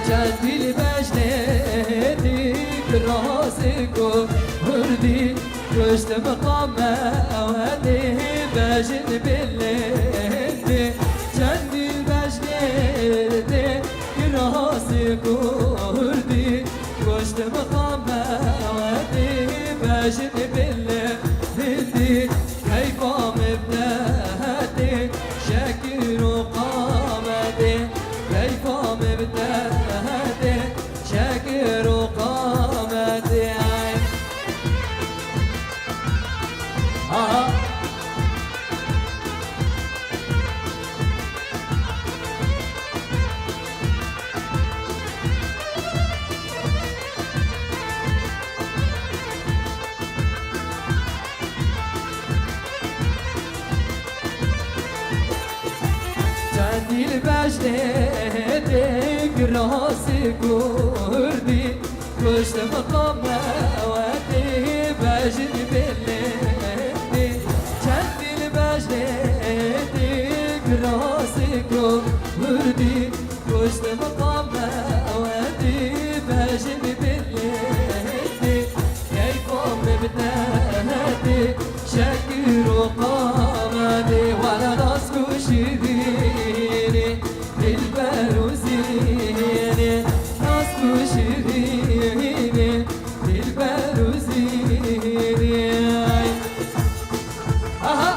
جدی بجنیدی راسکو هردی رشت مقام اوهدی بجن بلیدی جدی بجنیدی راسکو هردی رشت مقام اوهدی بجن بلیدی کیفام ابنهدی شکر و قامدی كيفهم بتهدي شاكر وقامتي جدي البجنيدك راسي كردي كشت مقامة ودي بجن بالليل جدي البجنيدك سكرو وردي كشت مقام أودي بجني بالليل كيفهم بتهدي شكر وقامدي ولا راسكو شيريني بالبروزيني راسكو شيريني بالبروزيني أها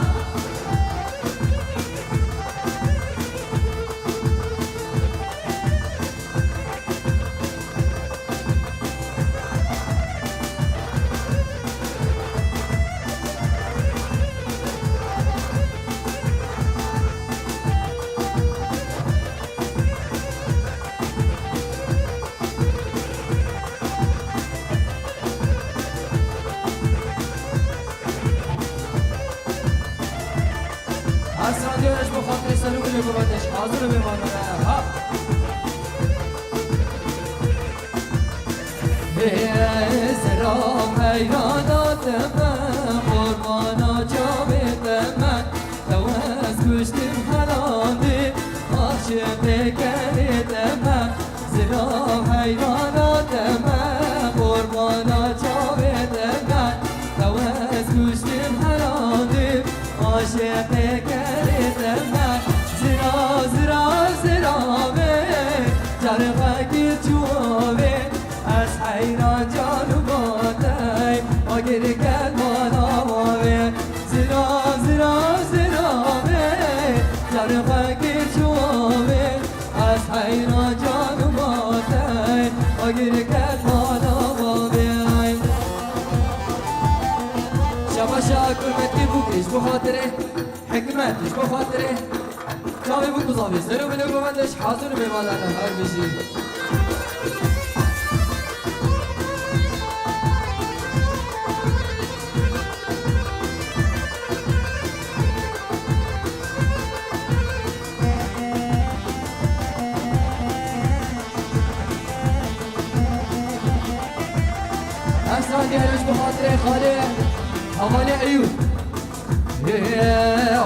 أسرع ديونش بخاطر يسألوا اللي قبضش حاضر بمعنى ها بسرام حيرانات من قربانا جابت من توز كشتم حلاندي عاشق كريت من سرام حيرانات من قربانا جابت من توز كشتم حلاندي عاشق كريت من زرا زرا زرا جرفك جوابي از حیران جانو باتای آگر کلمانا ماوی زرا زرا زرا جرفك جوابي از حیران جانو باتای آگر کلمانا ماوی شبا شاکر متی بوکش بخاطره حکمتش بخاطره جاوی بود بزاوی سرو بلو بمندش حاضر بمالانه هر بشی أسرع ديالوش بخاطري خالي حوالي عيون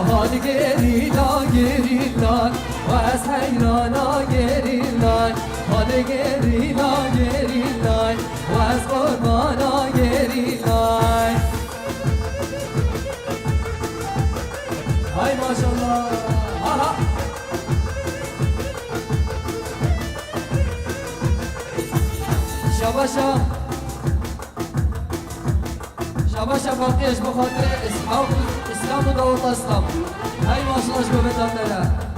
هاد گریلا گریلا واس حیرانا گریلا هاد گریلا گریلا واس قربانا گریلا هاي ما شاء الله ها شباشا شباشا باقيش بخاطر اصحاب اسلام و دعوت اسلام هاي ما شاء الله ببتان دلا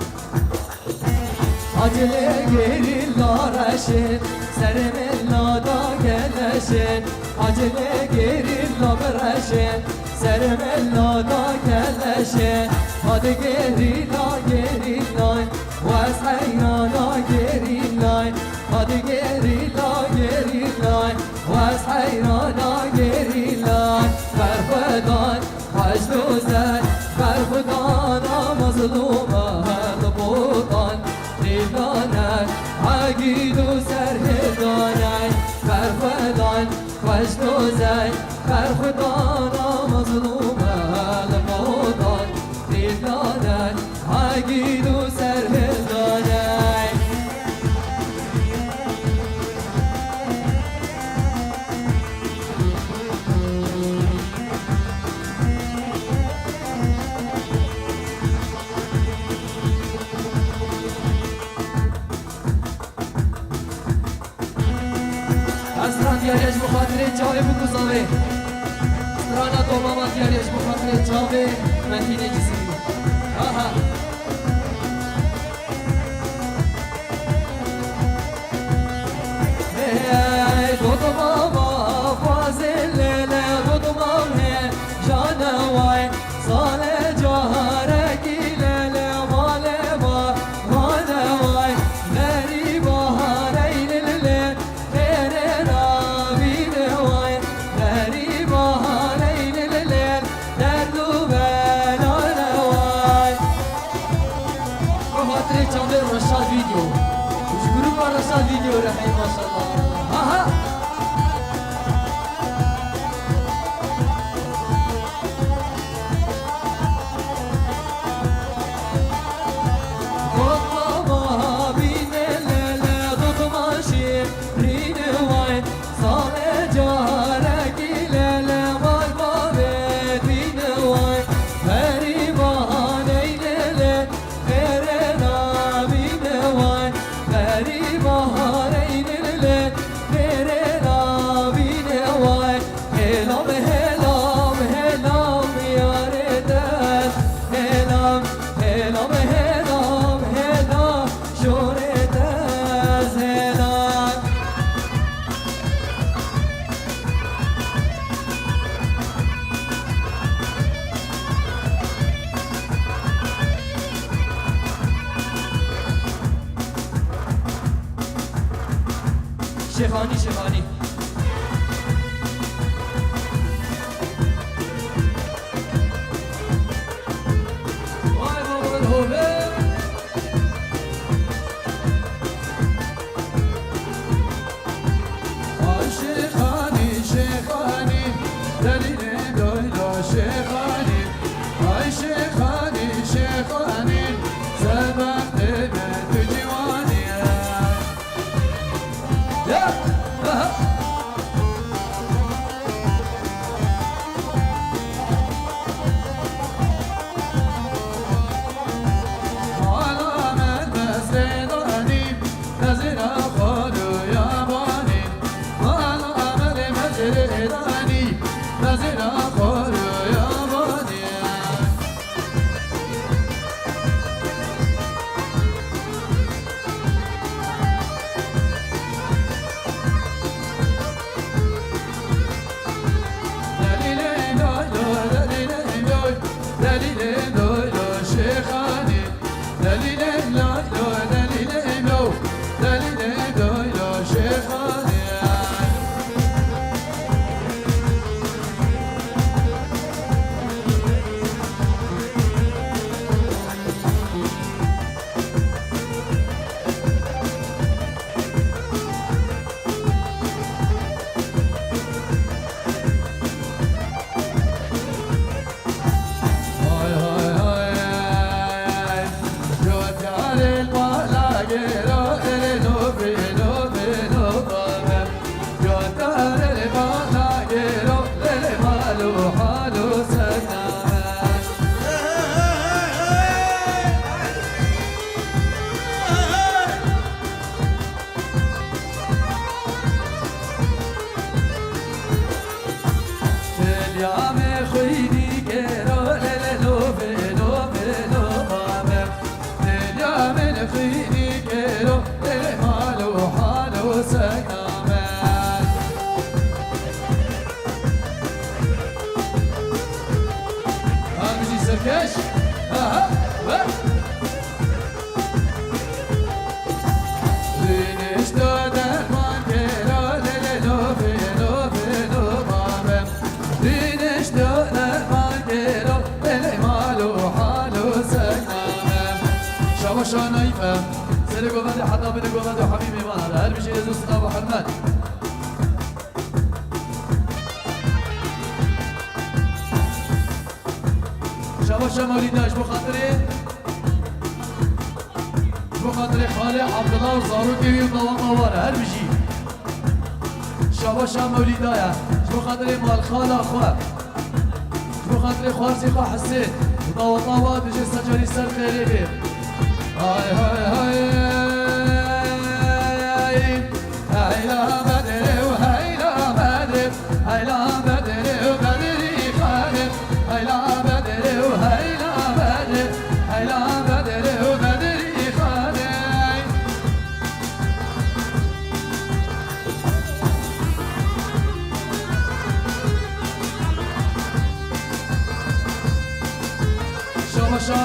acele geriler eşin Serim ellada geleşin acele geriler eşin Serim ellada geleşin hadi gerila gerilay Vaz hayrana gerilay hadi gerila gerilay Vaz hayrana gerilay Berhudan hacduzen Berhudan mazluma Herbudan Dilanen Agidu serhidanen Berhudan hacduzen Berhudan mazluma Herbudan Dilanen Agidu serhidanen Asran diyariş bu hatire çave bu kuzave Strana dolmama diyariş bu hatire çave Mentinecisi Aha Hey dodumama fazillele dodumam he Canavay sale cahare gilele male var Manavay meri bahare ilele رشاد فيديو وش جروب رشاد فيديو رحيم ما شاء الله ها شیخانی شیخانی وای بابا الهوبه شیخانی شیخانی دلیل دویلا شیخانی آی شیخانی شیخانی سبخت من تو جوانی حالا من مزردانی نظر خالو یابانی حالا من مزردانی نظر خالو یابانی سركش Güneş doğar mankero lelo felo felo babem Güneş doğar mankero lele malu halu seknamem شاباشا نايفة سيري قومدي حدا بني قومدي وحبيبي ما هذا هربي شيء يزوس أبو حمد شاباشا موليداش بخاطري خالي عبد الله وزاروكي وطوام موارا هربي شيء شاباشا موليدايا بخاطري مال خالة أخوة بخاطري خوارسي خوا حسين وطوام موارا بجي سجاري سر خيري بيه هاي هاي هاي هيلا بدر وهيلا بدر هيلا بدر وبدري خالد هيلا بدر وهيلا بدر هيلا بدر وبدري خالد شاباشا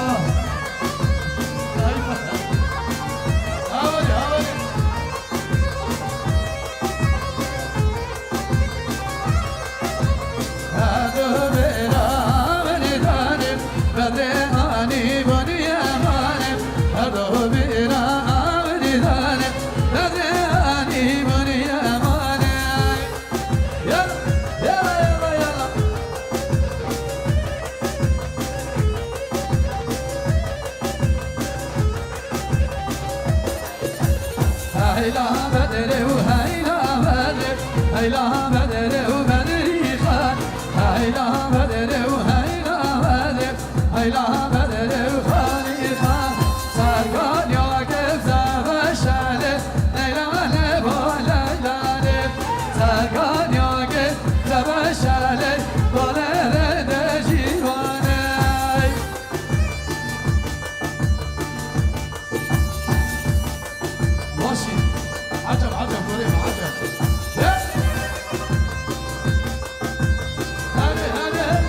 هيلا بدر وهيلا بدر هيلا بدر وبدري خان هيلا بدر وهيلا بدر هيلا بدر وخالي خان سرقان يا كفزة بشالة ليلى لبا ليلى لب سرقان يا كفزة بشالة ضلال دجيواني ماشي عجب عجب وريم عجب هذه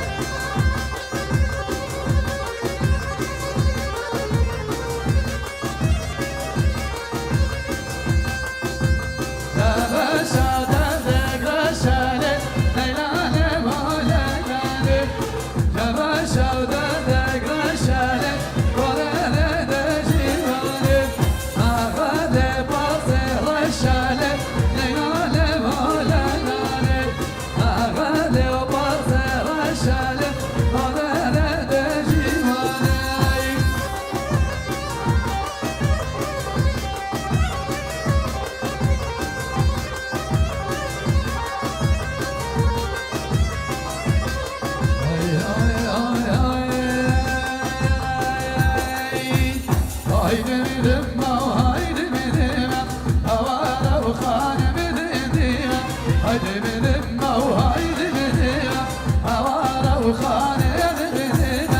haydi midim haydi midim avara ukhane midim haydi midim haydi midim avara ukhane midim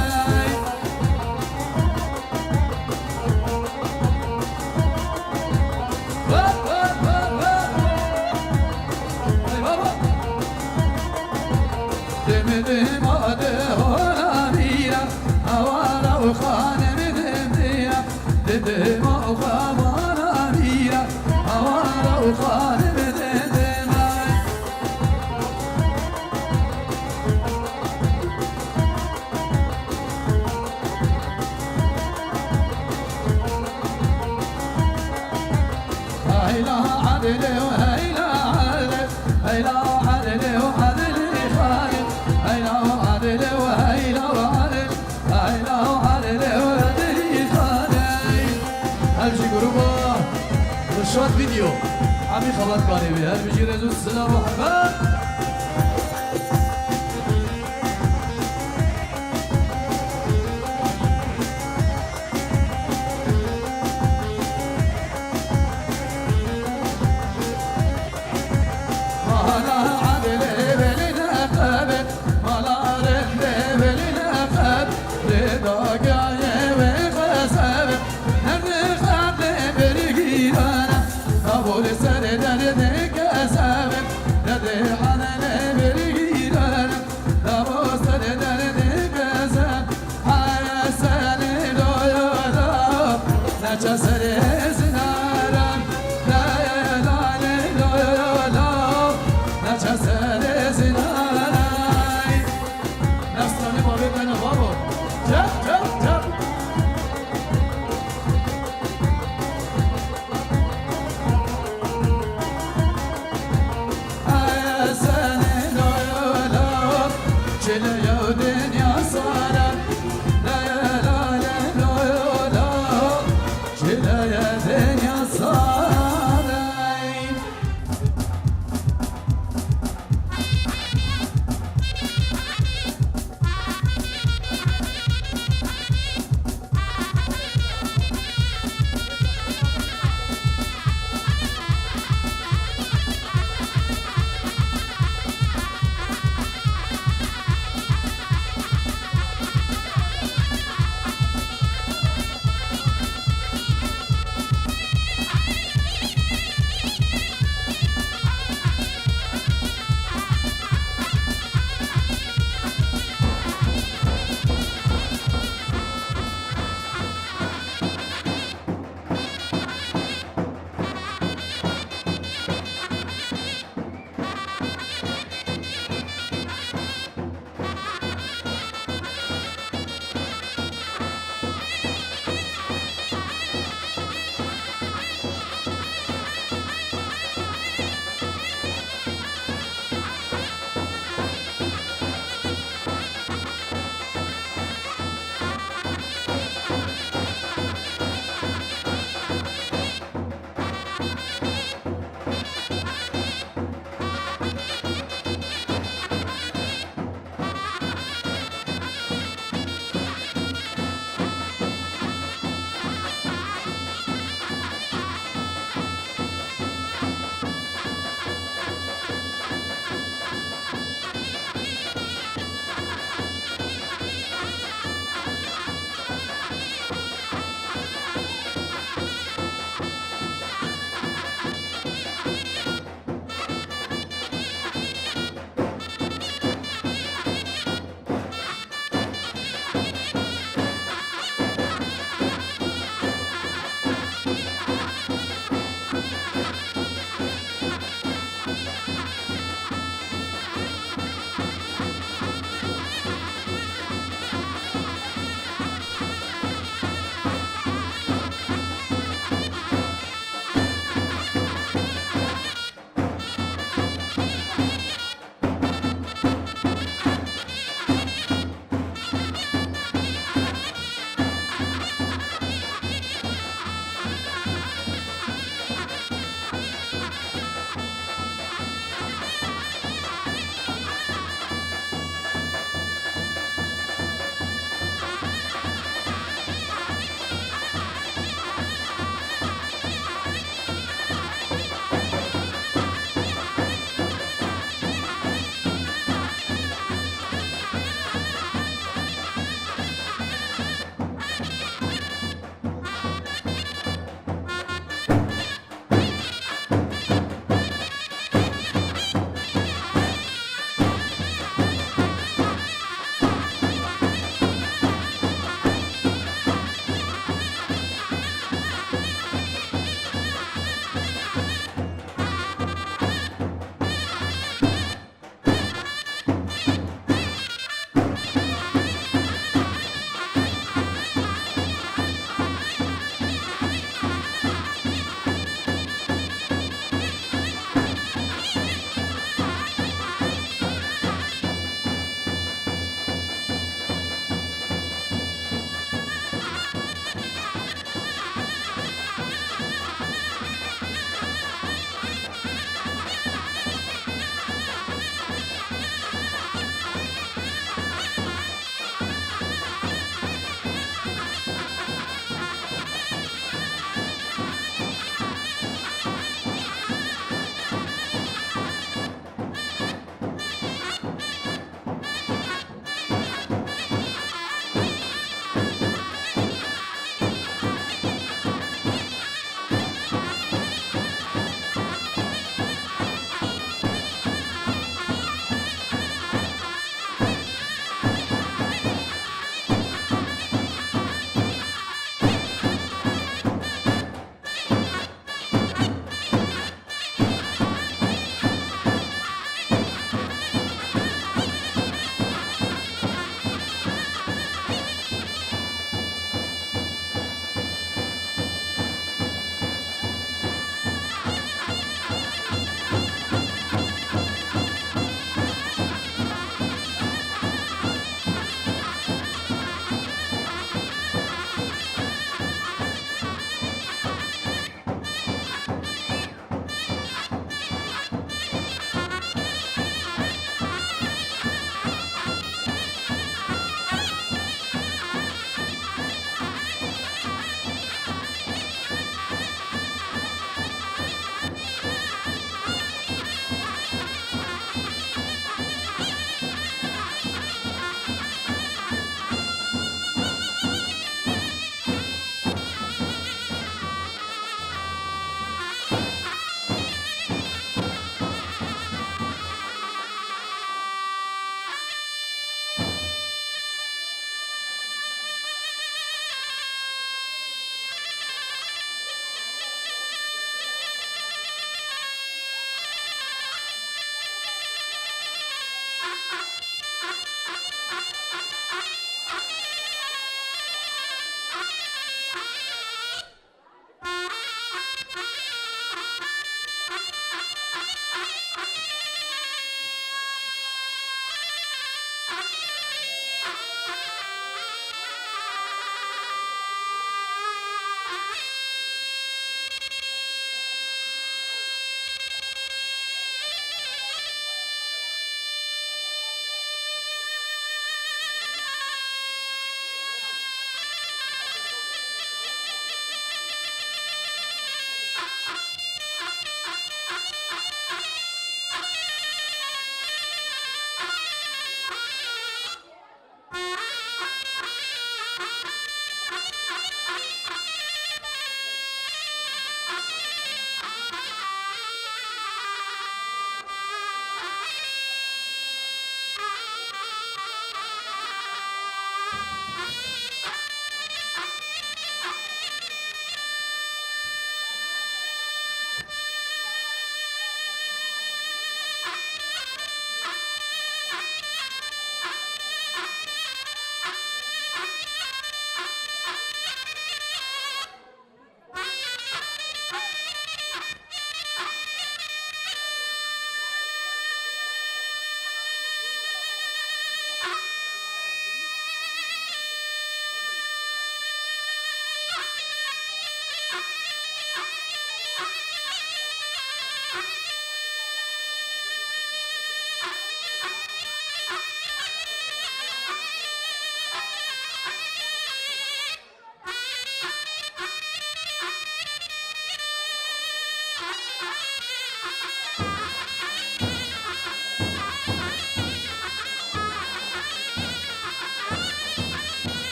demedim ade ona mira avara ukhane dedim o khamana mira avara o khane dedim hayla adle hayla adle hayla adle adle khale hayla adle hayla adle hayla adle همچی گروه رشاد ویدیو همین خبر کاری بی هر بجی رزو سلام و حمد مالا عدل بلی نقبت مالا رند بلی نقبت ردا گایه و خسبت قبول سر درد کسبم درد حنن بریدن قبول سر درد کسب حسن لایلا نچه سر زنارم لایلا نچه سر زنارم نستانی بابی کنه بابا جب جب جب